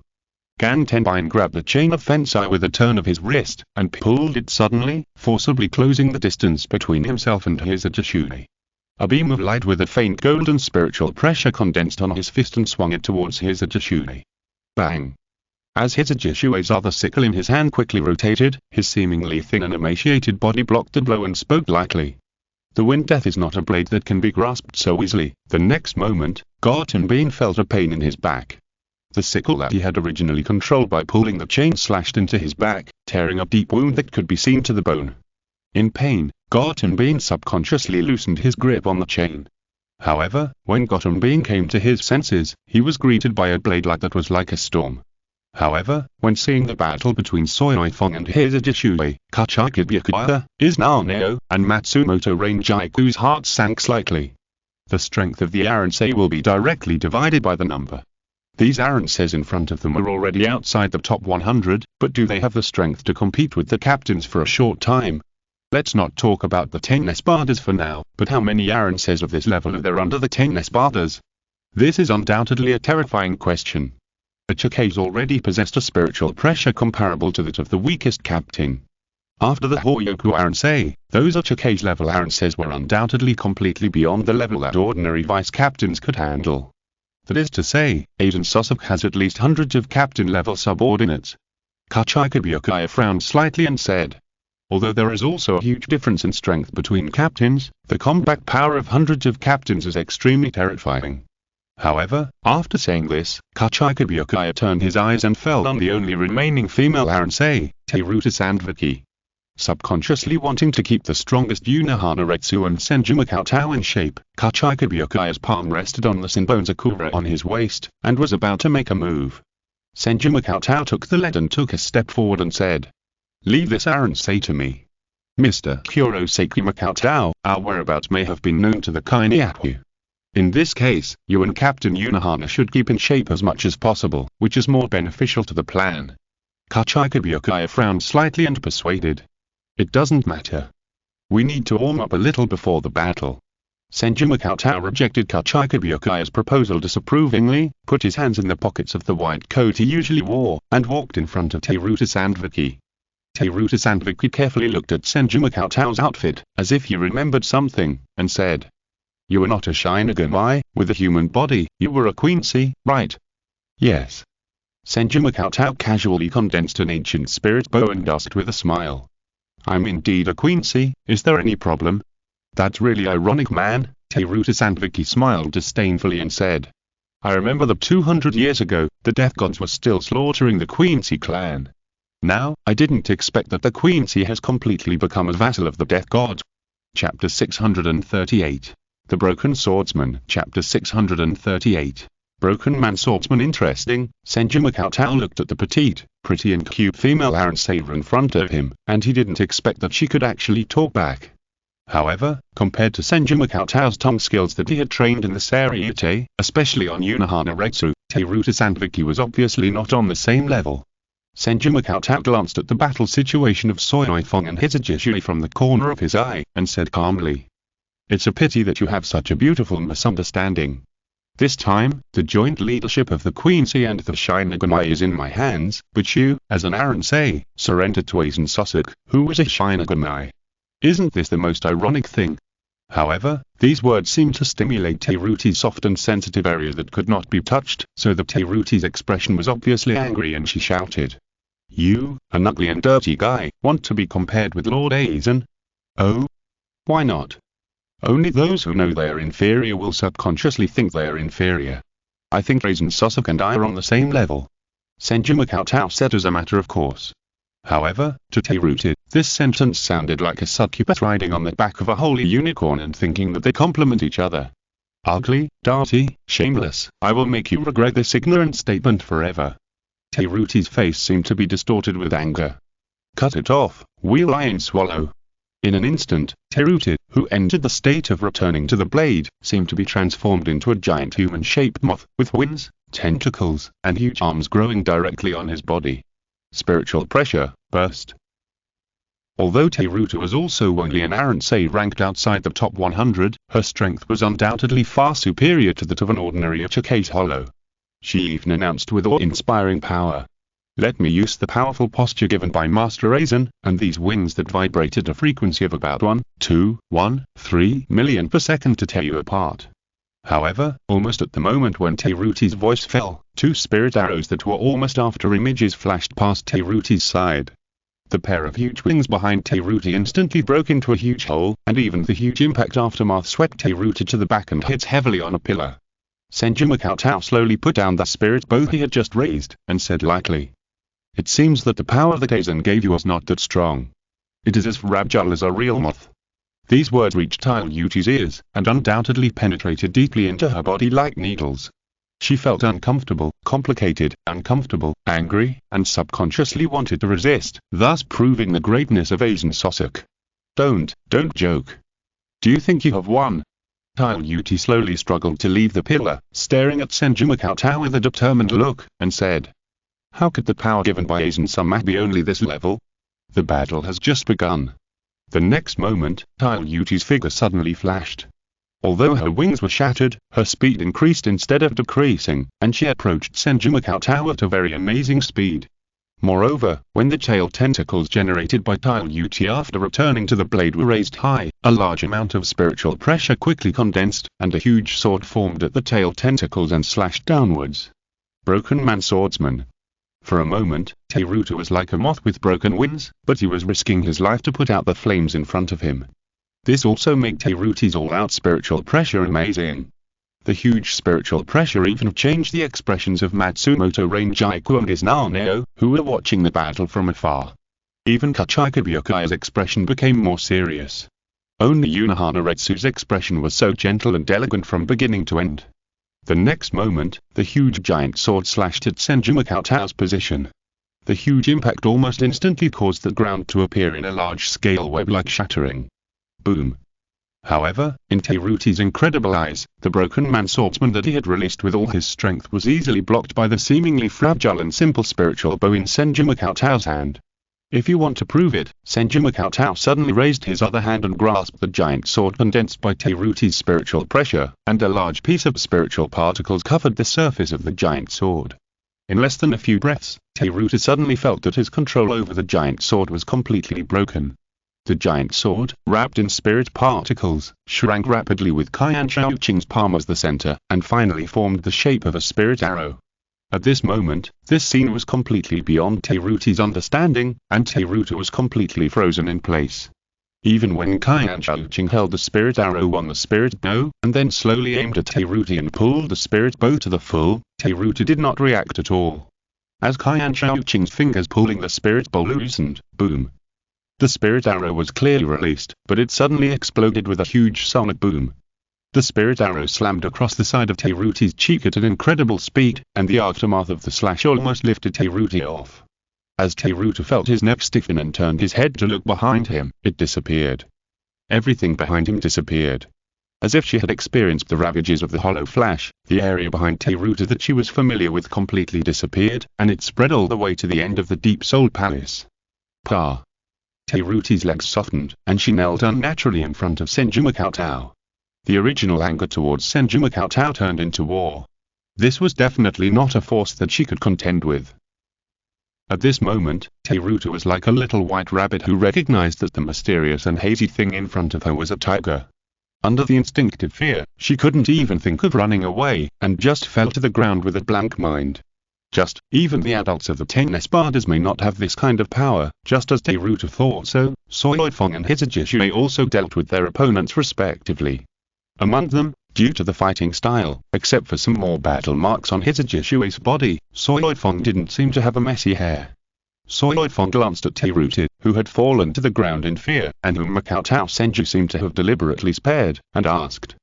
Gantenbine grabbed the chain of fensai with a turn of his wrist, and pulled it suddenly, forcibly closing the distance between himself and Seireitei. A beam of light with a faint golden spiritual pressure condensed on his fist and swung it towards Seireitei. Bang! As Seireitei's other sickle in his hand quickly rotated, his seemingly thin and emaciated body blocked the blow and spoke lightly. The wind death is not a blade that can be grasped so easily. The next moment, Gantenbine felt a pain in his back. The sickle that he had originally controlled by pulling the chain slashed into his back, tearing a deep wound that could be seen to the bone. In pain, Gantenbine subconsciously loosened his grip on the chain. However, when Gantenbine came to his senses, he was greeted by a blade light that was like a storm. However, when seeing the battle between Seireitei and Seireitei, Kachikabyukaya, Izaneo, and Matsumoto Rangiku's heart sank slightly. The strength of the Seireitei will be directly divided by the number. These Seireitei in front of them are already outside the top 100, but do they have the strength to compete with the captains for a short time? Let's not talk about the 10 Espadas for now, but how many Seireitei of this level are there under the 10 Espadas? This is undoubtedly a terrifying question. The Cheng-ge's already possessed a spiritual pressure comparable to that of the weakest captain. After the Hoyoku Seireitei, those Cheng-ge's level Seireitei were undoubtedly completely beyond the level that ordinary vice-captains could handle. That is to say, Aizen Sasuke has at least hundreds of captain-level subordinates. Kachikabyukaya frowned slightly and said, although there is also a huge difference in strength between captains, the combat power of hundreds of captains is extremely terrifying. However, after saying this, Kachikabyukaya turned his eyes and fell on the only remaining female Seireitei, Seireitei Sandviki. Subconsciously wanting to keep the strongest Unohana Retsu and Senju Makotao in shape, Kachikabyukaya's palm rested on the Senbon Bancho on his waist, and was about to make a move. Senju Makotao took the lead and took a step forward and said, "Leave this Seireitei to me. Mr. Kurosaki Makotao, our whereabouts may have been known to the Kainiaku. In this case, you and Captain Unohana should keep in shape as much as possible, which is more beneficial to the plan." Kachikabyukaya frowned slightly and persuaded. "It doesn't matter. We need to warm up a little before the battle." Senju Makotao rejected Kachikabyukaya's proposal disapprovingly, put his hands in the pockets of the white coat he usually wore, and walked in front of Seireitei Sandviki. Seireitei Sandviki carefully looked at Senju Makotao's outfit, as if he remembered something, and said, "You are not a Shinigami, with a human body, you were a queency, right?" "Yes." Senju Makotao casually condensed an ancient spirit bow and asked with a smile. "I'm indeed a queency, is there any problem?" "That's really ironic, man," Seireitei Sandviki smiled disdainfully and said. "I remember that 200 years ago, the death gods were still slaughtering the queency clan. Now, I didn't expect that the Queen Sea has completely become a vassal of the Death God. Chapter 638. The Broken Swordsman. Chapter 638. Broken Man Swordsman. Interesting. Senju Cheng looked at the petite, pretty and cute female Seireitei in front of him, and he didn't expect that she could actually talk back. However, compared to Senju Cheng's tongue skills that he had trained in the Seireitei, especially on Unohana Retsu, Teruta Sanviki was obviously not on the same level. Senju Cheng glanced at the battle situation of Seireitei and Hitsuji from the corner of his eye, and said calmly, "It's a pity that you have such a beautiful misunderstanding. This time, the joint leadership of the Queen Sea and the Shinigami is in my hands, but you, as an Seireitei, surrendered to Aizen Sasuke, who was a Shinigami. Isn't this the most ironic thing?" However, these words seemed to stimulate Teruti's soft and sensitive area that could not be touched, so that Teruti's expression was obviously angry and she shouted, "You, an ugly and dirty guy, want to be compared with Lord Aizen? Oh? Why not? Only those who know they are inferior will subconsciously think they are inferior. I think Aizen Sasuke and I are on the same level," Senju Cheng said as a matter of course. However, to Teruta, this sentence sounded like a succubus riding on the back of a holy unicorn and thinking that they complement each other. "Ugly, dirty, shameless, I will make you regret this ignorant statement forever." Teruti's face seemed to be distorted with anger. "Cut it off, wheel I and swallow." In an instant, Teruta, who entered the state of returning to the blade, seemed to be transformed into a giant human-shaped moth, with wings, tentacles, and huge arms growing directly on his body. Spiritual pressure, burst. Although Teruta was also only an Seireitei ranked outside the top 100, her strength was undoubtedly far superior to that of an ordinary Ichike's Hollow. She even announced with awe-inspiring power, "Let me use the powerful posture given by Master Aizen, and these wings that vibrated a frequency of about 1.213 million per second to tear you apart." However, almost at the moment when Teruti's voice fell, two spirit arrows that were almost after images flashed past Teruti's side. The pair of huge wings behind Teruta instantly broke into a huge hole, and even the huge impact aftermath swept Teruta to the back and hit heavily on a pillar. Senju Cheng slowly put down the spirit bow he had just raised, and said lightly, "It seems that the power that Aizen gave you was not that strong. It is as fragile as a real moth." These words reached Teruti's ears, and undoubtedly penetrated deeply into her body like needles. She felt uncomfortable, complicated, uncomfortable, angry, and subconsciously wanted to resist, thus proving the greatness of Aizen Sasuke. Don't joke. Do you think you have won?" Teruta slowly struggled to leave the pillar, staring at Senju Cheng with a determined look, and said, "How could the power given by Aizen Sasuke be only this level? The battle has just begun." The next moment, Teruti's figure suddenly flashed. Although her wings were shattered, her speed increased instead of decreasing, and she approached Senju Cheng at a very amazing speed. Moreover, when the tail tentacles generated by Teruta after returning to the blade were raised high, a large amount of spiritual pressure quickly condensed, and a huge sword formed at the tail tentacles and slashed downwards. Broken Man Swordsman. For a moment, Teruta was like a moth with broken wings, but he was risking his life to put out the flames in front of him. This also made Teruti's all-out spiritual pressure amazing. The huge spiritual pressure even changed the expressions of Matsumoto Rangiku and Izaneo, who were watching the battle from afar. Even Kachikabyuki's expression became more serious. Only Unohana Retsu's expression was so gentle and elegant from beginning to end. The next moment, the huge giant sword slashed at Senju Cheng's position. The huge impact almost instantly caused the ground to appear in a large-scale web-like shattering. Boom. However, in Teruti's incredible eyes, the broken man swordsman that he had released with all his strength was easily blocked by the seemingly fragile and simple spiritual bow in Senju Cheng's hand. "If you want to prove it," Senju Cheng suddenly raised his other hand and grasped the giant sword condensed by Teruti's spiritual pressure, and a large piece of spiritual particles covered the surface of the giant sword. In less than a few breaths, Teruta suddenly felt that his control over the giant sword was completely broken. The giant sword, wrapped in spirit particles, shrank rapidly with Kaian Shaoqing's palm as the center, and finally formed the shape of a spirit arrow. At this moment, this scene was completely beyond Teruti's understanding, and Teruta was completely frozen in place. Even when Kaian Shaoqing held the spirit arrow on the spirit bow, and then slowly aimed at Teruta and pulled the spirit bow to the full, Teruta did not react at all. As Senju Cheng's fingers pulling the spirit bowl loosened, boom. The spirit arrow was clearly released, but it suddenly exploded with a huge sonic boom. The spirit arrow slammed across the side of Seireitei's cheek at an incredible speed, and the aftermath of the slash almost lifted Seireitei off. As Seireitei felt his neck stiffen and turned his head to look behind him, it disappeared. Everything behind him disappeared. As if she had experienced the ravages of the hollow flash, the area behind Seireitei that she was familiar with completely disappeared, and it spread all the way to the end of the Deep Soul Palace. Pa! Seireitei's legs softened, and she knelt unnaturally in front of Senju Bancho. The original anger towards Senju Bancho turned into war. This was definitely not a force that she could contend with. At this moment, Seireitei was like a little white rabbit who recognized that the mysterious and hazy thing in front of her was a tiger. Under the instinctive fear, she couldn't even think of running away, and just fell to the ground with a blank mind. Even the adults of the 10 Espadas may not have this kind of power. Just as Seireitei thought so, Seireitei and Shinigami also dealt with their opponents respectively. Among them, due to the fighting style, except for some more battle marks on Shinigami's body, Seireitei didn't seem to have a messy hair. Seireitei glanced at Seireitei, who had fallen to the ground in fear, and whom Bancho Senju seemed to have deliberately spared, and asked,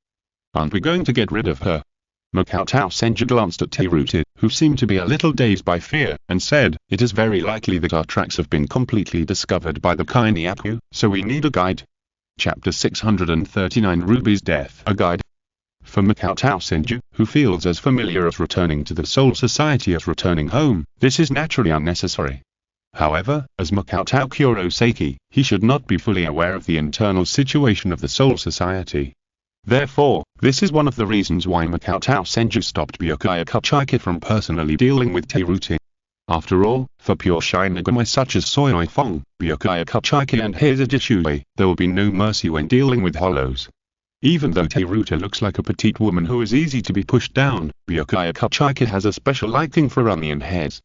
"Aren't we going to get rid of her?" Bancho Senju glanced at Seireitei, who seemed to be a little dazed by fear, and said, "It is very likely that our tracks have been completely discovered by the Kainiaku, so we need a guide." Chapter 639 Ruby's Death. A guide. For Bancho Senju, who feels as familiar as returning to the Soul Society as returning home, this is naturally unnecessary. However, as Makoto Kurosaki, he should not be fully aware of the internal situation of the Soul Society. Therefore, this is one of the reasons why Makoto Senju stopped Byakuya Kachiki from personally dealing with Seireitei. After all, for pure Shinigami such as Seireitei, Byakuya Kachiki and Shinigami, there will be no mercy when dealing with hollows. Even though Seireitei looks like a petite woman who is easy to be pushed down, Byakuya Kachiki has a special liking for onion heads.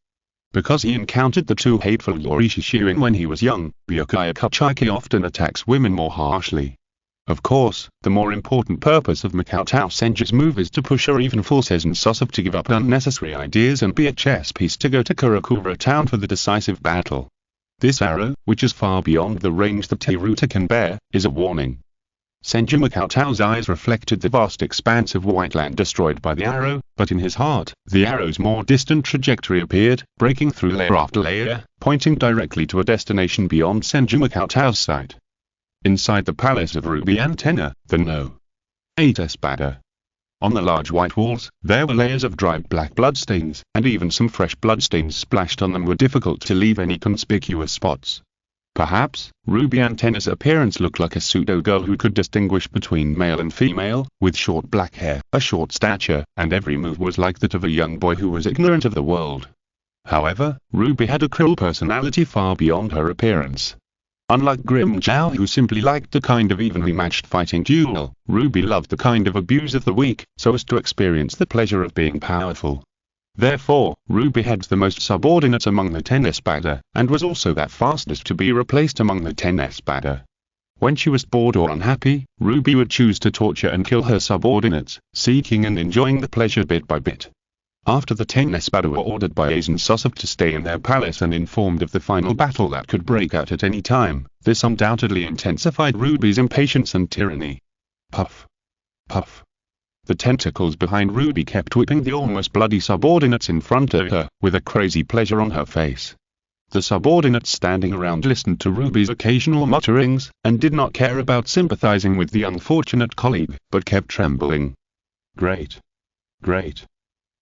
Because he encountered the two hateful flourishing when he was young, Byakuya Kachiki often attacks women more harshly. Of course, the more important purpose of Makoto Senju's move is to push her even forces and Sosaf to give up unnecessary ideas and be a chess piece to go to Karakura town for the decisive battle. This arrow, which is far beyond the range that Seireitei can bear, is a warning. Senju Makoto's eyes reflected the vast expanse of white land destroyed by the arrow, but in his heart, the arrow's more distant trajectory appeared, breaking through layer after layer, pointing directly to a destination beyond Senju Makoto's sight. Inside the palace of Ruby Antenna, the No. 8 Espada. On the large white walls, there were layers of dried black bloodstains, and even some fresh bloodstains splashed on them were difficult to leave any conspicuous spots. Perhaps, Ruby Antenna's appearance looked like a pseudo-girl who could distinguish between male and female, with short black hair, a short stature, and every move was like that of a young boy who was ignorant of the world. However, Ruby had a cruel personality far beyond her appearance. Unlike Grim Zhao who simply liked the kind of evenly matched fighting duel, Ruby loved the kind of abuse of the weak, so as to experience the pleasure of being powerful. Therefore, Ruby had the most subordinates among the 10 Espada, and was also that fastest to be replaced among the 10 Espada. When she was bored or unhappy, Ruby would choose to torture and kill her subordinates, seeking and enjoying the pleasure bit by bit. After the 10 Espada were ordered by Aizen Sosaf to stay in their palace and informed of the final battle that could break out at any time, this undoubtedly intensified Ruby's impatience and tyranny. Puff. Puff. The tentacles behind Ruby kept whipping the almost bloody subordinates in front of her, with a crazy pleasure on her face. The subordinates standing around listened to Ruby's occasional mutterings, and did not care about sympathizing with the unfortunate colleague, but kept trembling. Great. Great.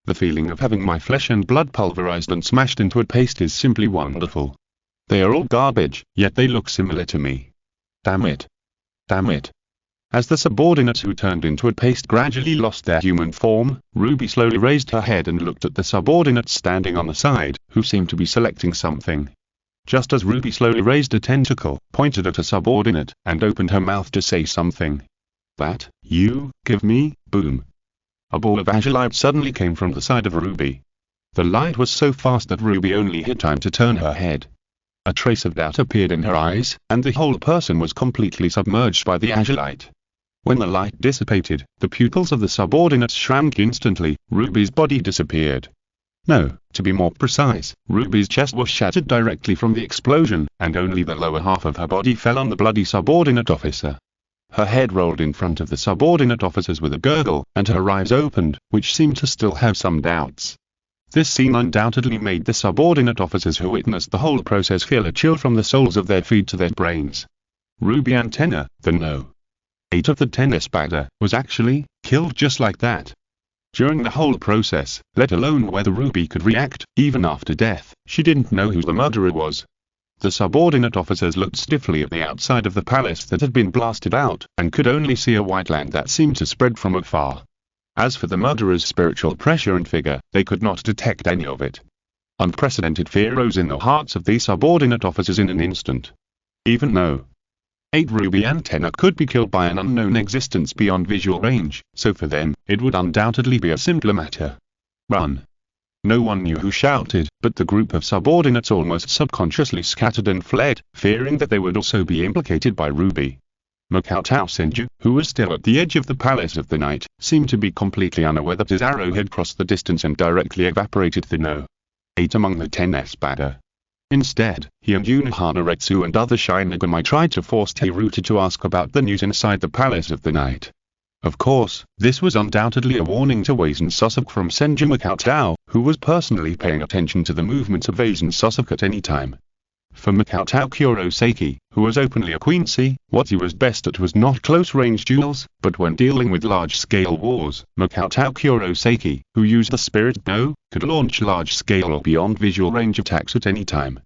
The feeling of having my flesh and blood pulverized and smashed into a paste is simply wonderful. They are all garbage, yet they look similar to me. Damn it. Damn it. As the subordinates who turned into a paste gradually lost their human form, Ruby slowly raised her head and looked at the subordinates standing on the side, who seemed to be selecting something. Just as Ruby slowly raised a tentacle, pointed at a subordinate, and opened her mouth to say something. "That, you, give me," boom. A ball of azure light suddenly came from the side of Ruby. The light was so fast that Ruby only had time to turn her head. A trace of doubt appeared in her eyes, and the whole person was completely submerged by the azure light. When the light dissipated, the pupils of the subordinates shrank instantly, Ruby's body disappeared. No, to be more precise, Ruby's chest was shattered directly from the explosion, and only the lower half of her body fell on the bloody subordinate officer. Her head rolled in front of the subordinate officers with a gurgle, and her eyes opened, which seemed to still have some doubts. This scene undoubtedly made the subordinate officers who witnessed the whole process feel a chill from the soles of their feet to their brains. Ruby Antenna, the No. 8 of the 10 Espada, was actually killed just like that. During the whole process, let alone whether Ruby could react, even after death, she didn't know who the murderer was. The subordinate officers looked stiffly at the outside of the palace that had been blasted out, and could only see a white land that seemed to spread from afar. As for the murderer's spiritual pressure and figure, they could not detect any of it. Unprecedented fear rose in the hearts of these subordinate officers in an instant. Even though 8 Ruby Antenna could be killed by an unknown existence beyond visual range, so for them, it would undoubtedly be a simpler matter. Run! No one knew who shouted, but the group of subordinates almost subconsciously scattered and fled, fearing that they would also be implicated by Ruby. Makoto Senju, who was still at the edge of the Palace of the Night, seemed to be completely unaware that his arrow had crossed the distance and directly evaporated the No. 8 among the 10 Espada. Instead, he and Unohana and other Shinigami tried to force Teiruta to ask about the news inside the Palace of the Night. Of course, this was undoubtedly a warning to Aizen Sasuke from Senju Makoto, who was personally paying attention to the movements of Aizen Sasuke at any time. For Makoto Kurosaki, who was openly a queency, what he was best at was not close-range duels, but when dealing with large-scale wars, Makoto Kurosaki, who used the Spirit No, could launch large-scale or beyond visual range attacks at any time.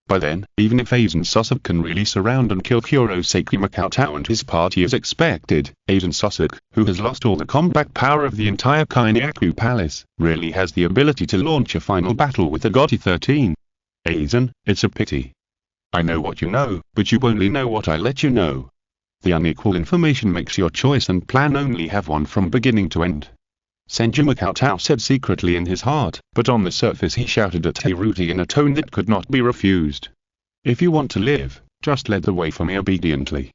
By then, even if Aizen Sasuke can really surround and kill Kurosaki Makoto and his party as expected, Aizen Sasuke, who has lost all the combat power of the entire Kainyaku Palace, really has the ability to launch a final battle with the Gotti 13. Aizen, it's a pity. I know what you know, but you only know what I let you know. The unequal information makes your choice and plan only have one from beginning to end. Senju Makoto said secretly in his heart, but on the surface he shouted at Teiruta in a tone that could not be refused. If you want to live, just lead the way for me obediently.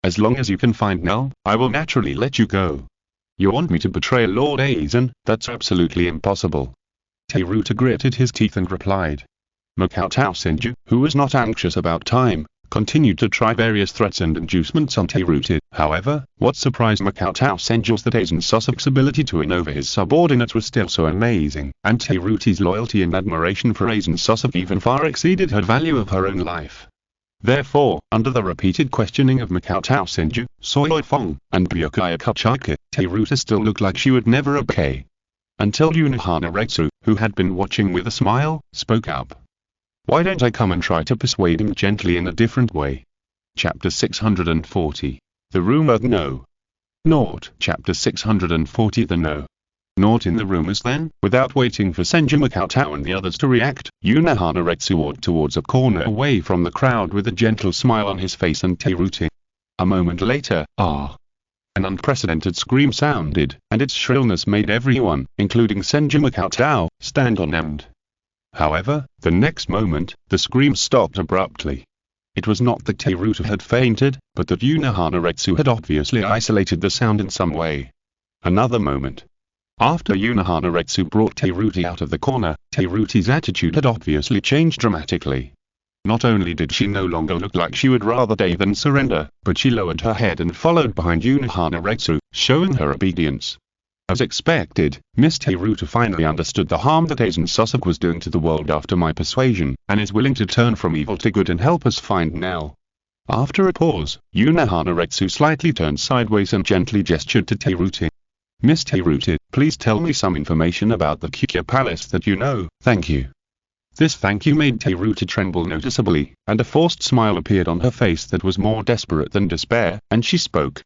As long as you can find Null, I will naturally let you go. You want me to betray Lord Aizen? That's absolutely impossible. Teiruta gritted his teeth and replied. Makoto Senju, who was not anxious about time, continued to try various threats and inducements on Teiruta. However, what surprised Makoto Senju was that Aizen Sasuke's ability to win over his subordinates was still so amazing, and Teiruta's loyalty and admiration for Aizen Sasuke even far exceeded her value of her own life. Therefore, under the repeated questioning of Makoto Senju, Soifong, and Byakuya Kachika, Teiruta still looked like she would never obey. Until Unohana, who had been watching with a smile, spoke up. Why don't I come and try to persuade him gently in a different way? Chapter 640. The Rumor No. Naught. Chapter 640. The No. Naught in the rumors then. Without waiting for Senju Makoto and the others to react, Unohana walked towards a corner away from the crowd with a gentle smile on his face and Teiruta. A moment later, an unprecedented scream sounded, and its shrillness made everyone, including Senju Makoto, stand on end. However, the next moment, the scream stopped abruptly. It was not that Teiruta had fainted, but that Unohana had obviously isolated the sound in some way. Another moment. After Unohana brought Teiruta out of the corner, Teiruta's attitude had obviously changed dramatically. Not only did she no longer look like she would rather die than surrender, but she lowered her head and followed behind Unohana, showing her obedience. As expected, Miss Teiruta finally understood the harm that Aizen Sasuke was doing to the world after my persuasion, and is willing to turn from evil to good and help us find Nell. After a pause, Unohana slightly turned sideways and gently gestured to Teiruta. Miss Teiruta, please tell me some information about the Kikya Palace that you know, thank you. This thank you made Teiruta tremble noticeably, and a forced smile appeared on her face that was more desperate than despair, and she spoke.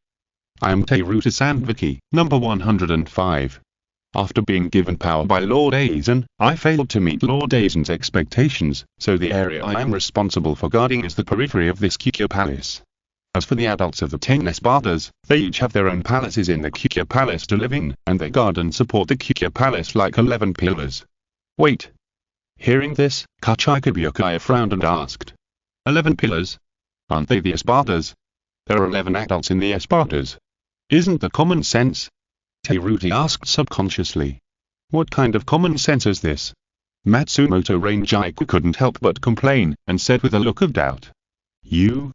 I am Teiruta Sandviki, number 105. After being given power by Lord Aizen, I failed to meet Lord Aizen's expectations, so the area I am responsible for guarding is the periphery of this Kikya Palace. As for the adults of the 10 Espadas, they each have their own palaces in the Kikya Palace to live in, and they guard and support the Kikya Palace like 11 pillars. Wait. Hearing this, Kachika Byakuya frowned and asked. 11 pillars? Aren't they the Espadas? There are 11 adults in the Espadas. Isn't that common sense? Teiruta asked subconsciously. What kind of common sense is this? Matsumoto Rangiku couldn't help but complain, and said with a look of doubt.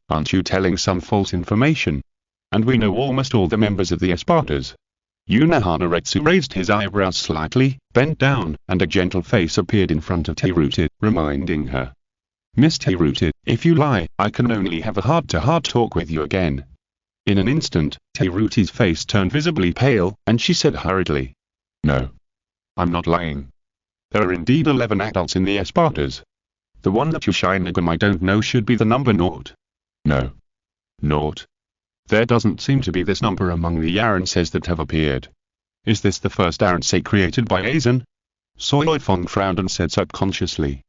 Aren't you telling some false information? And we know almost all the members of the Espartas. Hanaretsu raised his eyebrows slightly, bent down, and a gentle face appeared in front of Teruta, reminding her. Miss Teruta, if you lie, I can only have a heart-to-heart talk with you again. In an instant, Teruta's face turned visibly pale, and she said hurriedly. No. I'm not lying. There are indeed 11 adults in the Espartas. The one that you Shinigami don't know should be the number 0. No. 0. There doesn't seem to be this number among the Yaranseis that have appeared. Is this the first Yaransei created by Aizen? Soilfong frowned and said subconsciously.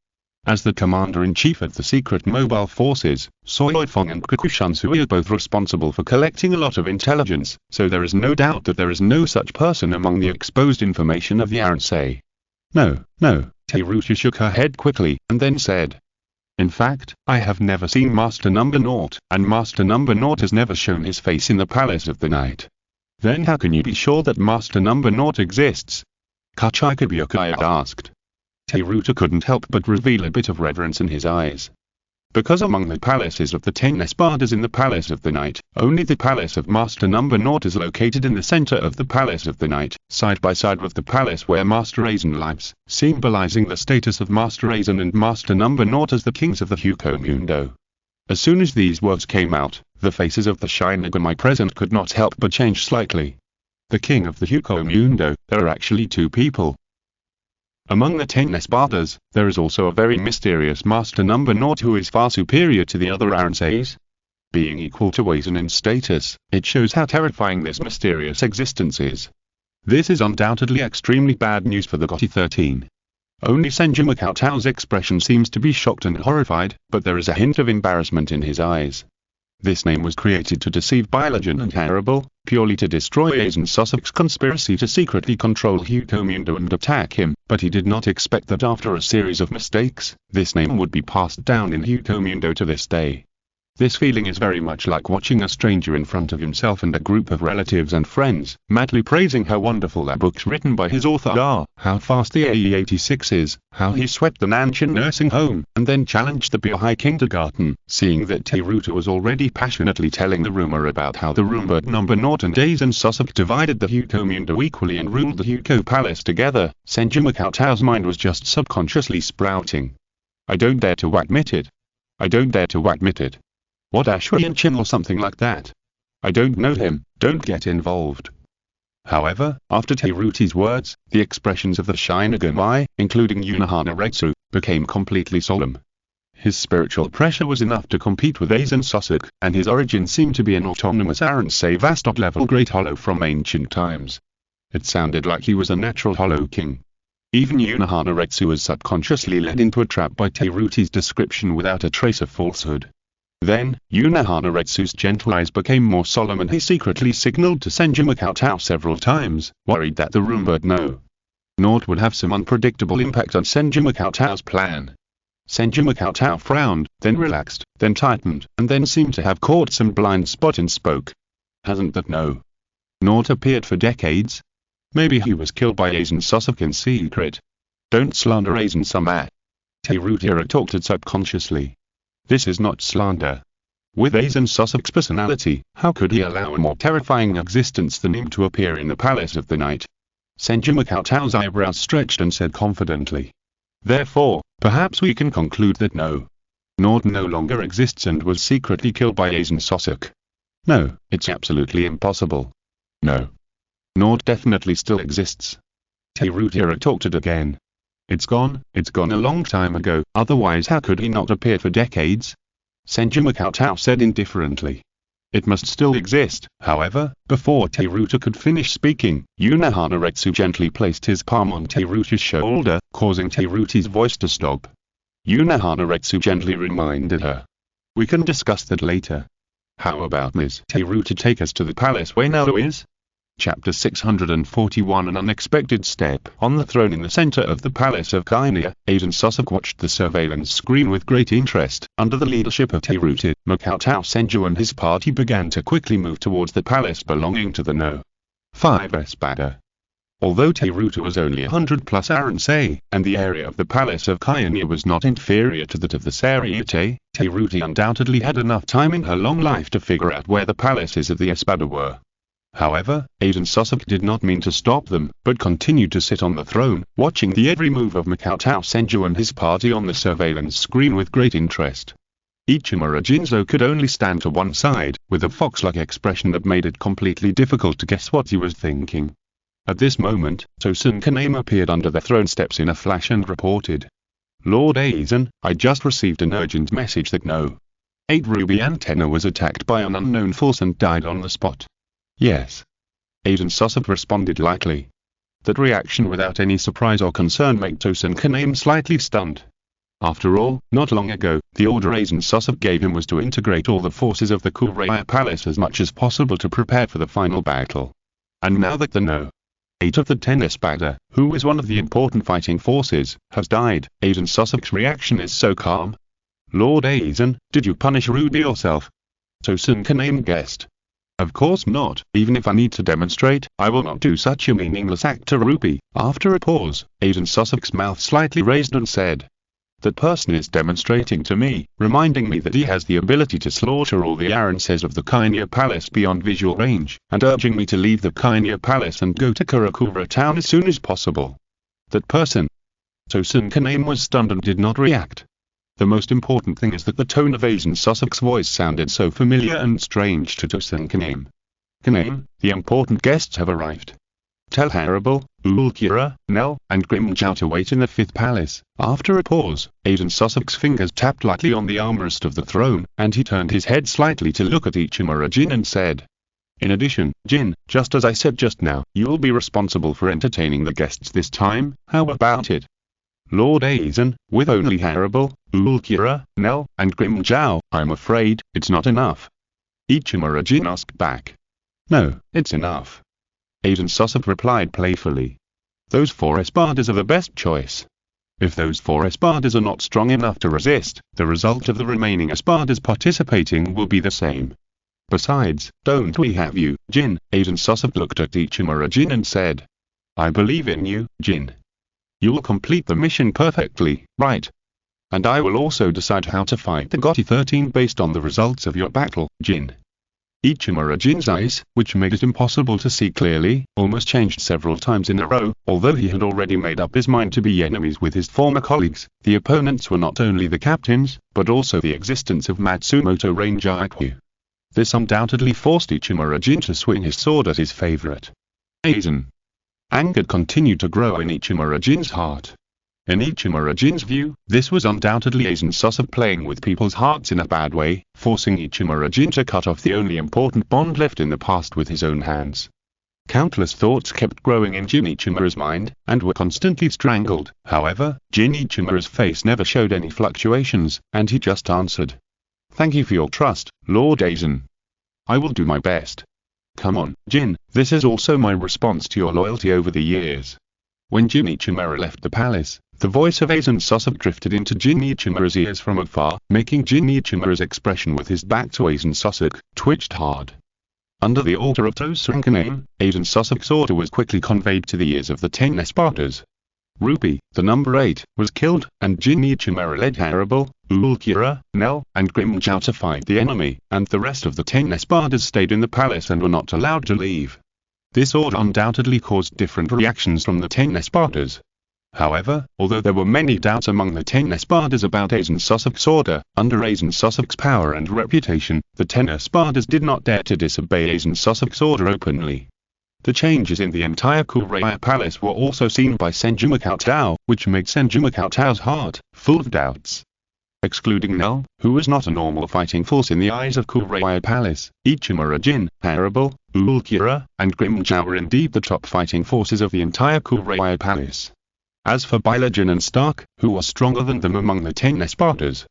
As the commander-in-chief of the secret mobile forces, Soilfong and Kikushansui are both responsible for collecting a lot of intelligence, so there is no doubt that there is no such person among the exposed information of the Yaransei. No, Teruta shook her head quickly, and then said. In fact, I have never seen Master Number 0, and Master Number 0 has never shown his face in the Palace of the Night. Then how can you be sure that Master Number 0 exists? Kachikabyukai asked. Teruta couldn't help but reveal a bit of reverence in his eyes. Because among the palaces of the 10 Espartas in the Palace of the Night, only the Palace of Master Number 0 is located in the center of the Palace of the Night, side by side with the palace where Master Aizen lives, symbolizing the status of Master Aizen and Master Number 0 as the kings of the Hukomundo. As soon as these words came out, the faces of the Shinigami present could not help but change slightly. The king of the Hukomundo, there are actually 2 people. Among the 10 Espartas, there is also a very mysterious Master Number 0 who is far superior to the other Yaranseis. Being equal to Aizen in status, it shows how terrifying this mysterious existence is. This is undoubtedly extremely bad news for the Gotti 13. Only Senju Makoto's expression seems to be shocked and horrified, but there is a hint of embarrassment in his eyes. This name was created to deceive Bailajan and Hannibal, purely to destroy Aizen Sasuke's conspiracy to secretly control Hukomundo and attack him, but he did not expect that after a series of mistakes, this name would be passed down in Hukomundo to this day. This feeling is very much like watching a stranger in front of himself and a group of relatives and friends, madly praising how wonderful that books written by his author are, how fast the AE-86 is, how he swept the Nanshin nursing home, and then challenged the Byohai kindergarten, seeing that Teruta was already passionately telling the rumor about how the rumored Number 0 and Aizen Sasuke divided the Hukomundo equally and ruled the Huko Palace together. Senju Makoto's mind was just subconsciously sprouting. I don't dare to admit it. I don't dare to admit it. What, Ashwin Chin or something like that? I don't know him, don't get involved. However, after Teruta's words, the expressions of the Shinigami, including Hanaretsu, became completely solemn. His spiritual pressure was enough to compete with Aizen Sasuke, and his origin seemed to be an autonomous Yaransei Vastop-level great hollow from ancient times. It sounded like he was a natural hollow king. Even Hanaretsu was subconsciously led into a trap by Teruta's description without a trace of falsehood. Then, Hanaretsu's gentle eyes became more solemn and he secretly signaled to Senju Makoto several times, worried that the rumored No. 0 would have some unpredictable impact on Senju Makoto's plan. Senju Makoto frowned, then relaxed, then tightened, and then seemed to have caught some blind spot and spoke. Hasn't that No. 0 appeared for decades? Maybe he was killed by Aizen Sasuke in secret. Don't slander Aizen-sama. Teruta retorted subconsciously. This is not slander. With Aizen Sasuke's personality, how could he allow a more terrifying existence than him to appear in the Palace of the Night? Senju Makoto's eyebrows stretched and said confidently. Therefore, perhaps we can conclude that No. 0 no longer exists and was secretly killed by Aizen Sasuke. No, it's absolutely impossible. No. 0 definitely still exists. Teruta retorted again. It's gone a long time ago, otherwise how could he not appear for decades? Senju Makoto said indifferently. It must still exist, however. Before Teruta could finish speaking, Hanaretsu gently placed his palm on Teruta's shoulder, causing Teruta's voice to stop. Hanaretsu gently reminded her. We can discuss that later. How about Ms. Teruta take us to the palace where Naruto is? Chapter 641 An unexpected step. On the throne in the center of the palace of Kainia, Aizen Sasuke watched the surveillance screen with great interest. Under the leadership of Teruta, Makoto Senju and his party began to quickly move towards the palace belonging to the No. 5 Espada. Although Seireitei was only 100 plus aransei, and the area of the palace of Kyonya was not inferior to that of the Seireitei, Seireitei undoubtedly had enough time in her long life to figure out where the palaces of the Espada were. However, Agent Sasuke did not mean to stop them, but continued to sit on the throne, watching the every move of Makoto Senju and his party on the surveillance screen with great interest. Ichimura Jinzo could only stand to one side, with a fox-like expression that made it completely difficult to guess what he was thinking. At this moment, Tosun Kaname appeared under the throne steps in a flash and reported. Lord Aizen, I just received an urgent message that No. 8 Ruby Antenna was attacked by an unknown force and died on the spot. Yes. Agent Sasuke responded lightly. That reaction without any surprise or concern made Tosun Kaname slightly stunned. After all, not long ago, the order Agent Sasuke gave him was to integrate all the forces of the Kuraya Palace as much as possible to prepare for the final battle. And now that the No. 8 of the 10 Espada, who is one of the important fighting forces, has died, Agent Sasuke's reaction is so calm. Lord Aizen, did you punish Ruby yourself? Tosun Kaname guessed. Of course not, even if I need to demonstrate, I will not do such a meaningless act to Ruby. After a pause, Agent Sasuke's mouth slightly raised and said. That person is demonstrating to me, reminding me that he has the ability to slaughter all the aranseis of the Kyonya Palace beyond visual range, and urging me to leave the Kyonya Palace and go to Karakura town as soon as possible. That person. Tosun Kaname was stunned and did not react. The most important thing is that the tone of Agent Sasuke's voice sounded so familiar and strange to Tosun Kaname. Kaname, the important guests have arrived. Tell Hannibal, Ulquiorra, Nell, and Grimmjow to wait in the 5th palace. After a pause, Agent Sasuke's fingers tapped lightly on the armrest of the throne, and he turned his head slightly to look at Ichimura Jin and said. In addition, Jin, just as I said just now, you will be responsible for entertaining the guests this time. How about it? Lord Aizen, with only Hannibal, Ulquiorra, Nell, and Grimmjow, I'm afraid, it's not enough. Ichimura Jin asked back. No, it's enough. Agent Sasuke replied playfully. Those 4 Espadas are the best choice. If those 4 Espadas are not strong enough to resist, the result of the remaining Espadas participating will be the same. Besides, don't we have you, Jin? Agent Sasuke looked at Ichimura Jin and said. I believe in you, Jin. You will complete the mission perfectly, right? And I will also decide how to fight the Gotti 13 based on the results of your battle, Jin. Ichimura Jin's eyes, which made it impossible to see clearly, almost changed several times in a row. Although he had already made up his mind to be enemies with his former colleagues, the opponents were not only the captains, but also the existence of Matsumoto Ranger Aikyu. This undoubtedly forced Ichimura Jin to swing his sword at his favorite. Aizen. Anger continued to grow in Ichimura Jin's heart. In Ichimura Jin's view, this was undoubtedly Aizen Sasuke playing with people's hearts in a bad way, forcing Ichimura Jin to cut off the only important bond left in the past with his own hands. Countless thoughts kept growing in Jin Ichimura's mind, and were constantly strangled. However, Jin Ichimura's face never showed any fluctuations, and he just answered. Thank you for your trust, Lord Aizen. I will do my best. Come on, Jin, this is also my response to your loyalty over the years. When Jin Ichimura left the palace, the voice of Aizen Sasuke drifted into Jin Ichimura's ears from afar, making Jin Ichimura's expression with his back to Aizen Sasuke twitched hard. Under the order of Tosun Kaname, Aizen Sasuke's order was quickly conveyed to the ears of the 10 Espadas. Ruby, the number 8, was killed, and Jin Ichimura led Hannibal, Ulquiorra, Nell, and Grimmjow to fight the enemy, and the rest of the 10 Espadas stayed in the palace and were not allowed to leave. This order undoubtedly caused different reactions from the 10 Espadas. However, although there were many doubts among the 10 Espadas about Aizen Sasuke's order, under Aizen Sasuke's power and reputation, the 10 Espadas did not dare to disobey Aizen Sasuke's order openly. The changes in the entire Kuraya Palace were also seen by Senju Makoto, which made Senju Makoto's heart full of doubts. Excluding Nell, who was not a normal fighting force in the eyes of Kuraya Palace, Ichimura Jin, Hannibal, Ulquiorra, and Grimmjow were indeed the top fighting forces of the entire Kuraya Palace. As for Byakugan and Stark, who was stronger than them among the 10 Espadas.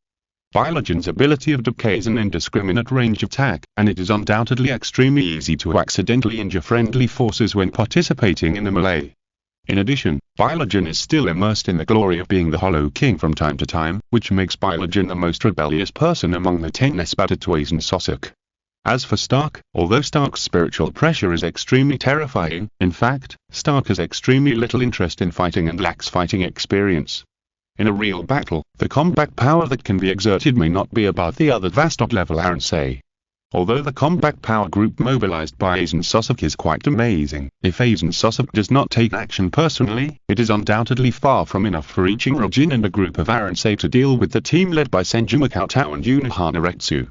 Byakugan's ability of decay is an indiscriminate range attack, and it is undoubtedly extremely easy to accidentally injure friendly forces when participating in a melee. In addition, Byakugan is still immersed in the glory of being the Hollow King from time to time, which makes Byakugan the most rebellious person among the 10 Espada to Aizen Sasuke. As for Stark, although Stark's spiritual pressure is extremely terrifying, in fact, Stark has extremely little interest in fighting and lacks fighting experience. In a real battle, the combat power that can be exerted may not be above the other vast top-level Arensei. Although the combat power group mobilized by Aizen Sasuke is quite amazing, if Aizen Sasuke does not take action personally, it is undoubtedly far from enough for Ichiro and a group of Arensei to deal with the team led by Senju Cheng and Unohana Retsu.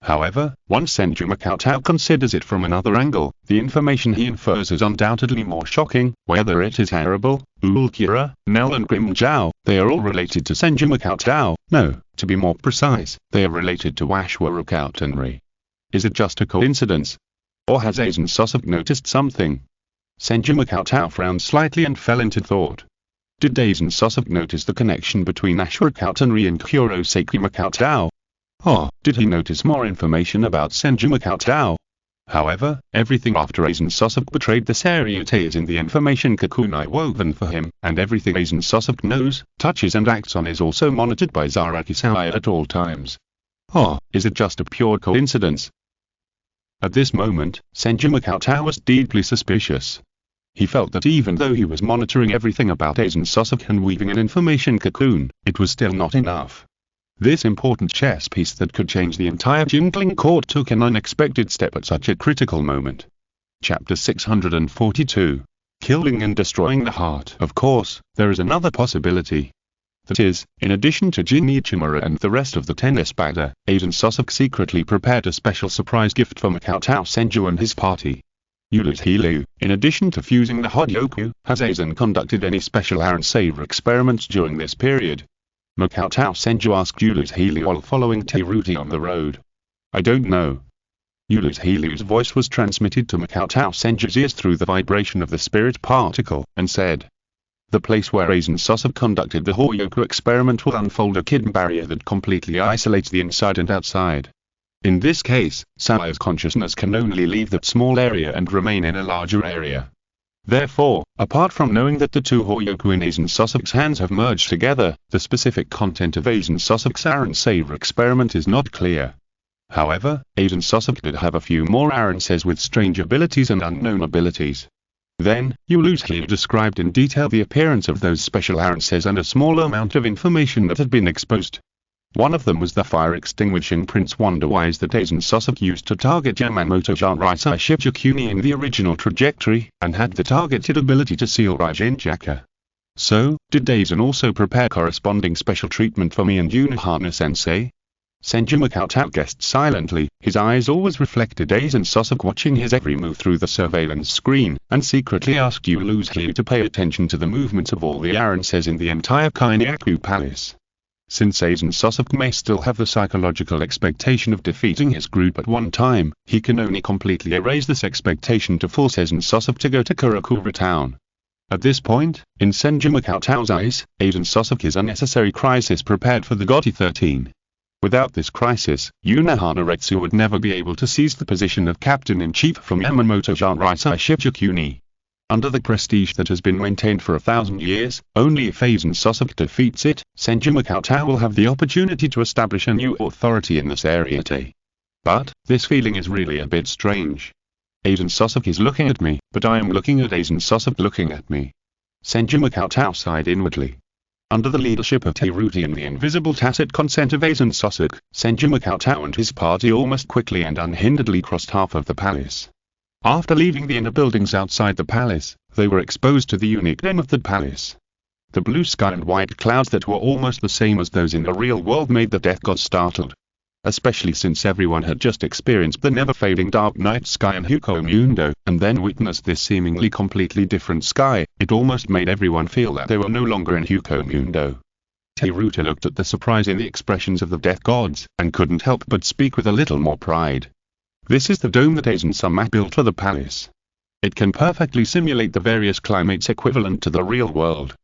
However, once Senju Cheng considers it from another angle, the information he infers is undoubtedly more shocking. Whether it is Hannibal, Ulkira, Nell and Grimjow, they are all related to Senju Cheng. No, to be more precise, they are related to Ashwara Koutenri. Is it just a coincidence? Or has Aizen Sasuke noticed something? Senju Cheng frowned slightly and fell into thought. Did Aizen Sasuke notice the connection between Ashwara Koutenri and Kurosaki Cheng? Or did he notice more information about Senju Cheng? However, everything after Aizen Sasuke betrayed the Seireitei is in the information cocoon I woven for him, and everything Aizen Sasuke knows, touches and acts on is also monitored by Zaraki-sai at all times. Or is it just a pure coincidence? At this moment, Senju Cheng was deeply suspicious. He felt that even though he was monitoring everything about Aizen Sasuke and weaving an information cocoon, it was still not enough. This important chess piece that could change the entire Jingling court took an unexpected step at such a critical moment. Chapter 642. Killing and destroying the heart. Of course, there is another possibility. That is, in addition to Jin Ichimura and the rest of the 10 Espada, Aizen Sasuke secretly prepared a special surprise gift for Makoto Senju and his party. Yuluhilu, in addition to fusing the Hodyoku, has Aizen conducted any special Arensei experiments during this period? Makoto Senju asked Yuluhilu while following Teiruti on the road. I don't know. Yuluhilu's voice was transmitted to Makoto Senju's ears through the vibration of the spirit particle, and said, the place where Aizen Sasuke conducted the Horyoku experiment will unfold a hidden barrier that completely isolates the inside and outside. In this case, Sai's consciousness can only leave that small area and remain in a larger area. Therefore, apart from knowing that the two Horyoku in Aizen Sasuke's hands have merged together, the specific content of Aizen Sasuke's Arensei experiment is not clear. However, Aizen Sasuke did have a few more Arenseis with strange abilities and unknown abilities. Then, Yuluhilu described in detail the appearance of those special Arenseis and a small amount of information that had been exposed. One of them was the fire-extinguishing Prince Wonderwise that Aizen Sasuke used to target Yamamoto Jinrai Shichikuni in the original trajectory, and had the targeted ability to seal Raijinjaka. So, did Aizen also prepare corresponding special treatment for me and Unohana-sensei? Senju Cheng guessed silently, his eyes always reflected Aizen Sasuke watching his every move through the surveillance screen, and secretly asked Yuluhilu to pay attention to the movements of all the Arenseis in the entire Kainyaku Palace. Since Aizen Sasuke may still have the psychological expectation of defeating his group at one time, he can only completely erase this expectation to force Aizen Sasuke to go to Karakura town. At this point, in Senju Cheng's eyes, Aizen Sasuke's unnecessary crisis prepared for the Gotti 13. Without this crisis, Unohana Retsu would never be able to seize the position of captain-in-chief from Yamamoto Jinrai Shichikuni. Under the prestige that has been maintained for 1,000 years, only if Aizen Sasuke defeats it, Senju Cheng will have the opportunity to establish a new authority in this Seireitei. But, this feeling is really a bit strange. Aizen Sasuke is looking at me, but I am looking at Aizen Sasuke looking at me. Senju Cheng sighed inwardly. Under the leadership of Teiruti and the invisible tacit consent of Aizen Sasuke, Senju Cheng and his party almost quickly and unhinderedly crossed half of the palace. After leaving the inner buildings outside the palace, they were exposed to the unique name of the palace. The blue sky and white clouds that were almost the same as those in the real world made the death god startled. Especially since everyone had just experienced the never-fading dark night sky in Hukomundo, and then witnessed this seemingly completely different sky, it almost made everyone feel that they were no longer in Hukomundo. Teiruta looked at the surprise in the expressions of the death gods, and couldn't help but speak with a little more pride. This is the dome that Aizen Sasuke built for the palace. It can perfectly simulate the various climates equivalent to the real world.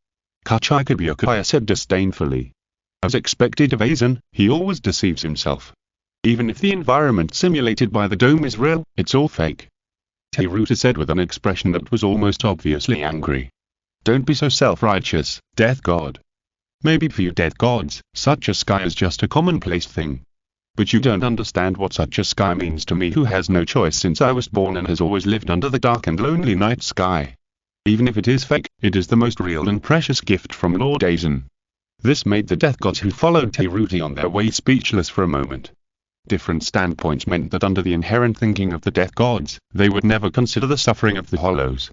Kachikabyukaya said disdainfully. As expected of Aizen, he always deceives himself. Even if the environment simulated by the dome is real, it's all fake. Teiruta said with an expression that was almost obviously angry. Don't be so self-righteous, death god. Maybe for you death gods, such a sky is just a commonplace thing. But you don't understand what such a sky means to me, who has no choice since I was born and has always lived under the dark and lonely night sky. Even if it is fake, it is the most real and precious gift from Lord Aizen." This made the death gods who followed Seireitei on their way speechless for a moment. Different standpoints meant that under the inherent thinking of the death gods, they would never consider the suffering of the hollows.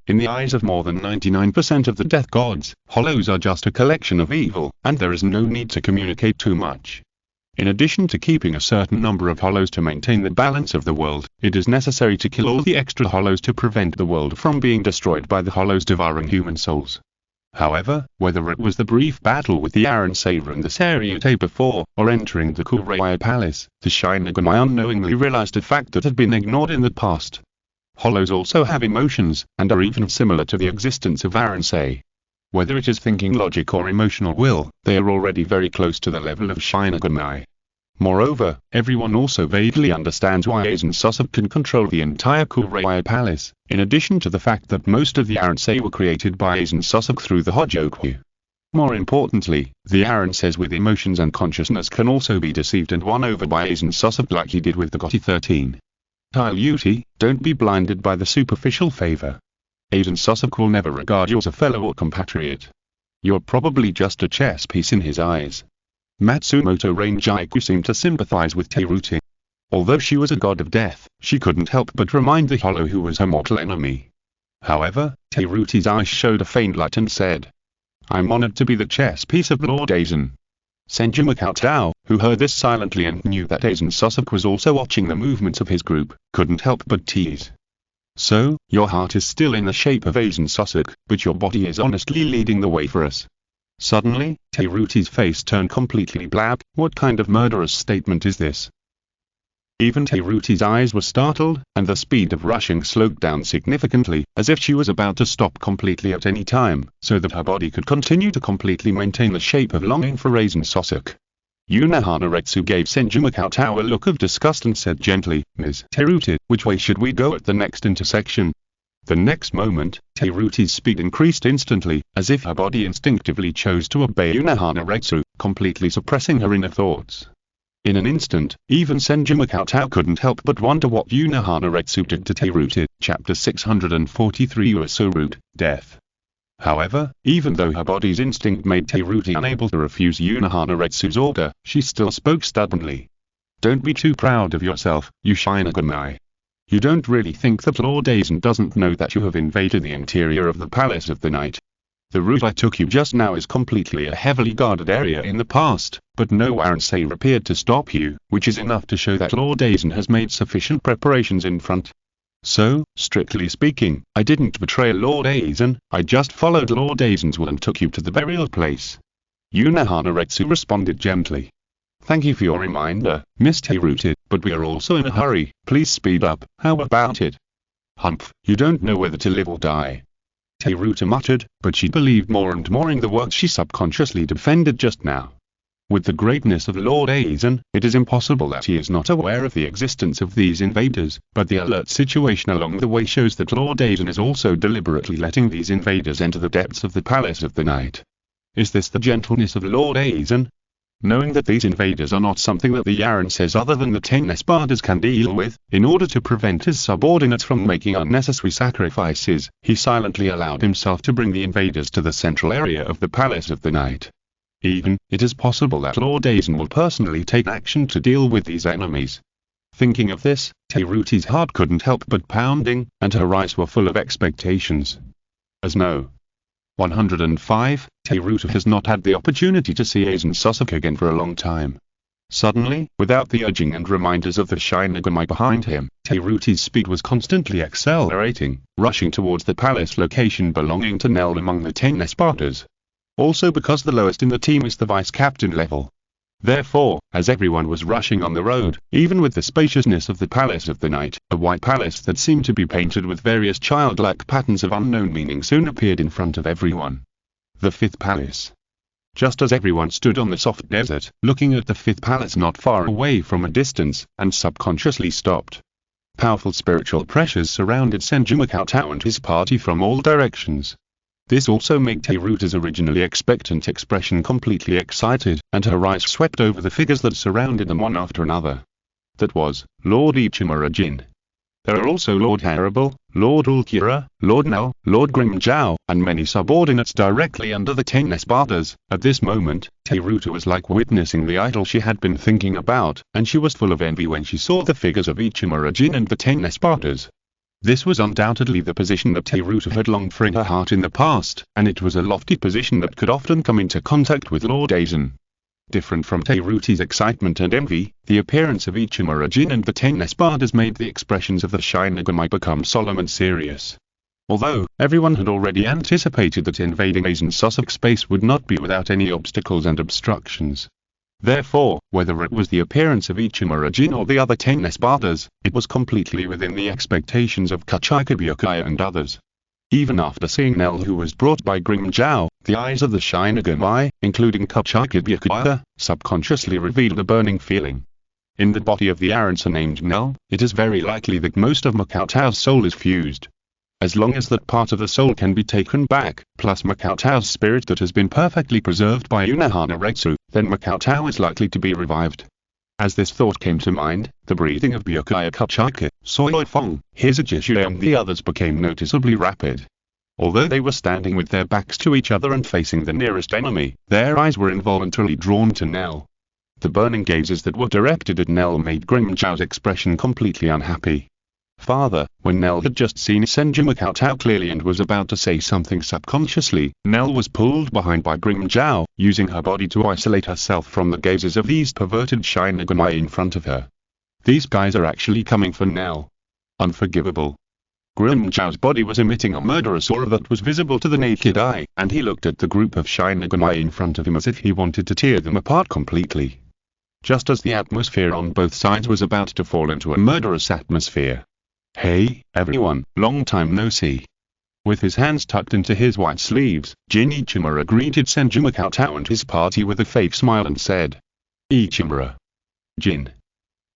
In the eyes of more than 99% of the death gods, hollows are just a collection of evil, and there is no need to communicate too much. In addition to keeping a certain number of hollows to maintain the balance of the world, it is necessary to kill all the extra hollows to prevent the world from being destroyed by the hollows devouring human souls. However, whether it was the brief battle with the Iron Saber and the Seireitei before, or entering the Kurei Palace, the Shinigami unknowingly realized a fact that had been ignored in the past. Hollows also have emotions, and are even similar to the existence of Iron Sei. Whether it is thinking logic or emotional will, they are already very close to the level of Shinigami. Moreover, everyone also vaguely understands why Aizen Sasuke can control the entire Kurei Palace, in addition to the fact that most of the Iron Sei were created by Aizen Sasuke through the Hojoku. More importantly, the Iron Seis with emotions and consciousness can also be deceived and won over by Aizen Sasuke like he did with the Gotti 13. Seireitei, don't be blinded by the superficial favor. Aizen Sasuke will never regard you as a fellow or compatriot. You're probably just a chess piece in his eyes. Matsumoto Rangiku seemed to sympathize with Seireitei. Although she was a god of death, she couldn't help but remind the hollow who was her mortal enemy. However, Seireitei's eyes showed a faint light and said, "I'm honored to be the chess piece of Lord Aizen." Senju Cheng, who heard this silently and knew that Aizen Sasuke was also watching the movements of his group, couldn't help but tease. "So, your heart is still in the shape of Aizen Sasuke, but your body is honestly leading the way for us." Suddenly, Seireitei's face turned completely black. What kind of murderous statement is this? Even Seireitei's eyes were startled, and the speed of rushing slowed down significantly, as if she was about to stop completely at any time, so that her body could continue to completely maintain the shape of longing for Aizen Sasuke. Unohana gave Senju Cheng a look of disgust and said gently, "Ms. Seireitei, which way should we go at the next intersection?" The next moment, Seireitei's speed increased instantly, as if her body instinctively chose to obey Unohana, completely suppressing her inner thoughts. In an instant, even Senju Cheng couldn't help but wonder what Unohana did to Seireitei. Chapter 643 You are so rude, death. However, even though her body's instinct made Seireitei unable to refuse Unohana's order, she still spoke stubbornly. "Don't be too proud of yourself, you Shinigami. You don't really think that Lord Aizen doesn't know that you have invaded the interior of the Palace of the Night? The route I took you just now is completely a heavily guarded area in the past, but no Iron Sei appeared to stop you, which is enough to show that Lord Aizen has made sufficient preparations in front. So, strictly speaking, I didn't betray Lord Aizen, I just followed Lord Aizen's will and took you to the burial place." Unohana responded gently. "Thank you for your reminder, Miss Seireitei, but we are also in a hurry, please speed up, how about it?" "Humph, you don't know whether to live or die," Seireitei muttered, but she believed more and more in the words she subconsciously defended just now. With the greatness of Lord Aizen, it is impossible that he is not aware of the existence of these invaders, but the alert situation along the way shows that Lord Aizen is also deliberately letting these invaders enter the depths of the Palace of the Night. Is this the gentleness of Lord Aizen? Knowing that these invaders are not something that the Iron Seis other than the 10 Espadas can deal with, in order to prevent his subordinates from making unnecessary sacrifices, he silently allowed himself to bring the invaders to the central area of the Palace of the Night. It is possible that Lord Aizen will personally take action to deal with these enemies. Thinking of this, Seireitei's heart couldn't help but pounding, and her eyes were full of expectations. As no. 105, Seireitei has not had the opportunity to see Aizen Sasuke again for a long time. Suddenly, without the urging and reminders of the Shinigami behind him, Seireitei's speed was constantly accelerating, rushing towards the palace location belonging to Nell among the 10 Espadas. Also because the lowest in the team is the vice-captain level. Therefore, as everyone was rushing on the road, even with the spaciousness of the Palace of the Night, a white palace that seemed to be painted with various childlike patterns of unknown meaning soon appeared in front of everyone. The fifth palace. Just as everyone stood on the soft desert, looking at the fifth palace not far away from a distance, and subconsciously stopped. Powerful spiritual pressures surrounded Senju Cheng and his party from all directions. This also made Teiruta's originally expectant expression completely excited, and her eyes swept over the figures that surrounded them one after another. That was, Lord Ichimura Jin. There are also Lord Haribal, Lord Ulkira, Lord Nell, Lord Grimjow, and many subordinates directly under the 10 Espartas. At this moment, Teiruta was like witnessing the idol she had been thinking about, and she was full of envy when she saw the figures of Ichimura Jin and the 10 Espartas. This was undoubtedly the position that Teiruta had longed for in her heart in the past, and it was a lofty position that could often come into contact with Lord Aizen. Different from Teiruta's excitement and envy, the appearance of Ichimura Jin and the 10 Espartas made the expressions of the Shinigami become solemn and serious. Although everyone had already anticipated that invading Aizen's Sussex space would not be without any obstacles and obstructions. Therefore, whether it was the appearance of Ichimura Jin or the other 10 Espartas, it was completely within the expectations of Kachika Byakuya and others. Even after seeing Nell, who was brought by Grimjow, the eyes of the Shinigami, including Kachika Byakuya, subconsciously revealed a burning feeling. In the body of the Arancer named Nell, it is very likely that most of Makoto's soul is fused. As long as that part of the soul can be taken back, plus Makoto's spirit that has been perfectly preserved by Unohana Retsu, then Makoto is likely to be revived. As this thought came to mind, the breathing of Byakuya Kachika, Soifong, Hizajishue and the others became noticeably rapid. Although they were standing with their backs to each other and facing the nearest enemy, their eyes were involuntarily drawn to Nell. The burning gazes that were directed at Nell made Grimjow's expression completely unhappy. Further, when Nell had just seen Senju Makoto clearly and was about to say something subconsciously, Nell was pulled behind by Grimjow, using her body to isolate herself from the gazes of these perverted Shinigami in front of her. These guys are actually coming for Nell. Unforgivable. Grimjow's body was emitting a murderous aura that was visible to the naked eye, and he looked at the group of Shinigami in front of him as if he wanted to tear them apart completely. Just as the atmosphere on both sides was about to fall into a murderous atmosphere. Hey, everyone, long time no see. With his hands tucked into his white sleeves, Jin Ichimura greeted Senju Makoto and his party with a fake smile and said, Ichimura. Jin.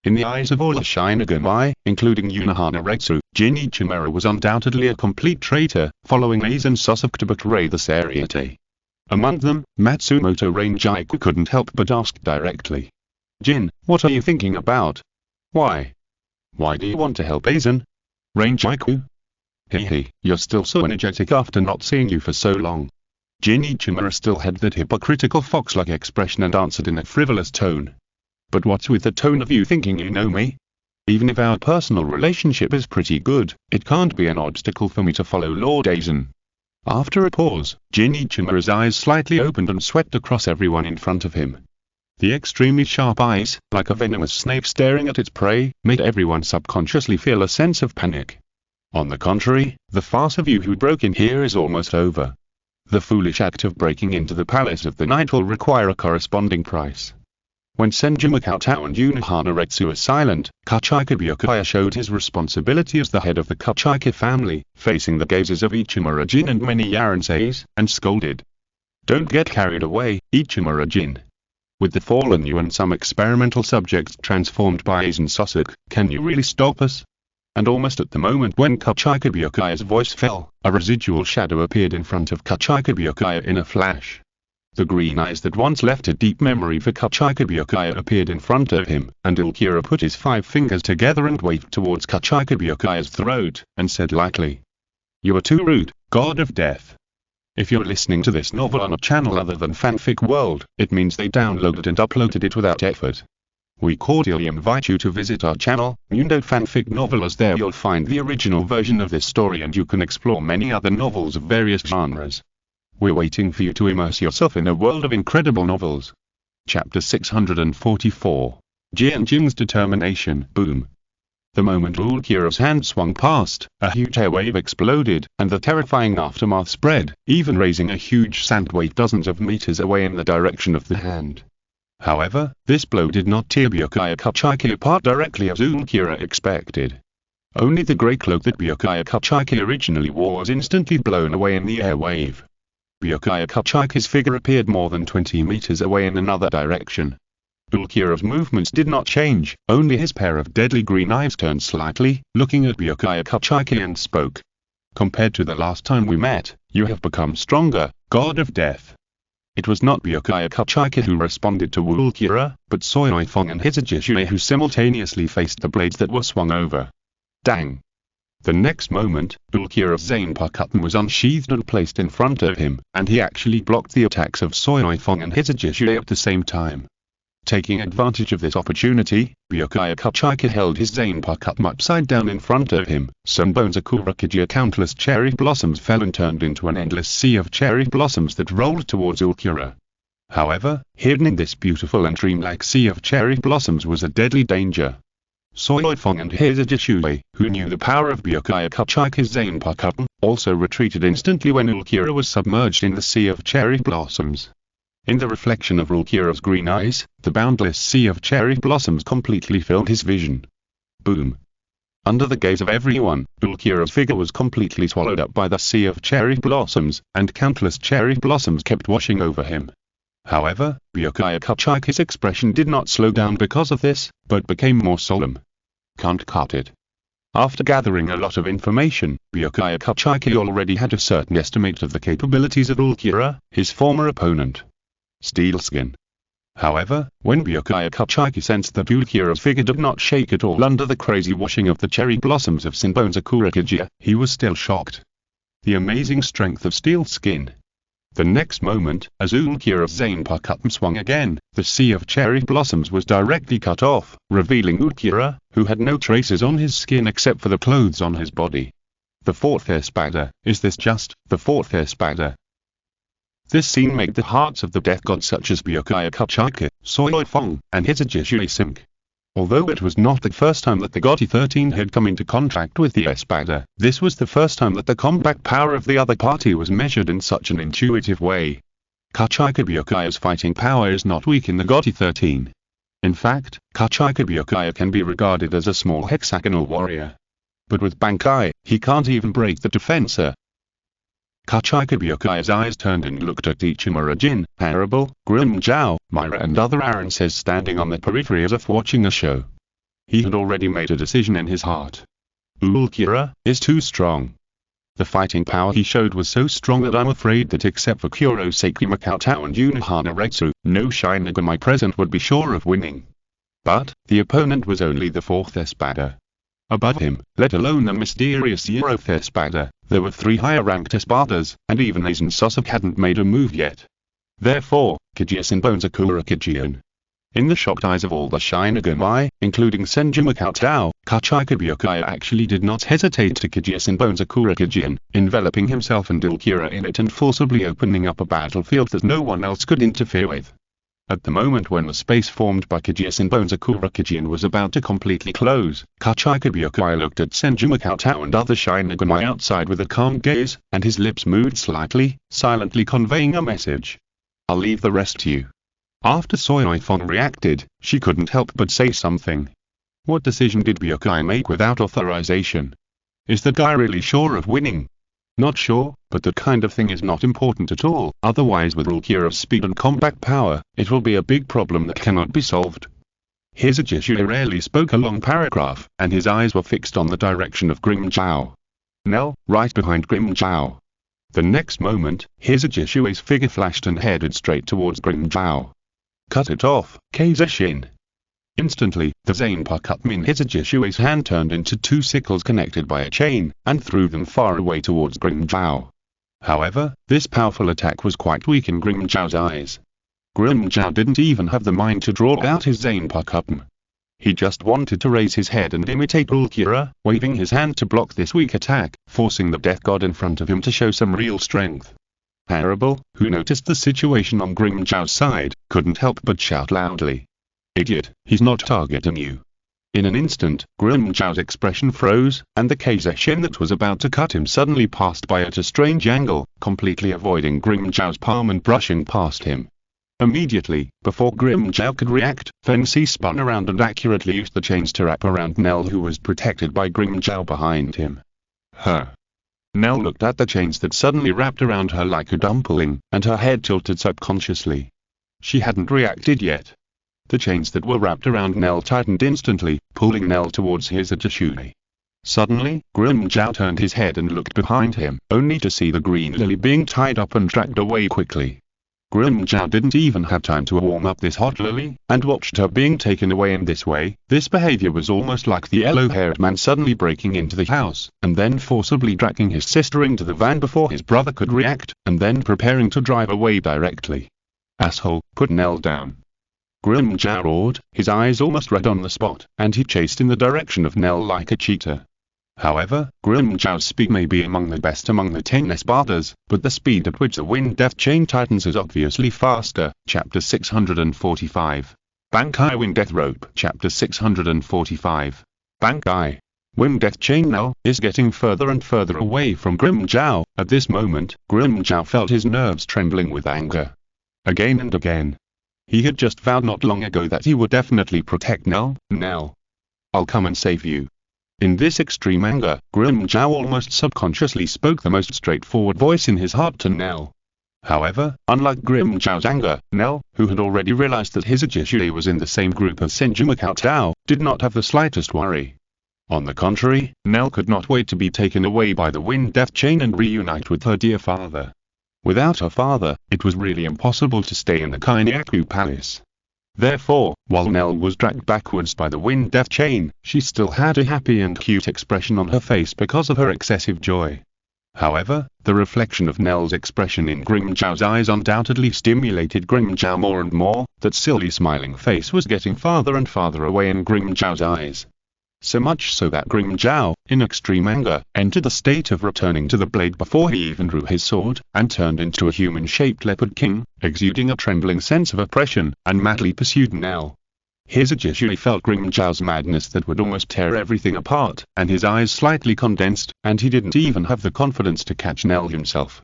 In the eyes of all the Shinigami, including Unohana Retsu, Jin Ichimura was undoubtedly a complete traitor, following Aizen Sasuke to betray the Seireitei. Among them, Matsumoto Rangiku couldn't help but ask directly. Jin, what are you thinking about? Why? Why do you want to help Aizen? Rangiku? Hehe, you're still so energetic after not seeing you for so long. Jin Ichimura still had that hypocritical fox-like expression and answered in a frivolous tone. But what's with the tone of you thinking you know me? Even if our personal relationship is pretty good, it can't be an obstacle for me to follow Lord Aizen. After a pause, Jin Ichimura's eyes slightly opened and swept across everyone in front of him. The extremely sharp eyes, like a venomous snake staring at its prey, made everyone subconsciously feel a sense of panic. On the contrary, the farce of you who broke in here is almost over. The foolish act of breaking into the Palace of the Night will require a corresponding price. When Senju Makoto and Unohana Retsu were silent, Kachika Byakuya showed his responsibility as the head of the Kachika family, facing the gazes of Ichimura Jin and many Yaranseis, and scolded. Don't get carried away, Ichimura Jin. With the fallen you and some experimental subjects transformed by Aizen Sasuke, can you really stop us? And almost at the moment when Kachika Byakuya's voice fell, a residual shadow appeared in front of Kachika Byakuya in a flash. The green eyes that once left a deep memory for Kachika Byakuya appeared in front of him, and Ulkira put his 5 fingers together and waved towards Kachika Byakuya's throat, and said lightly, You are too rude, God of Death. If you're listening to this novel on a channel other than Fanfic World, it means they downloaded and uploaded it without effort. We cordially invite you to visit our channel, Mundo Fanfic Novel, as there you'll find the original version of this story and you can explore many other novels of various genres. We're waiting for you to immerse yourself in a world of incredible novels. Chapter 644. Jin Jin's Determination. Boom. The moment Ulkira's hand swung past, a huge airwave exploded, and the terrifying aftermath spread, even raising a huge sand wave dozens of meters away in the direction of the hand. However, this blow did not tear Byakuya Kachika apart directly as Ulkira expected. Only the grey cloak that Byakuya Kachika originally wore was instantly blown away in the airwave. Byakuya Kachika's figure appeared more than 20 meters away in another direction. Ulkira's movements did not change, only his pair of deadly green eyes turned slightly, looking at Byakuya Kachika and spoke. Compared to the last time we met, You have become stronger, god of death. It was not Byakuya Kachika who responded to Ulkira, but Soifong and Hizajishue who simultaneously faced the blades that were swung over. Dang! The next moment, Ulkira's zanpakutō was unsheathed and placed in front of him, and he actually blocked the attacks of Soifong and Hizajishue at the same time. Taking advantage of this opportunity, Byakuya Kachika held his zanpakutō upside down in front of him. Senbon Bancho, countless cherry blossoms fell and turned into an endless sea of cherry blossoms that rolled towards Ulkira. However, hidden in this beautiful and dreamlike sea of cherry blossoms was a deadly danger. Soifong and Hizajishue, who knew the power of Byakuya Kachika's zanpakutō, also retreated instantly when Ulkira was submerged in the sea of cherry blossoms. In the reflection of Ulkira's green eyes, the boundless sea of cherry blossoms completely filled his vision. Boom! Under the gaze of everyone, Ulkira's figure was completely swallowed up by the sea of cherry blossoms, and countless cherry blossoms kept washing over him. However, Byakuya Kachika's expression did not slow down because of this, but became more solemn. Can't cut it. After gathering a lot of information, Byakuya Kachika already had a certain estimate of the capabilities of Ulkira, his former opponent. Steel skin. However, when Byakuya Kachika sensed that Ulkira's figure did not shake at all under the crazy washing of the cherry blossoms of Senbon Bancho, he was still shocked. The amazing strength of steel skin. The next moment, as Ulkira's zanpakutō swung again, the sea of cherry blossoms was directly cut off, revealing Ulkira, who had no traces on his skin except for the clothes on his body. The fourth espada. Is this just the fourth espada? This scene made the hearts of the death gods such as Byakuya Kachika, Soifong, and Hizajishue sink. Although it was not the first time that the God 13 had come into contact with the espada, this was the first time that the combat power of the other party was measured in such an intuitive way. Kachika Byakuya's fighting power is not weak in the God 13. In fact, Kachika Byakuya can be regarded as a small hexagonal warrior. But with Bankai, he can't even break the defense. Kachika Byakuya's eyes turned and looked at Ichimura Jin, Arable, Grimjow, Myra and other Aranses standing on the periphery as if watching a show. He had already made a decision in his heart. Ulkira is too strong. The fighting power he showed was so strong that I'm afraid that except for Kurosaki Makoto and Unohana Retsu, no Shinigami present would be sure of winning. But, the opponent was only the fourth espada. Above him, let alone the mysterious zeroth espada, there were 3 higher-ranked espadas, and even Aizen Sosok hadn't made a move yet. Therefore, Senbon Bancho. In the shocked eyes of all the Shinigami, including Senju Makoto, Kachika Byakuya actually did not hesitate to Senbon Bancho, enveloping himself and Ulkira in it and forcibly opening up a battlefield that no one else could interfere with. At the moment when the space formed by Senbon Bancho was about to completely close, Kachika Byakuya looked at Senju Makoto and other Shinigami outside with a calm gaze, and his lips moved slightly, silently conveying a message. I'll leave the rest to you. After Soifong reacted, she couldn't help but say something. What decision did Byakuya make without authorization? Is the guy really sure of winning? Not sure, but that kind of thing is not important at all, otherwise with Ulkira's speed and combat power, it will be a big problem that cannot be solved. Hizajishue rarely spoke a long paragraph, and his eyes were fixed on the direction of Grimjow. Nell, right behind Grimjow. The next moment, Hizajishue's figure flashed and headed straight towards Grimjow. Cut it off, Kazeshin. Instantly, the zanpakutō in Hizajishue's hand turned into 2 sickles connected by a chain, and threw them far away towards Grimjow. However, this powerful attack was quite weak in Grimjow's eyes. Grimjow didn't even have the mind to draw out his zanpakutō. He just wanted to raise his head and imitate Ulkira, waving his hand to block this weak attack, forcing the death god in front of him to show some real strength. Arable, who noticed the situation on Grimjow's side, couldn't help but shout loudly. Idiot, he's not targeting you. In an instant, Grimjow's expression froze, and the Kazeshin that was about to cut him suddenly passed by at a strange angle, completely avoiding Grimjow's palm and brushing past him. Immediately, before Grimjow could react, Fency spun around and accurately used the chains to wrap around Nell, who was protected by Grimjow behind him. Nell looked at the chains that suddenly wrapped around her like a dumpling, and her head tilted subconsciously. She hadn't reacted yet. The chains that were wrapped around Nell tightened instantly, pulling Nell towards Hizajishue. Suddenly, Grim Zhao turned his head and looked behind him, only to see the green lily being tied up and dragged away quickly. Grim Zhao didn't even have time to warm up this hot lily, and watched her being taken away in this way. This behavior was almost like the yellow-haired man suddenly breaking into the house, and then forcibly dragging his sister into the van before his brother could react, and then preparing to drive away directly. "Asshole, put Nell down!" Grim Zhao roared, his eyes almost red on the spot, and he chased in the direction of Nell like a cheetah. However, Grim Zhao's speed may be among the best among the 10 Espartas, but the speed at which the Wind Death Chain tightens is obviously faster. Chapter 645. Bankai Wind Death Rope. Chapter 645. Bankai. Wind Death Chain now is getting further and further away from Grim Zhao. At this moment, Grim Zhao felt his nerves trembling with anger. Again and again. He had just vowed not long ago that he would definitely protect Nell. "Nell, I'll come and save you." In this extreme anger, Grim Zhao almost subconsciously spoke the most straightforward voice in his heart to Nell. However, unlike Grim Zhao's anger, Nell, who had already realized that his Seireitei was in the same group as Senju Cheng, did not have the slightest worry. On the contrary, Nell could not wait to be taken away by the Wind Death Chain and reunite with her dear father. Without her father, it was really impossible to stay in the Kainyaku Palace. Therefore, while Nell was dragged backwards by the Wind Death Chain, she still had a happy and cute expression on her face because of her excessive joy. However, the reflection of Nell's expression in Grim Zhao's eyes undoubtedly stimulated Grim Zhao more and more. That silly smiling face was getting farther and farther away in Grim Zhao's eyes. So much so that Grim Zhao, in extreme anger, entered the state of returning to the blade before he even drew his sword, and turned into a human-shaped leopard king, exuding a trembling sense of oppression, and madly pursued Nell. His Seireitei felt Grim Zhao's madness that would almost tear everything apart, and his eyes slightly condensed, and he didn't even have the confidence to catch Nell himself.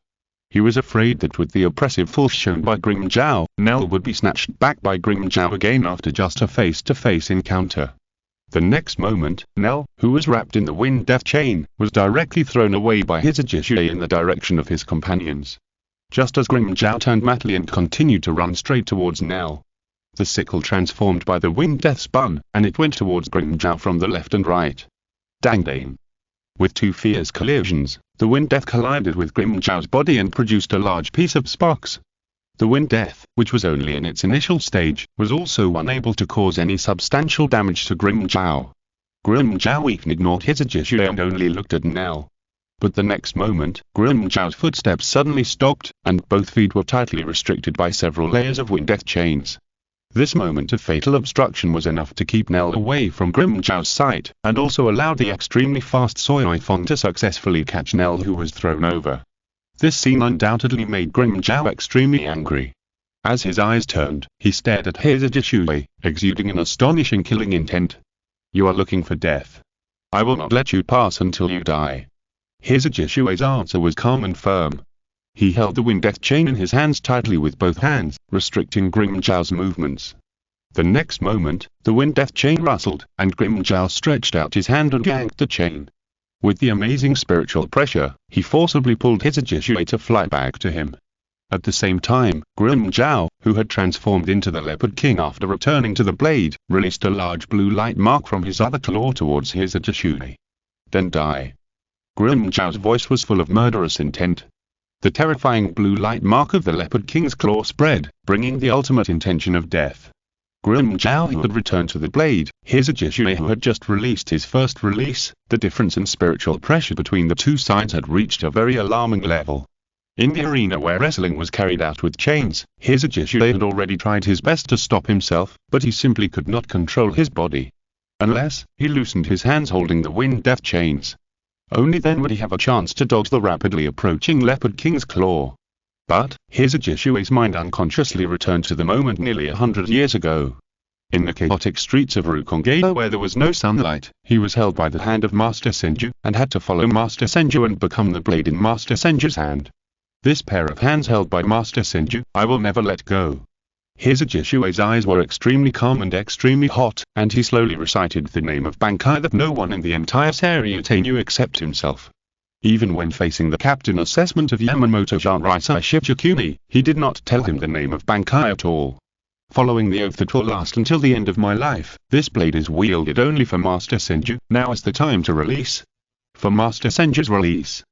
He was afraid that with the oppressive force shown by Grim Zhao, Nell would be snatched back by Grim Zhao again after just a face-to-face encounter. The next moment, Nell, who was wrapped in the Wind Death Chain, was directly thrown away by his Seireitei in the direction of his companions. Just as Grim Zhao turned madly and continued to run straight towards Nell, the sickle transformed by the Wind Death spun, and it went towards Grim Zhao from the left and right. Dang. With two fierce collisions, the Wind Death collided with Grim Zhao's body and produced a large piece of sparks. The Wind Death, which was only in its initial stage, was also unable to cause any substantial damage to Grim Zhao. Grim Zhao even ignored his Seireitei and only looked at Nell. But the next moment, Grim Zhao's footsteps suddenly stopped, and both feet were tightly restricted by several layers of Wind Death chains. This moment of fatal obstruction was enough to keep Nell away from Grim Zhao's sight, and also allowed the extremely fast Seireitei to successfully catch Nell, who was thrown over. This scene undoubtedly made Grim Zhao extremely angry. As his eyes turned, he stared at his Seireitei, exuding an astonishing killing intent. "You are looking for death. I will not let you pass until you die." His Seireitei's answer was calm and firm. He held the Wind Death Chain in his hands tightly with both hands, restricting Grim Zhao's movements. The next moment, the Wind Death Chain rustled, and Grim Zhao stretched out his hand and yanked the chain. With the amazing spiritual pressure, he forcibly pulled his Seireitei to fly back to him. At the same time, Grim Zhao, who had transformed into the Leopard King after returning to the blade, released a large blue light mark from his other claw towards his Seireitei. "Then die." Grim Zhao's voice was full of murderous intent. The terrifying blue light mark of the Leopard King's claw spread, bringing the ultimate intention of death. Grim Zhao, who had returned to the blade, his Seireitei who had just released his first release, the difference in spiritual pressure between the two sides had reached a very alarming level. In the arena where wrestling was carried out with chains, his Seireitei had already tried his best to stop himself, but he simply could not control his body. Unless he loosened his hands holding the Wind Death chains. Only then would he have a chance to dodge the rapidly approaching Leopard King's claw. But his Seireitei's mind unconsciously returned to the moment nearly 100 years ago. In the chaotic streets of Rukongeda, where there was no sunlight, he was held by the hand of Master Senju, and had to follow Master Senju and become the blade in Master Senju's hand. This pair of hands held by Master Senju, I will never let go. His Seireitei's eyes were extremely calm and extremely hot, and he slowly recited the name of Bankai that no one in the entire Seireitei knew except himself. Even when facing the captain assessment of Yamamoto Seireitei Shibukuni, he did not tell him the name of Bankai at all. Following the oath that will last until the end of my life, this blade is wielded only for Master Senju. Now is the time to release. for Master Senju's release.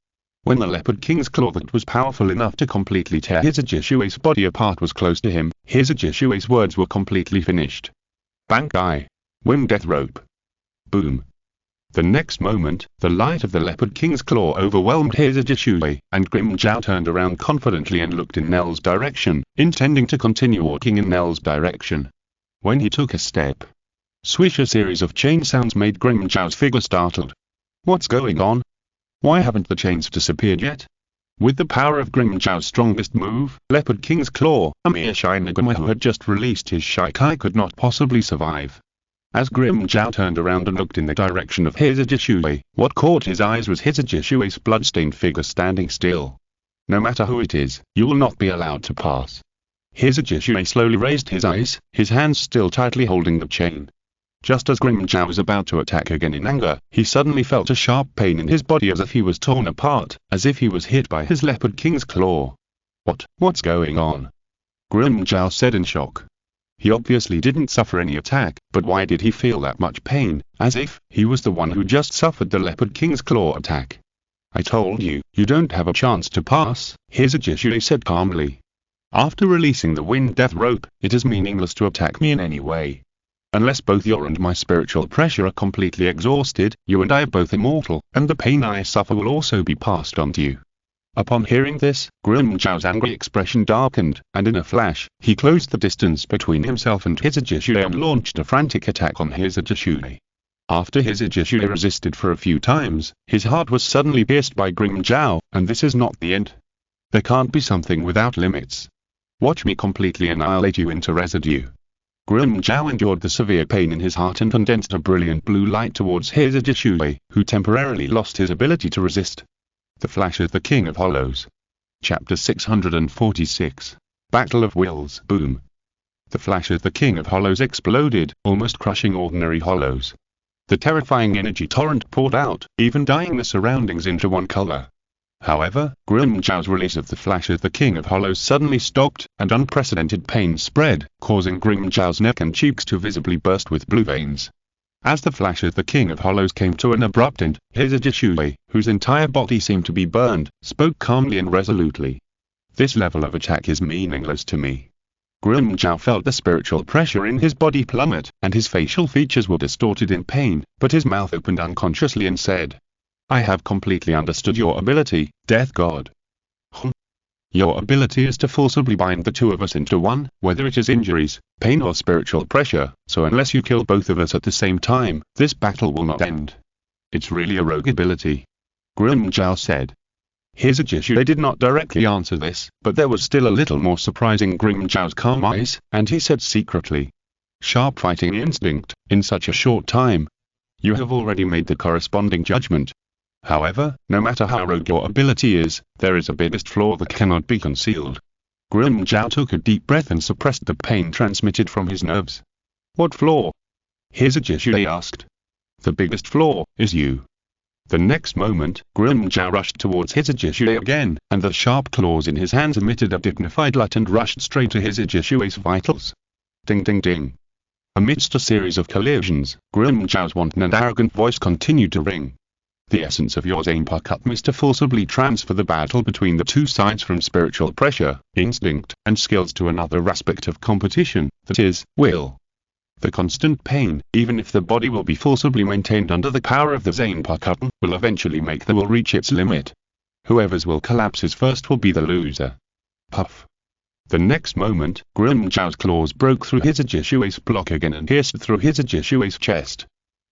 When the Leopard King's claw that was powerful enough to completely tear Hizajishue's body apart was close to him, Hizajishue's words were completely finished. Bankai. Wing death rope. Boom. The next moment, the light of the Leopard King's claw overwhelmed Hizajishue, and Grimmjow turned around confidently and looked in Nell's direction, intending to continue walking in Nell's direction. When he took a step, swish, a series of chain sounds made Grimmjow's figure startled. What's going on? Why haven't the chains disappeared yet? With the power of Grimmjow's strongest move, Leopard King's claw, a mere Shinigami who had just released his Shikai could not possibly survive. As Grimmjow turned around and looked in the direction of Hizajishue, what caught his eyes was Hizajishue's bloodstained figure standing still. No matter who it is, you will not be allowed to pass. Hizajishue slowly raised his eyes, his hands still tightly holding the chain. Just as Grimmjow was about to attack again in anger, he suddenly felt a sharp pain in his body as if he was torn apart, as if he was hit by his Leopard King's claw. What's going on? Grimmjow said in shock. He obviously didn't suffer any attack, but why did he feel that much pain, as if he was the one who just suffered the Leopard King's claw attack? I told you, you don't have a chance to pass, Hizajishue said calmly. After releasing the wind death rope, it is meaningless to attack me in any way. Unless both your and my spiritual pressure are completely exhausted, you and I are both immortal, and the pain I suffer will also be passed on to you. Upon hearing this, Grimmjow's angry expression darkened, and in a flash, he closed the distance between himself and Hizajishue and launched a frantic attack on Hizajishue. After Hizajishue resisted for a few times, his heart was suddenly pierced by Grimmjow, and this is not the end. There can't be something without limits. Watch me completely annihilate you into residue. Grimmjow endured the severe pain in his heart and condensed a brilliant blue light towards Hizajishue, who temporarily lost his ability to resist. The Flash of the King of Hollows. Chapter 646. Battle of Wills. Boom. The Flash of the King of Hollows exploded, almost crushing ordinary hollows. The terrifying energy torrent poured out, even dyeing the surroundings into one color. However, Grimmjow's release of the Flash of the King of Hollows suddenly stopped, and unprecedented pain spread, causing Grimmjow's neck and cheeks to visibly burst with blue veins. As the Flash of the King of Hollows came to an abrupt end, Hizajishue, whose entire body seemed to be burned, spoke calmly and resolutely. This level of attack is meaningless to me. Grimmjow felt the spiritual pressure in his body plummet, and his facial features were distorted in pain, but his mouth opened unconsciously and said, I have completely understood your ability, Death God. Your ability is to forcibly bind the two of us into one, whether it is injuries, pain or spiritual pressure, so unless you kill both of us at the same time, this battle will not end. It's really a rogue ability. Grimmjow said. Hizajishue did not directly answer this, but there was still a little more surprising Grimmjow's calm eyes, and he said secretly. Sharp fighting instinct, in such a short time. You have already made the corresponding judgment. However, no matter how rogue your ability is, there is a biggest flaw that cannot be concealed. Grimmjow took a deep breath and suppressed the pain transmitted from his nerves. What flaw? Hizajishue asked. The biggest flaw is you. The next moment, Grimmjow rushed towards Hizajishue again, and the sharp claws in his hands emitted a dignified light and rushed straight to Hizajishue's vitals. Ding ding ding. Amidst a series of collisions, Grimmjow's wanton and arrogant voice continued to ring. The essence of your zanpakutō is to forcibly transfer the battle between the two sides from spiritual pressure, instinct, and skills to another aspect of competition, that is, will. The constant pain, even if the body will be forcibly maintained under the power of the zanpakutō, will eventually make the will reach its limit. Whoever's will collapses first will be the loser. Puff. The next moment, Grimmjow's claws broke through Hizajishue's block again and pierced through Hizajishue's chest.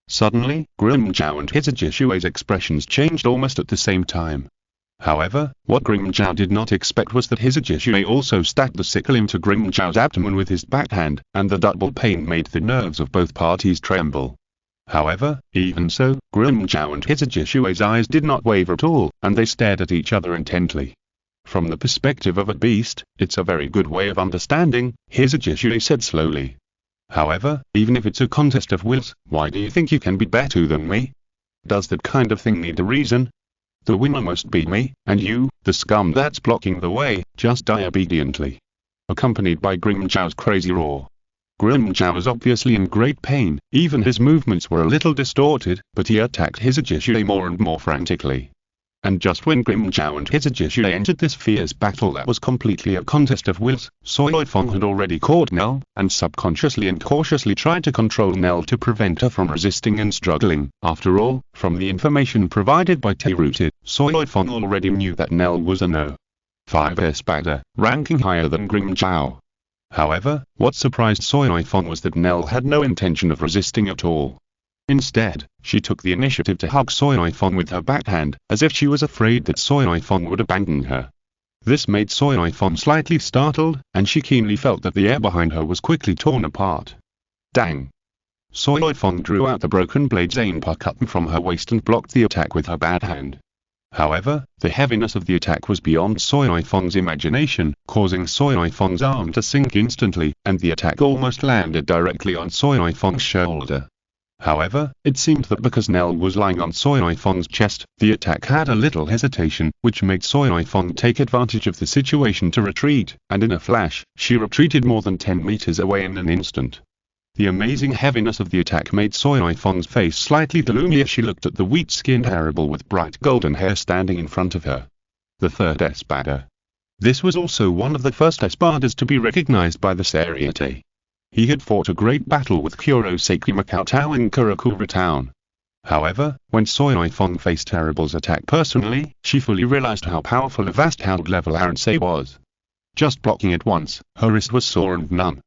Suddenly, Grimmjow and Hizajishue's expressions changed almost at the same time. However, what Grimmjow did not expect was that Hizajishue also stacked the sickle into Grimmjow's abdomen with his backhand, and the double pain made the nerves of both parties tremble. However, even so, Grimmjow and Hizajishue's eyes did not waver at all, and they stared at each other intently. From the perspective of a beast, it's a very good way of understanding, Hizajishue said slowly. However, even if it's a contest of wills, why do you think you can be better than me? Does that kind of thing need a reason? The winner must be me, and you, the scum that's blocking the way, just die obediently. Accompanied by Grimmjow's crazy roar. Grimjow was obviously in great pain, even his movements were a little distorted, but he attacked Hizajishue more and more frantically. And just when Grimjow and Hizajishue entered this fierce battle that was completely a contest of wills, Seireitei had already caught Nell, and subconsciously and cautiously tried to control Nell to prevent her from resisting and struggling. After all, from the information provided by Seireitei, Seireitei already knew that Nell was a No. 5 Espada, ranking higher than Grimjow. However, what surprised Seireitei was that Nell had no intention of resisting at all. Instead, she took the initiative to hug Seireitei with her backhand, as if she was afraid that Seireitei would abandon her. This made Seireitei slightly startled, and she keenly felt that the air behind her was quickly torn apart. Dang! Seireitei drew out the broken blade zanpakutō from her waist and blocked the attack with her backhand. However, the heaviness of the attack was beyond Seireitei's imagination, causing Seireitei's arm to sink instantly, and the attack almost landed directly on Seireitei's shoulder. However, it seemed that because Nell was lying on Seireitei's chest, the attack had a little hesitation, which made Seireitei take advantage of the situation to retreat, and in a flash, she retreated more than 10 meters away in an instant. The amazing heaviness of the attack made Seireitei's face slightly gloomy as she looked at the wheat-skinned Hannibal with bright golden hair standing in front of her. The third Espada. This was also one of the first Espadas to be recognized by the Seireitei. He had fought a great battle with Kurosaki Makoto in Karakura town. However, when Seireitei faced Hannibal's attack personally, she fully realized how powerful a vast level Seireitei was. Just blocking it once, her wrist was sore and numb.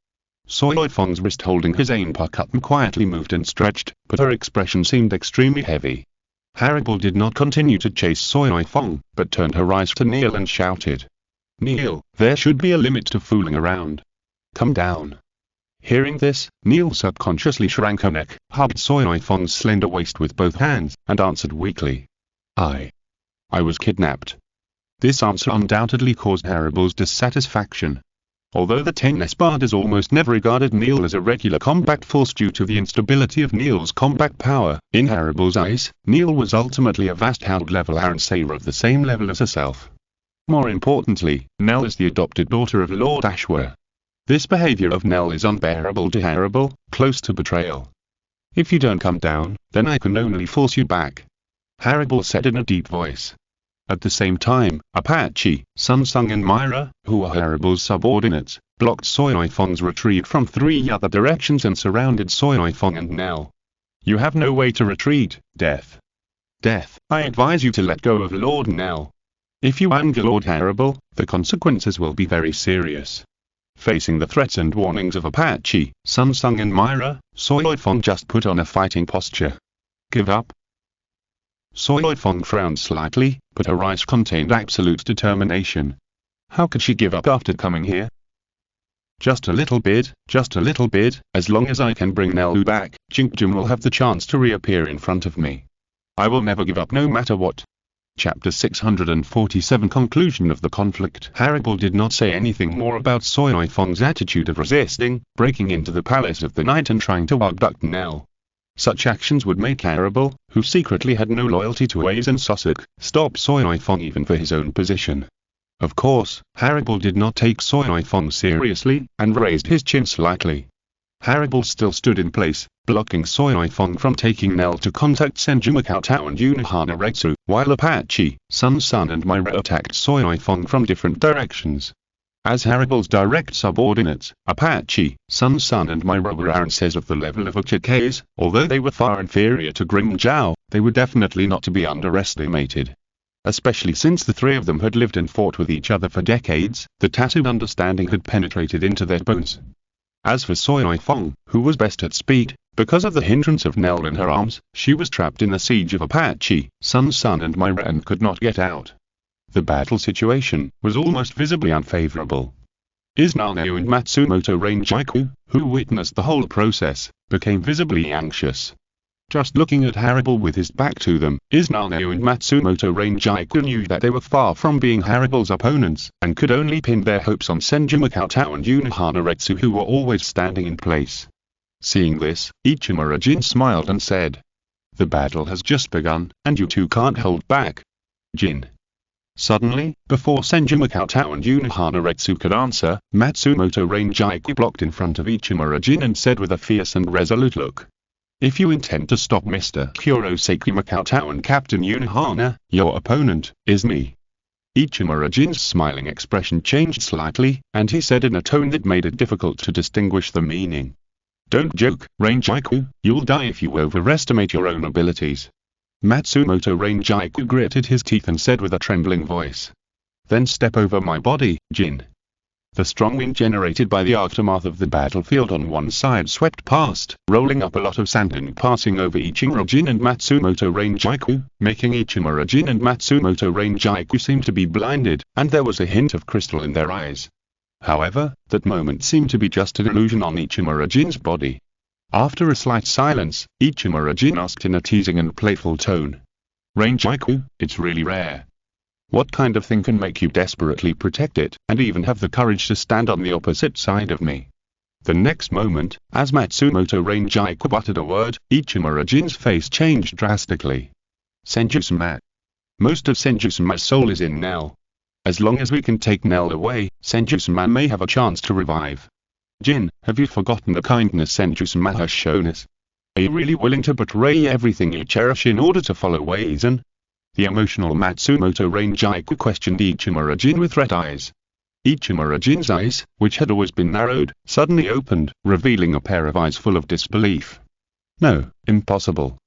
Seireitei's wrist holding his zanpakutō quietly moved and stretched, but her expression seemed extremely heavy. Hannibal did not continue to chase Seireitei, but turned her eyes to Neil and shouted, "Neil, there should be a limit to fooling around. Come down." Hearing this, Neil subconsciously shrank her neck, hugged Seireitei's slender waist with both hands, and answered weakly, I was kidnapped." This answer undoubtedly caused Hannibal's dissatisfaction. Although the 10 Espadas almost never regarded Neil as a regular combat force due to the instability of Neil's combat power, in Hannibal's eyes, Neil was ultimately a vast level Seireitei of the same level as herself. More importantly, Nell is the adopted daughter of Lord Ashura. This behavior of Nell is unbearable to Hannibal, close to betrayal. "If you don't come down, then I can only force you back," Hannibal said in a deep voice. At the same time, Apache, Sunsung and Myra, who were Hannibal's subordinates, blocked Seireitei's retreat from 3 other directions and surrounded Seireitei and Nell. "You have no way to retreat, Death. Death, I advise you to let go of Lord Nell. If you anger Lord Hannibal, the consequences will be very serious." Facing the threats and warnings of Apache, Sunsung and Myra, Seireitei just put on a fighting posture. "Give up?" Seireitei frowned slightly, but her eyes contained absolute determination. How could she give up after coming here? Just a little bit, as long as I can bring Nell back, Cheng-ge will have the chance to reappear in front of me. I will never give up no matter what." Chapter 647 Conclusion of the conflict. Hannibal did not say anything more about Seireitei's attitude of resisting, breaking into the Palace of the Night and trying to abduct Nell. Such actions would make Hannibal, who secretly had no loyalty to Aizen and Sasuke, stop Seireitei even for his own position. Of course, Hannibal did not take Seireitei seriously, and raised his chin slightly. Hannibal still stood in place, blocking Seireitei from taking Nell to contact Senju Makoto and Unohana, while Apache, Sun and Myra attacked Seireitei from different directions. As Hannibal's direct subordinates, Apache, Sun and Myra were ancestors of the level of Uchiha's. Although they were far inferior to Grimjow, they were definitely not to be underestimated. Especially since the 3 of them had lived and fought with each other for decades, the tacit understanding had penetrated into their bones. As for Seireitei, who was best at speed, because of the hindrance of Nell in her arms, she was trapped in the siege of Apache, Sun and Myra and could not get out. The battle situation was almost visibly unfavorable. Izanagi and Matsumoto Rangiku, who witnessed the whole process, became visibly anxious. Just looking at Hannibal with his back to them, Izanagi and Matsumoto Rangiku knew that they were far from being Hannibal's opponents, and could only pin their hopes on Senju Makoto and Unohana, who were always standing in place. Seeing this, Ichimura-jin smiled and said, "The battle has just begun, and you two can't hold back. Jin, Suddenly, before Senju Cheng and Unohana Retsu could answer, Matsumoto Rangiku blocked in front of Ichimura Jin and said with a fierce and resolute look, "If you intend to stop Mr. Kurosaki Cheng and Captain Unohana, your opponent is me." Ichimura Jin's smiling expression changed slightly, and he said in a tone that made it difficult to distinguish the meaning, "Don't joke, Rangiku, you'll die if you overestimate your own abilities." Matsumoto Rangiku gritted his teeth and said with a trembling voice, "Then step over my body, Jin." The strong wind generated by the aftermath of the battlefield on one side swept past, rolling up a lot of sand and passing over Ichimura Jin and Matsumoto Rangiku, making Ichimura Jin and Matsumoto Rangiku seem to be blinded, and there was a hint of crystal in their eyes. However, that moment seemed to be just an illusion on Ichimura Jin's body. After a slight silence, Ichimura Jin asked in a teasing and playful tone, "Rangiku, it's really rare. What kind of thing can make you desperately protect it, and even have the courage to stand on the opposite side of me?" The next moment, as Matsumoto Rangiku uttered a word, Ichimura Jin's face changed drastically. "Senju-sama. Most of Senju-sama's soul is in Nell. As long as we can take Nell away, Senju-sama may have a chance to revive. Jin, have you forgotten the kindness Senju-sama has shown us? Are you really willing to betray everything you cherish in order to follow Aizen?" The emotional Matsumoto Rangiku questioned Ichimura Jin with red eyes. Ichimura Jin's eyes, which had always been narrowed, suddenly opened, revealing a pair of eyes full of disbelief. "No, impossible."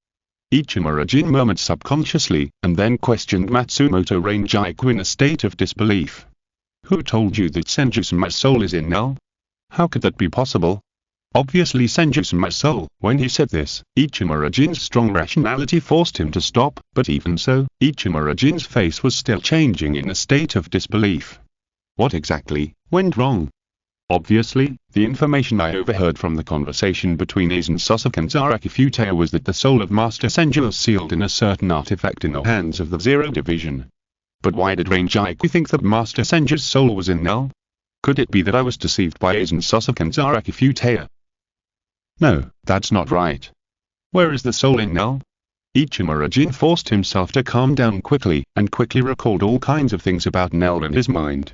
Ichimura Jin murmured subconsciously, and then questioned Matsumoto Rangiku in a state of disbelief. "Who told you that Senju-sama's soul is in Nell? How could that be possible?" Obviously Senju-sama's soul. When he said this, Ichimura Jin's strong rationality forced him to stop, but even so, Ichimura Jin's face was still changing in a state of disbelief. What exactly went wrong? Obviously, the information I overheard from the conversation between Aizen Sasuke and Zaraki Futeya was that the soul of Master Senju was sealed in a certain artifact in the hands of the Zero Division. But why did Rangiku think that Master Senju's soul was in Nell? Could it be that I was deceived by Aizen Sasuke and Zaraki Futeya? No, that's not right. Where is the soul in Nell? Ichimura Jin forced himself to calm down quickly, and quickly recalled all kinds of things about Nell in his mind.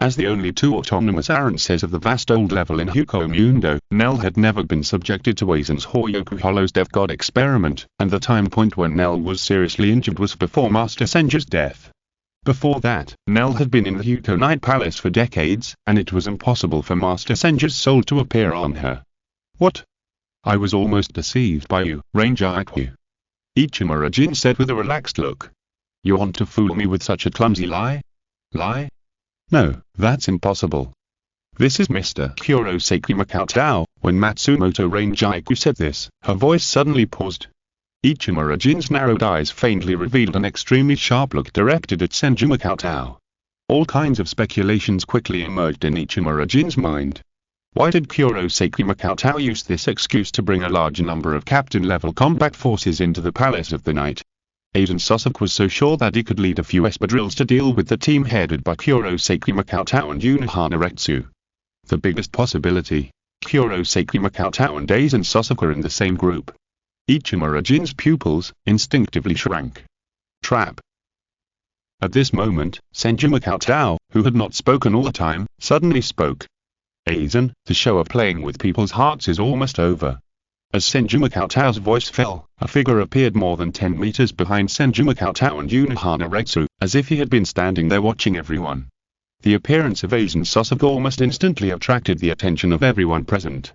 As the only two autonomous Aranseis of the vast old level in Huko Mundo, Nell had never been subjected to Aizen's Horyoku Hollow's Death God experiment, and the time point when Nell was seriously injured was before Master Senju's death. Before that, Nell had been in the Huko Night Palace for decades, and it was impossible for Master Senju's soul to appear on her. What? I was almost deceived by you, Rangiku. Ichimura Jin said with a relaxed look. You want to fool me with such a clumsy lie? Lie? No, that's impossible. This is Mr. Kurosaki Cheng. When Matsumoto Rangiku said this, her voice suddenly paused. Ichimura Jin's narrowed eyes faintly revealed an extremely sharp look directed at Senju Cheng. All kinds of speculations quickly emerged in Ichimura Jin's mind. Why did Kurosaki Cheng use this excuse to bring a large number of captain-level combat forces into the Palace of the Night? Aizen Sasuke was so sure that he could lead a few espadrilles to deal with the team headed by Kurosaki Cheng and Unohana Retsu. The biggest possibility, Kurosaki Cheng and Aizen Sasuke are in the same group. Ichimura Jin's pupils instinctively shrank. Trap. At this moment, Senju Cheng, who had not spoken all the time, suddenly spoke. Aizen, the show of playing with people's hearts is almost over. As Senju Cheng's voice fell, a figure appeared more than 10 meters behind Senju Cheng and Unohana Retsu, as if he had been standing there watching everyone. The appearance of Aizen Sasuke almost instantly attracted the attention of everyone present.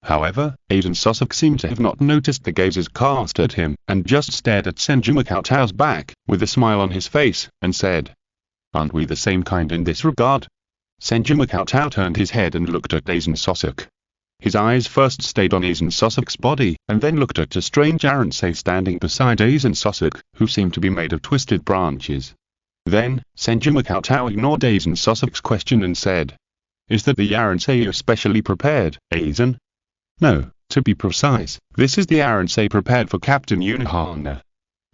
However, Aizen Sasuke seemed to have not noticed the gazes cast at him, and just stared at Senju Cheng's back, with a smile on his face, and said, "Aren't we the same kind in this regard?" Senju Cheng turned his head and looked at Aizen Sasuke. His eyes first stayed on Aizen Sasuke's body, and then looked at a strange Arensei standing beside Aizen Sasuke, who seemed to be made of twisted branches. Then, Senju Cheng ignored Aizen Sasuke's question and said, "Is that the Arensei you specially prepared, Aizen?" "No, to be precise, this is the Arensei prepared for Captain Unohana."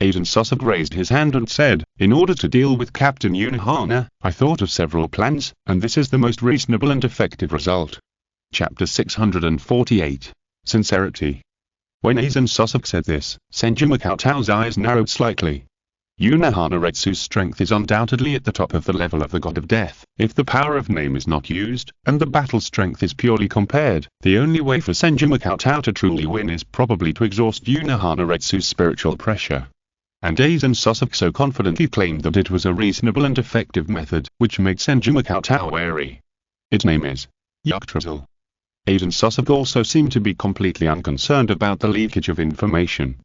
Aizen Sasuke raised his hand and said, "In order to deal with Captain Unohana, I thought of several plans, and this is the most reasonable and effective result." Chapter 648. Sincerity. When Aizen Sasuke said this, Senju Cheng's eyes narrowed slightly. Unohana-retsu's strength is undoubtedly at the top of the level of the god of death. If the power of name is not used, and the battle strength is purely compared, the only way for Senju Cheng to truly win is probably to exhaust Unohana-retsu's spiritual pressure. And Aizen Sasuke so confidently claimed that it was a reasonable and effective method, which made Senju Cheng wary. Its name is Yggdrasil. Aizen Sasuke also seemed to be completely unconcerned about the leakage of information.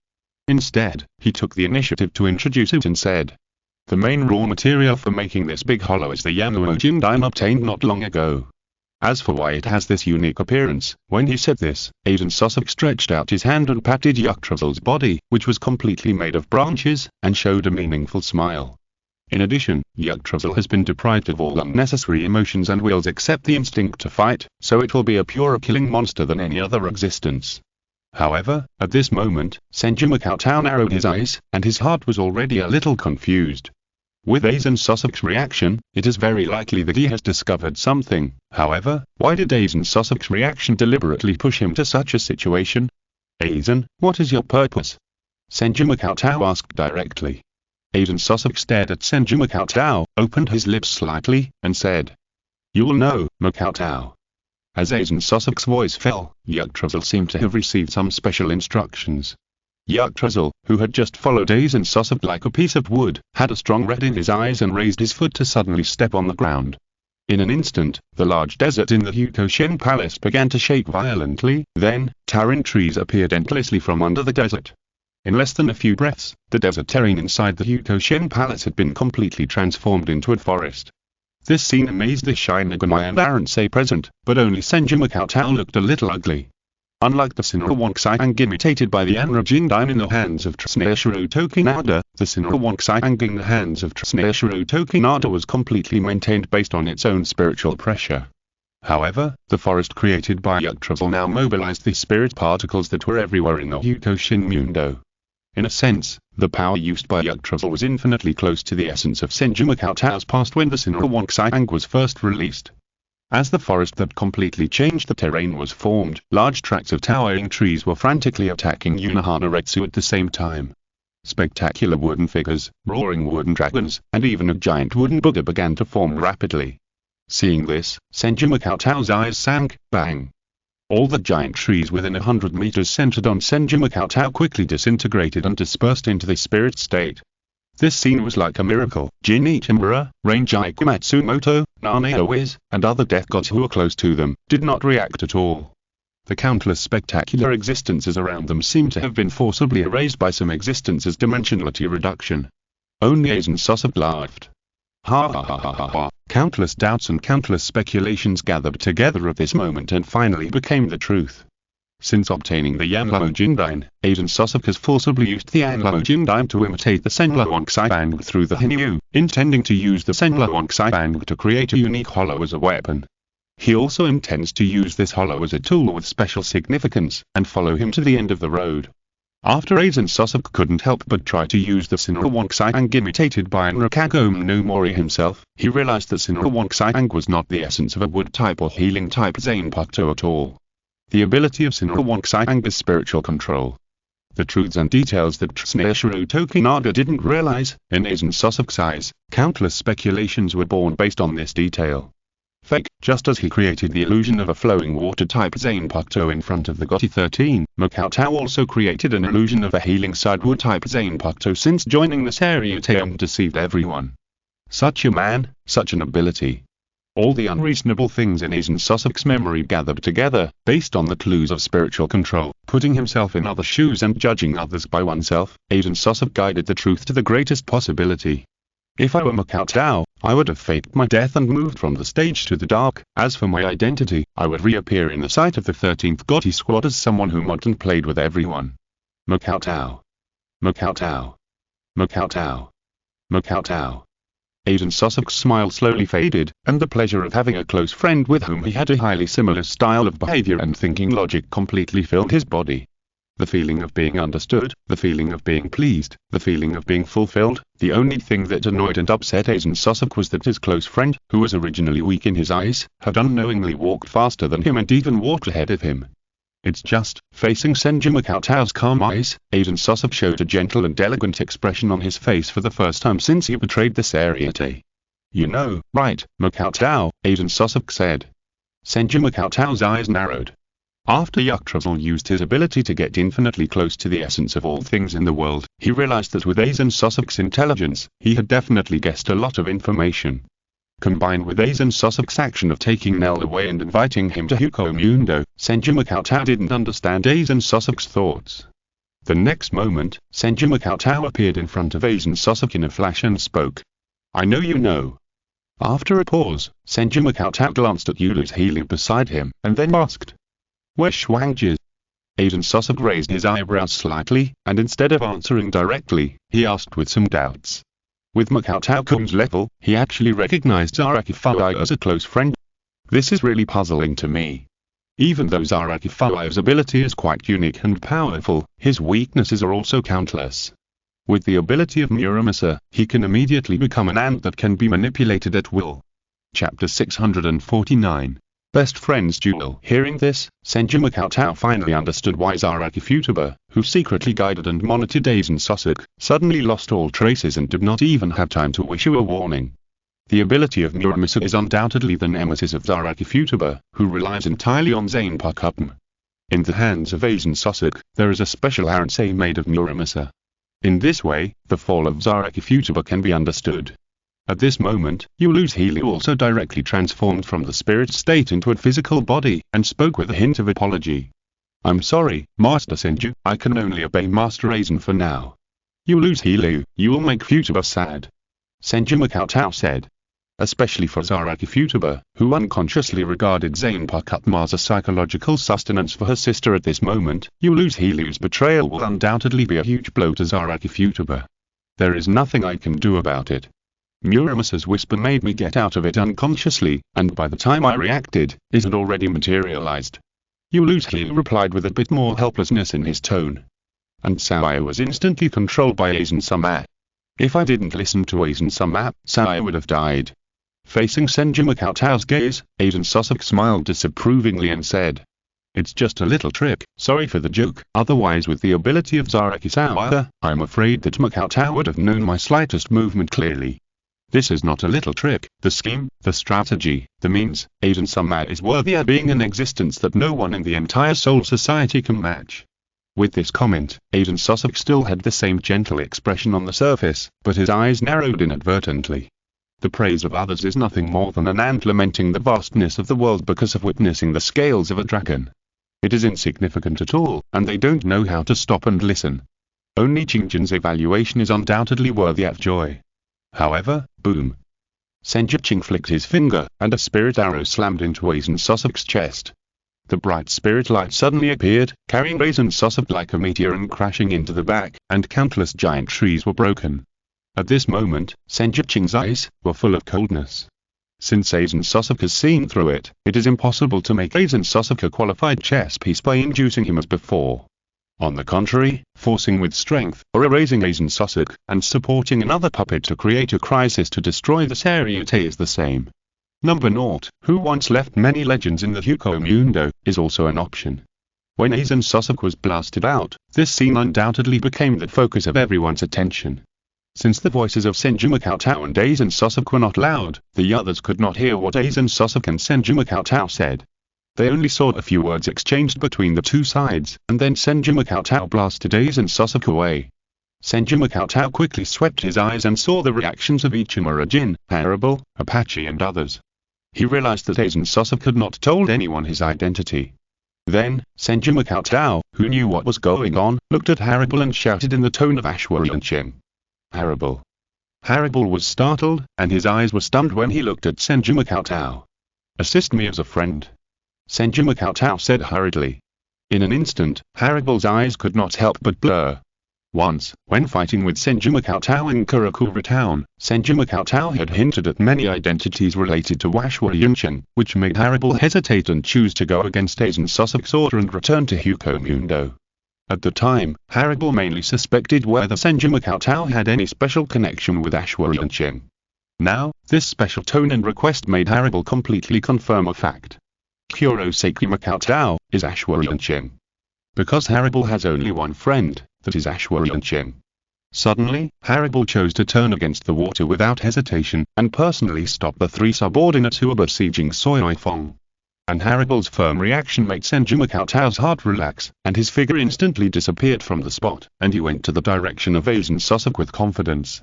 Instead, he took the initiative to introduce it and said, "The main raw material for making this big hollow is the Yamamo Jindaime obtained not long ago." As for why it has this unique appearance, when he said this, Aizen Sasuke stretched out his hand and patted Yggdrasil's body, which was completely made of branches, and showed a meaningful smile. In addition, Yggdrasil has been deprived of all unnecessary emotions and wills except the instinct to fight, so it will be a purer killing monster than any other existence. However, at this moment, Senju Cheng narrowed his eyes, and his heart was already a little confused. With Aizen Sasuke's reaction, it is very likely that he has discovered something. However, why did Aizen Sasuke's reaction deliberately push him to such a situation? "Aizen, what is your purpose?" Senju Cheng asked directly. Aizen Sasuke stared at Senju Cheng, opened his lips slightly, and said, "You will know, Cheng." As Aizen Sasuke's voice fell, Yggdrasil seemed to have received some special instructions. Yggdrasil, who had just followed Aizen Sasuke like a piece of wood, had a strong red in his eyes and raised his foot to suddenly step on the ground. In an instant, the large desert in the Hyukoshien Palace began to shake violently, then, towering trees appeared endlessly from under the desert. In less than a few breaths, the desert terrain inside the Hyukoshien Palace had been completely transformed into a forest. This scene amazed the Shinigami and Seireitei present, but only Senju Cheng looked a little ugly. Unlike the Shinigami imitated by the Anra Jindaime in the hands of Tsuneshiro Tokinada, the Shinigami in the hands of Tsuneshiro Tokinada was completely maintained based on its own spiritual pressure. However, the forest created by Yggdrasil now mobilized the spirit particles that were everywhere in the Hyukoshien Mundo. In a sense, the power used by Yggdrasil was infinitely close to the essence of Senju Cheng's past when the Cheng was first released. As the forest that completely changed the terrain was formed, large tracts of towering trees were frantically attacking Unohana-retsu at the same time. Spectacular wooden figures, roaring wooden dragons, and even a giant wooden Buddha began to form rapidly. Seeing this, Senju Cheng's eyes sank. Bang! All the giant trees within 100 meters centered on Senju Cheng quickly disintegrated and dispersed into the spirit state. This scene was like a miracle. Jin Ichimura, Ranjai Matsumoto, Nane Oiz, and other death gods who were close to them, did not react at all. The countless spectacular existences around them seemed to have been forcibly erased by some existence's dimensionality reduction. Only Aizen Sasuke laughed. Ha ha ha ha ha ha. Countless doubts and countless speculations gathered together at this moment and finally became the truth. Since obtaining the Yamamo Jindaime, Aizen Sasuke has forcibly used the Yamamo Jindaime to imitate the Senju through the Hinyu, intending to use the Senju to create a unique hollow as a weapon. He also intends to use this hollow as a tool with special significance, and follow him to the end of the road. After Aizen Sasuke couldn't help but try to use the Cheng imitated by Kagome no Mori himself, he realized that Cheng was not the essence of a wood type or healing type zanpakutō at all. The ability of Cheng is spiritual control. The truths and details that Tsuneshiro Tokinada didn't realize, in Aizen Sasuke's eyes, countless speculations were born based on this detail. Fake, just as he created the illusion of a flowing water type zanpakutō in front of the Gotti 13, Cheng also created an illusion of a healing side wood type zanpakutō since joining the Seireitei and deceived everyone. Such a man, such an ability. All the unreasonable things in Aizen Sasuke's memory gathered together, based on the clues of spiritual control, putting himself in other shoes and judging others by oneself, Aizen Sasuke guided the truth to the greatest possibility. If I were Cheng, I would have faked my death and moved from the stage to the dark. As for my identity, I would reappear in the sight of the 13th Gotti squad as someone who mocked and played with everyone. Cheng. Aizen Sasuke's smile slowly faded, and the pleasure of having a close friend with whom he had a highly similar style of behavior and thinking logic completely filled his body. The feeling of being understood, the feeling of being pleased, the feeling of being fulfilled. The only thing that annoyed and upset Aizen Sasuke was that his close friend, who was originally weak in his eyes, had unknowingly walked faster than him and even walked ahead of him. It's just, facing Senju Makoto's calm eyes, Aiden Sosok showed a gentle and elegant expression on his face for the first time since he betrayed the Seireitei. You know, right, Makoto, Aiden Sosok said. Senju Makoto's eyes narrowed. After Yggdrasil used his ability to get infinitely close to the essence of all things in the world, he realized that with Aiden Sosok's intelligence, he had definitely guessed a lot of information. Combined with Aiden Sosok's action of taking Nell away and inviting him to Hukomundo, Senju Makoto didn't understand Aiden Sosok's thoughts. The next moment, Senju Makoto appeared in front of Aiden Sosok in a flash and spoke. I know you know. After a pause, Senju Makoto glanced at Yulu's healer beside him, and then asked. Where's Shuangji's? Aiden Sosok raised his eyebrows slightly, and instead of answering directly, he asked with some doubts. With Makoto-kun's level, he actually recognized Zaraki Fuai as a close friend. This is really puzzling to me. Even though Zaraki Fuai's ability is quite unique and powerful, his weaknesses are also countless. With the ability of Muramasa, he can immediately become an ant that can be manipulated at will. Chapter 649. Best Friends Duel. Hearing this, Senju Makoto finally understood why Zaraki Futaba, who secretly guided and monitored Aiden Sosok, suddenly lost all traces and did not even have time to issue a warning. The ability of Muramasa is undoubtedly the nemesis of Zaraki Futaba, who relies entirely on zanpakutō. In the hands of Aiden Sosok, there is a special arensei made of Muramasa. In this way, the fall of Zaraki Futaba can be understood. At this moment, Yulu's healer also directly transformed from the spirit state into a physical body, and spoke with a hint of apology. I'm sorry, Master Senju, I can only obey Master Aiden for now. Yulu's healer, you will make Futaba sad. Senju Makoto said. Especially for Zaraki Futaba, who unconsciously regarded zanpakutō as a psychological sustenance for her sister at this moment, Yulu's healer's betrayal will undoubtedly be a huge blow to Zaraki Futaba. There is nothing I can do about it. Muramasa's whisper made me get out of it unconsciously, and by the time I reacted, it had already materialized. Yulu's healer replied with a bit more helplessness in his tone. And Saya was instantly controlled by Aizen-sama. If I didn't listen to Aizen-sama, Saya would have died. Facing Senju Makoto's gaze, Aiden Sosok smiled disapprovingly and said. It's just a little trick, sorry for the joke, otherwise with the ability of Zaraki Saya, I'm afraid that Makoto would have known my slightest movement clearly. This is not a little trick, the scheme, the strategy, the means, Aiden-sama is worthy of being an existence that no one in the entire Soul Society can match. With this comment, Aiden Sosok still had the same gentle expression on the surface, but his eyes narrowed inadvertently. The praise of others is nothing more than an ant lamenting the vastness of the world because of witnessing the scales of a dragon. It is insignificant at all, and they don't know how to stop and listen. Only Cheng-ge's evaluation is undoubtedly worthy of joy. However, boom. Senju Cheng flicked his finger, and a spirit arrow slammed into Aiden Sosok's chest. The bright spirit light suddenly appeared, carrying Aiden Sosok like a meteor and crashing into the back, and countless giant trees were broken. At this moment, Senju Cheng's eyes were full of coldness. Since Aiden Sosok has seen through it, it is impossible to make Aiden Sosok a qualified chess piece by inducing him as before. On the contrary, forcing with strength, or erasing Aiden Sosok, and supporting another puppet to create a crisis to destroy the Seireitei is the same. Number 0, who once left many legends in the Hukomundo, is also an option. When Aiden Sosok was blasted out, this scene undoubtedly became the focus of everyone's attention. Since the voices of Senju Makoto and Aiden Sosok were not loud, the others could not hear what Aiden Sosok and Senju Makoto said. They only saw a few words exchanged between the two sides, and then Senju Makoto blasted Aiden Sosok away. Senju Makoto quickly swept his eyes and saw the reactions of Ichimura Jin, Arable, Apache and others. He realized that Aiden Sosok had not told anyone his identity. Then, Senju Makoto, who knew what was going on, looked at Arable and shouted in the tone of Ashwari-Cheng. Arable. Arable was startled, and his eyes were stunned when he looked at Senju Makoto. Assist me as a friend. Senju Makoto said hurriedly. In an instant, Arable's eyes could not help but blur. Once, when fighting with Senju Makoto in Karakura town, Senju Makoto had hinted at many identities related to Ashwari-Cheng, which made Arable hesitate and choose to go against Aiden Sosok's order and return to Hukomundo. At the time, Arable mainly suspected whether Senju Makoto had any special connection with Ashwari-Cheng. Now, this special tone and request made Arable completely confirm a fact. Kurosaki Makatao, is Ashwarian Cheng. Because Haribal has only one friend, that is Ashwarian Cheng. Suddenly, Haribal chose to turn against the water without hesitation, and personally stop the three subordinates who were besieging Seireitei. And Haribal's firm reaction made Senju Makatao's heart relax, and his figure instantly disappeared from the spot, and he went to the direction of Aizen Sosok with confidence.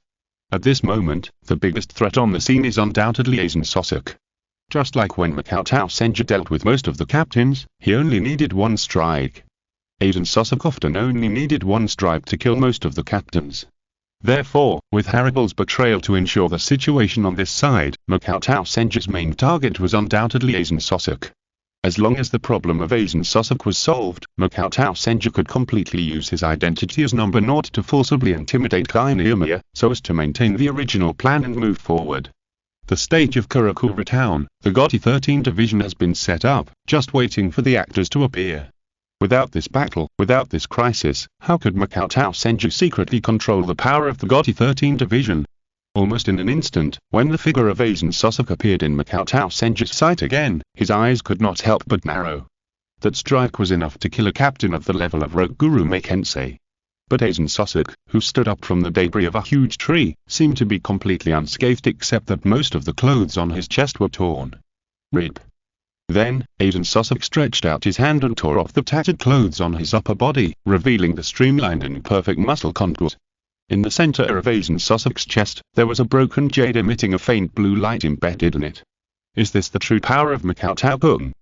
At this moment, the biggest threat on the scene is undoubtedly Aizen Sosok. Just like when Makatao Senju dealt with most of the captains, he only needed one strike. Aizen Sosok often only needed one strike to kill most of the captains. Therefore, with Haribal's betrayal to ensure the situation on this side, Makatao Senju's main target was undoubtedly Aizen Sosok. As long as the problem of Aizen Sosok was solved, Makatao Senju could completely use his identity as number 0 to forcibly intimidate Kiyomiya, so as to maintain the original plan and move forward. The stage of Karakura Town, the GOTY 13 division has been set up, just waiting for the actors to appear. Without this battle, without this crisis, how could Makatao Senju secretly control the power of the GOTY 13 division? Almost in an instant, when the figure of Aizen Sosok appeared in Makatao Senju's sight again, his eyes could not help but narrow. That strike was enough to kill a captain of the level of Rokuguru Meikensei. But Aizen Sosok, who stood up from the debris of a huge tree, seemed to be completely unscathed except that most of the clothes on his chest were torn. Rip. Then, Aizen Sosok stretched out his hand and tore off the tattered clothes on his upper body, revealing the streamlined and perfect muscle contours. In the center of Aizen Sosok's chest, there was a broken jade emitting a faint blue light embedded in it. Is this the true power of Makatao-kun?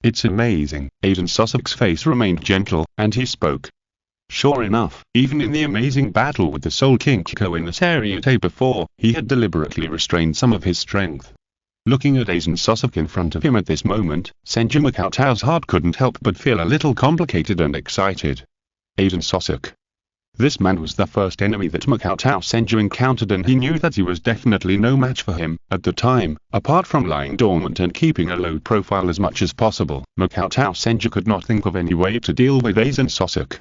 It's amazing. Aizen Sosok's face remained gentle, and he spoke. Sure enough, even in the amazing battle with the Soul King Kiko in the Seireitei before, he had deliberately restrained some of his strength. Looking at Aizen Sosok in front of him at this moment, Senju Makatao's heart couldn't help but feel a little complicated and excited. Aizen Sosok. This man was the first enemy that Makatao Senju encountered, and he knew that he was definitely no match for him. At the time, apart from lying dormant and keeping a low profile as much as possible, Makatao Senju could not think of any way to deal with Aizen Sosok.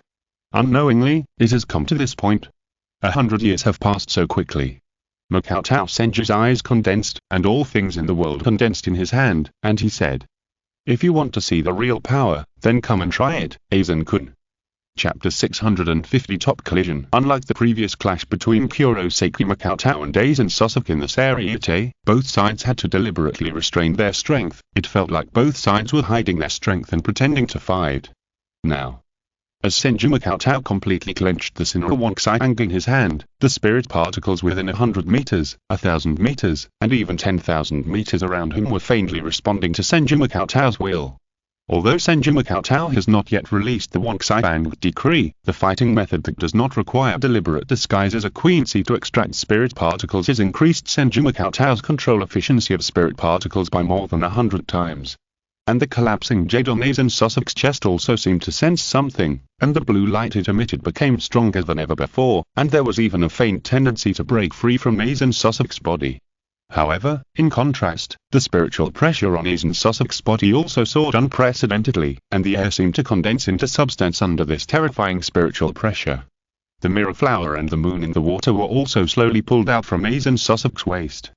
Unknowingly, it has come to this point. 100 years have passed so quickly. Makatao Senju's eyes condensed, and all things in the world condensed in his hand, and he said, "If you want to see the real power, then come and try it, Aizen-kun." Chapter 650 Top Collision. Unlike the previous clash between Kurosaki Makatao and Aizen Sosok in the Seireitei, both sides had to deliberately restrain their strength. It felt like both sides were hiding their strength and pretending to fight. Now, as Senju Makatao completely clenched the Shinigami in his hand, the spirit particles within 100 meters, 1,000 meters, and even 10,000 meters around him were faintly responding to Senju Makatao's will. Although Senju Makatao has not yet released the Wansai decree, the fighting method that does not require deliberate disguise as a quincy to extract spirit particles has increased Senju Makatao's control efficiency of spirit particles by more than 100 times. And the collapsing jade on Aizen Sosok's chest also seemed to sense something, and the blue light it emitted became stronger than ever before, and there was even a faint tendency to break free from Aizen Sosok's body. However, in contrast, the spiritual pressure on Aizen Sosok's body also soared unprecedentedly, and the air seemed to condense into substance under this terrifying spiritual pressure. The mirror flower and the moon in the water were also slowly pulled out from Aizen Sosok's waist.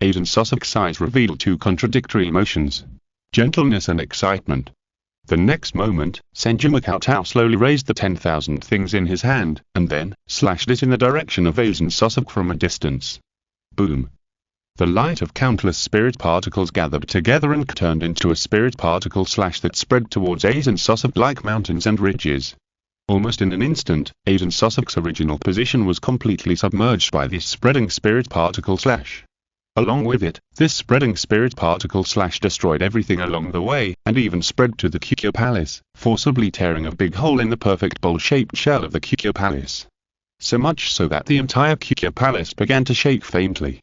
Aizen Sosok's eyes revealed two contradictory emotions: gentleness and excitement. The next moment, Senju Makatao slowly raised the 10,000 things in his hand, and then slashed it in the direction of Aizen Sosok from a distance. Boom! The light of countless spirit particles gathered together and turned into a spirit particle slash that spread towards Aizen Sosok like mountains and ridges. Almost in an instant, Aizen Sosok's original position was completely submerged by this spreading spirit particle slash. Along with it, this spreading spirit particle slash destroyed everything along the way, and even spread to the Kikyo Palace, forcibly tearing a big hole in the perfect bowl-shaped shell of the Kikyo Palace. So much so that the entire Kikyo Palace began to shake faintly.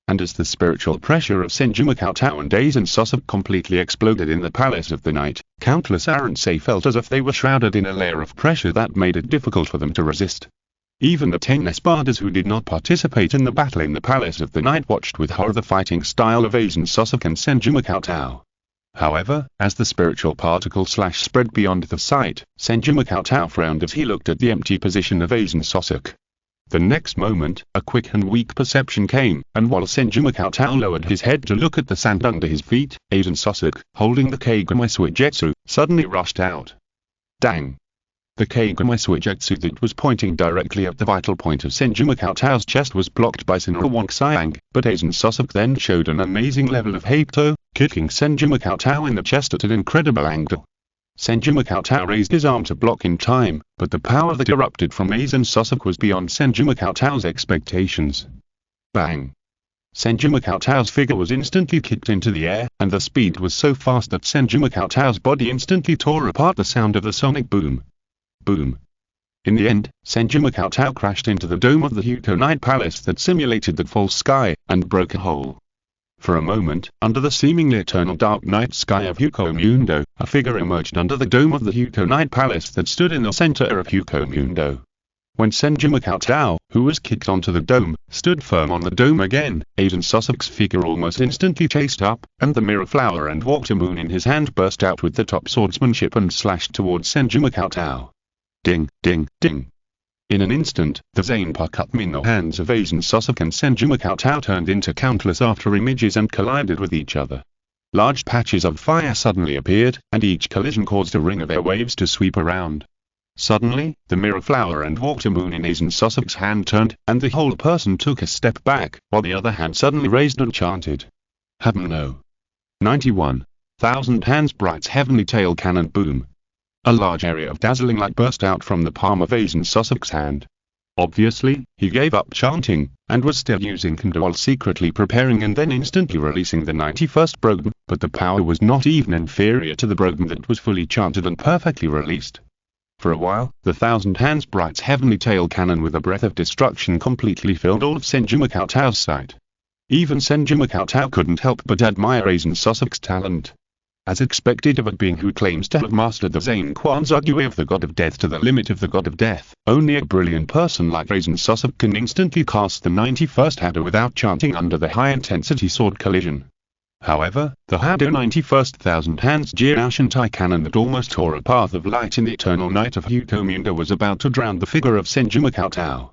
And as the spiritual pressure of Senju Makatao and Aizen Sosok completely exploded in the Palace of the Night, countless Seireitei felt as if they were shrouded in a layer of pressure that made it difficult for them to resist. Even the 10 Espadas who did not participate in the battle in the Palace of the Night watched with horror the fighting style of Aizen Sosok and Senju Makatao. However, as the spiritual particle slash spread beyond the sight, Senju Makatao frowned as he looked at the empty position of Aizen Sosok. The next moment, a quick and weak perception came, and while Senju Cheng lowered his head to look at the sand under his feet, Aizen Sasuke, holding the Kagami Suigetsu, suddenly rushed out. Dang! The Kagami Suigetsu that was pointing directly at the vital point of Senju Cheng's chest was blocked by Senju, but Aizen Sasuke then showed an amazing level of Hakuto, kicking Senju Cheng in the chest at an incredible angle. Senju Cheng raised his arm to block in time, but the power that erupted from Aizen Sasuke was beyond Senju Cheng's expectations. Bang! Senju Cheng's figure was instantly kicked into the air, and the speed was so fast that Senju Cheng's body instantly tore apart the sound of the sonic boom. Boom! In the end, Senju Cheng crashed into the dome of the Huko Night Palace that simulated the false sky, and broke a hole. For a moment, under the seemingly eternal dark night sky of Huko Mundo, a figure emerged under the dome of the Huko Night Palace that stood in the center of Huko Mundo. When Senju Cheng, who was kicked onto the dome, stood firm on the dome again, Aizen Sasuke's figure almost instantly chased up, and the mirror flower and water moon in his hand burst out with the top swordsmanship and slashed towards Senju Cheng. Ding, ding, ding. In an instant, the zanpakutō hands of Aizen Sasuke and Senju Cheng turned into countless after-images and collided with each other. Large patches of fire suddenly appeared, and each collision caused a ring of air waves to sweep around. Suddenly, the mirror flower and water moon in Aizen Sasuke's hand turned, and the whole person took a step back, while the other hand suddenly raised and chanted. Hamno. 91. Thousand Hands Bright's Heavenly Tail Cannon Boom. A large area of dazzling light burst out from the palm of Aizen Sasuke's hand. Obviously, he gave up chanting, and was still using Kendo while secretly preparing and then instantly releasing the 91st Brogan, but the power was not even inferior to the Brogan that was fully chanted and perfectly released. For a while, the Thousand Hands Bright's Heavenly Tail Cannon with a breath of destruction completely filled all of Senju Cheng's sight. Even Senju Cheng couldn't help but admire Aizen Sasuke's talent. As expected of a being who claims to have mastered the zanpakutō of the God of Death to the limit of the God of Death, only a brilliant person like Aizen Sasuke can instantly cast the 91st Hado without chanting under the high-intensity sword collision. However, the Hado 91st Thousand Hands Shinigami cannon that almost tore a path of light in the eternal night of Huko Mundo was about to drown the figure of Senju Cheng.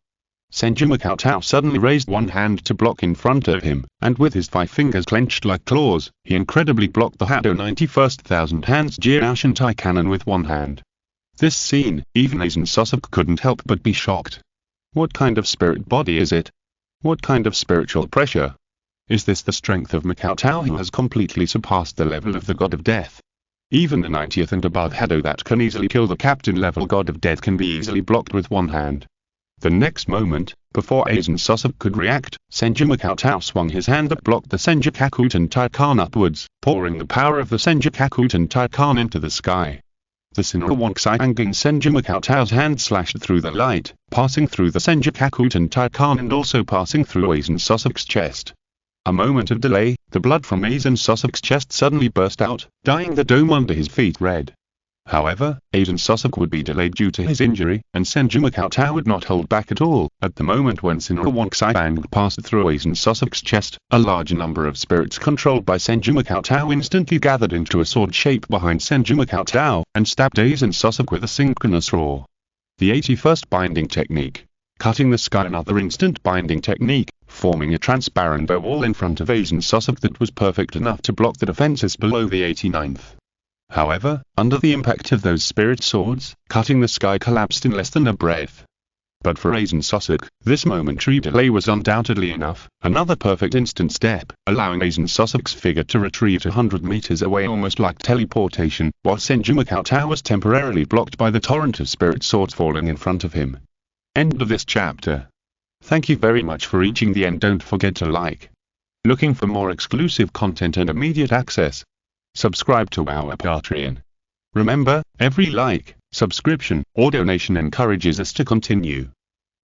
Senju Cheng suddenly raised one hand to block in front of him, and with his 5 fingers clenched like claws, he incredibly blocked the Hado 91st Thousand Hands Shinigami cannon with one hand. This scene, even Aizen Sasuke couldn't help but be shocked. What kind of spirit body is it? What kind of spiritual pressure? Is this the strength of Cheng who has completely surpassed the level of the God of Death? Even the 90th and above Hado that can easily kill the captain-level God of Death can be easily blocked with one hand. The next moment, before Aizen Sasuke could react, Senju Cheng swung his hand that blocked the Senju Taikan upwards, pouring the power of the Senju Taikan into the sky. The Senju Cheng's hand slashed through the light, passing through the Senju Taikan and also passing through Aizen Sasuke's chest. A moment of delay, the blood from Aizen Sasuke's chest suddenly burst out, dyeing the dome under his feet red. However, Aizen Sasuke would be delayed due to his injury, and Senju Cheng would not hold back at all. At the moment when Senju Cheng passed through Aizen Sasuke's chest, a large number of spirits controlled by Senju Cheng instantly gathered into a sword shape behind Senju Cheng, and stabbed Aizen Sasuke with a synchronous roar. The 81st Binding Technique. Cutting the sky. Another instant binding technique, forming a transparent bow wall in front of Aizen Sasuke that was perfect enough to block the defenses below the 89th. However, under the impact of those spirit swords, cutting the sky collapsed in less than a breath. But for Aizen Sasuke, this momentary delay was undoubtedly enough, another perfect instant step, allowing Aizen Sasuke's figure to retreat 100 meters away almost like teleportation, while Senju Cheng was temporarily blocked by the torrent of spirit swords falling in front of him. End of this chapter. Thank you very much for reaching the end. Don't forget to like. Looking for more exclusive content and immediate access? Subscribe to our Patreon. Remember, every like, subscription, or donation encourages us to continue.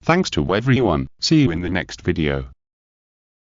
Thanks to everyone. See you in the next video.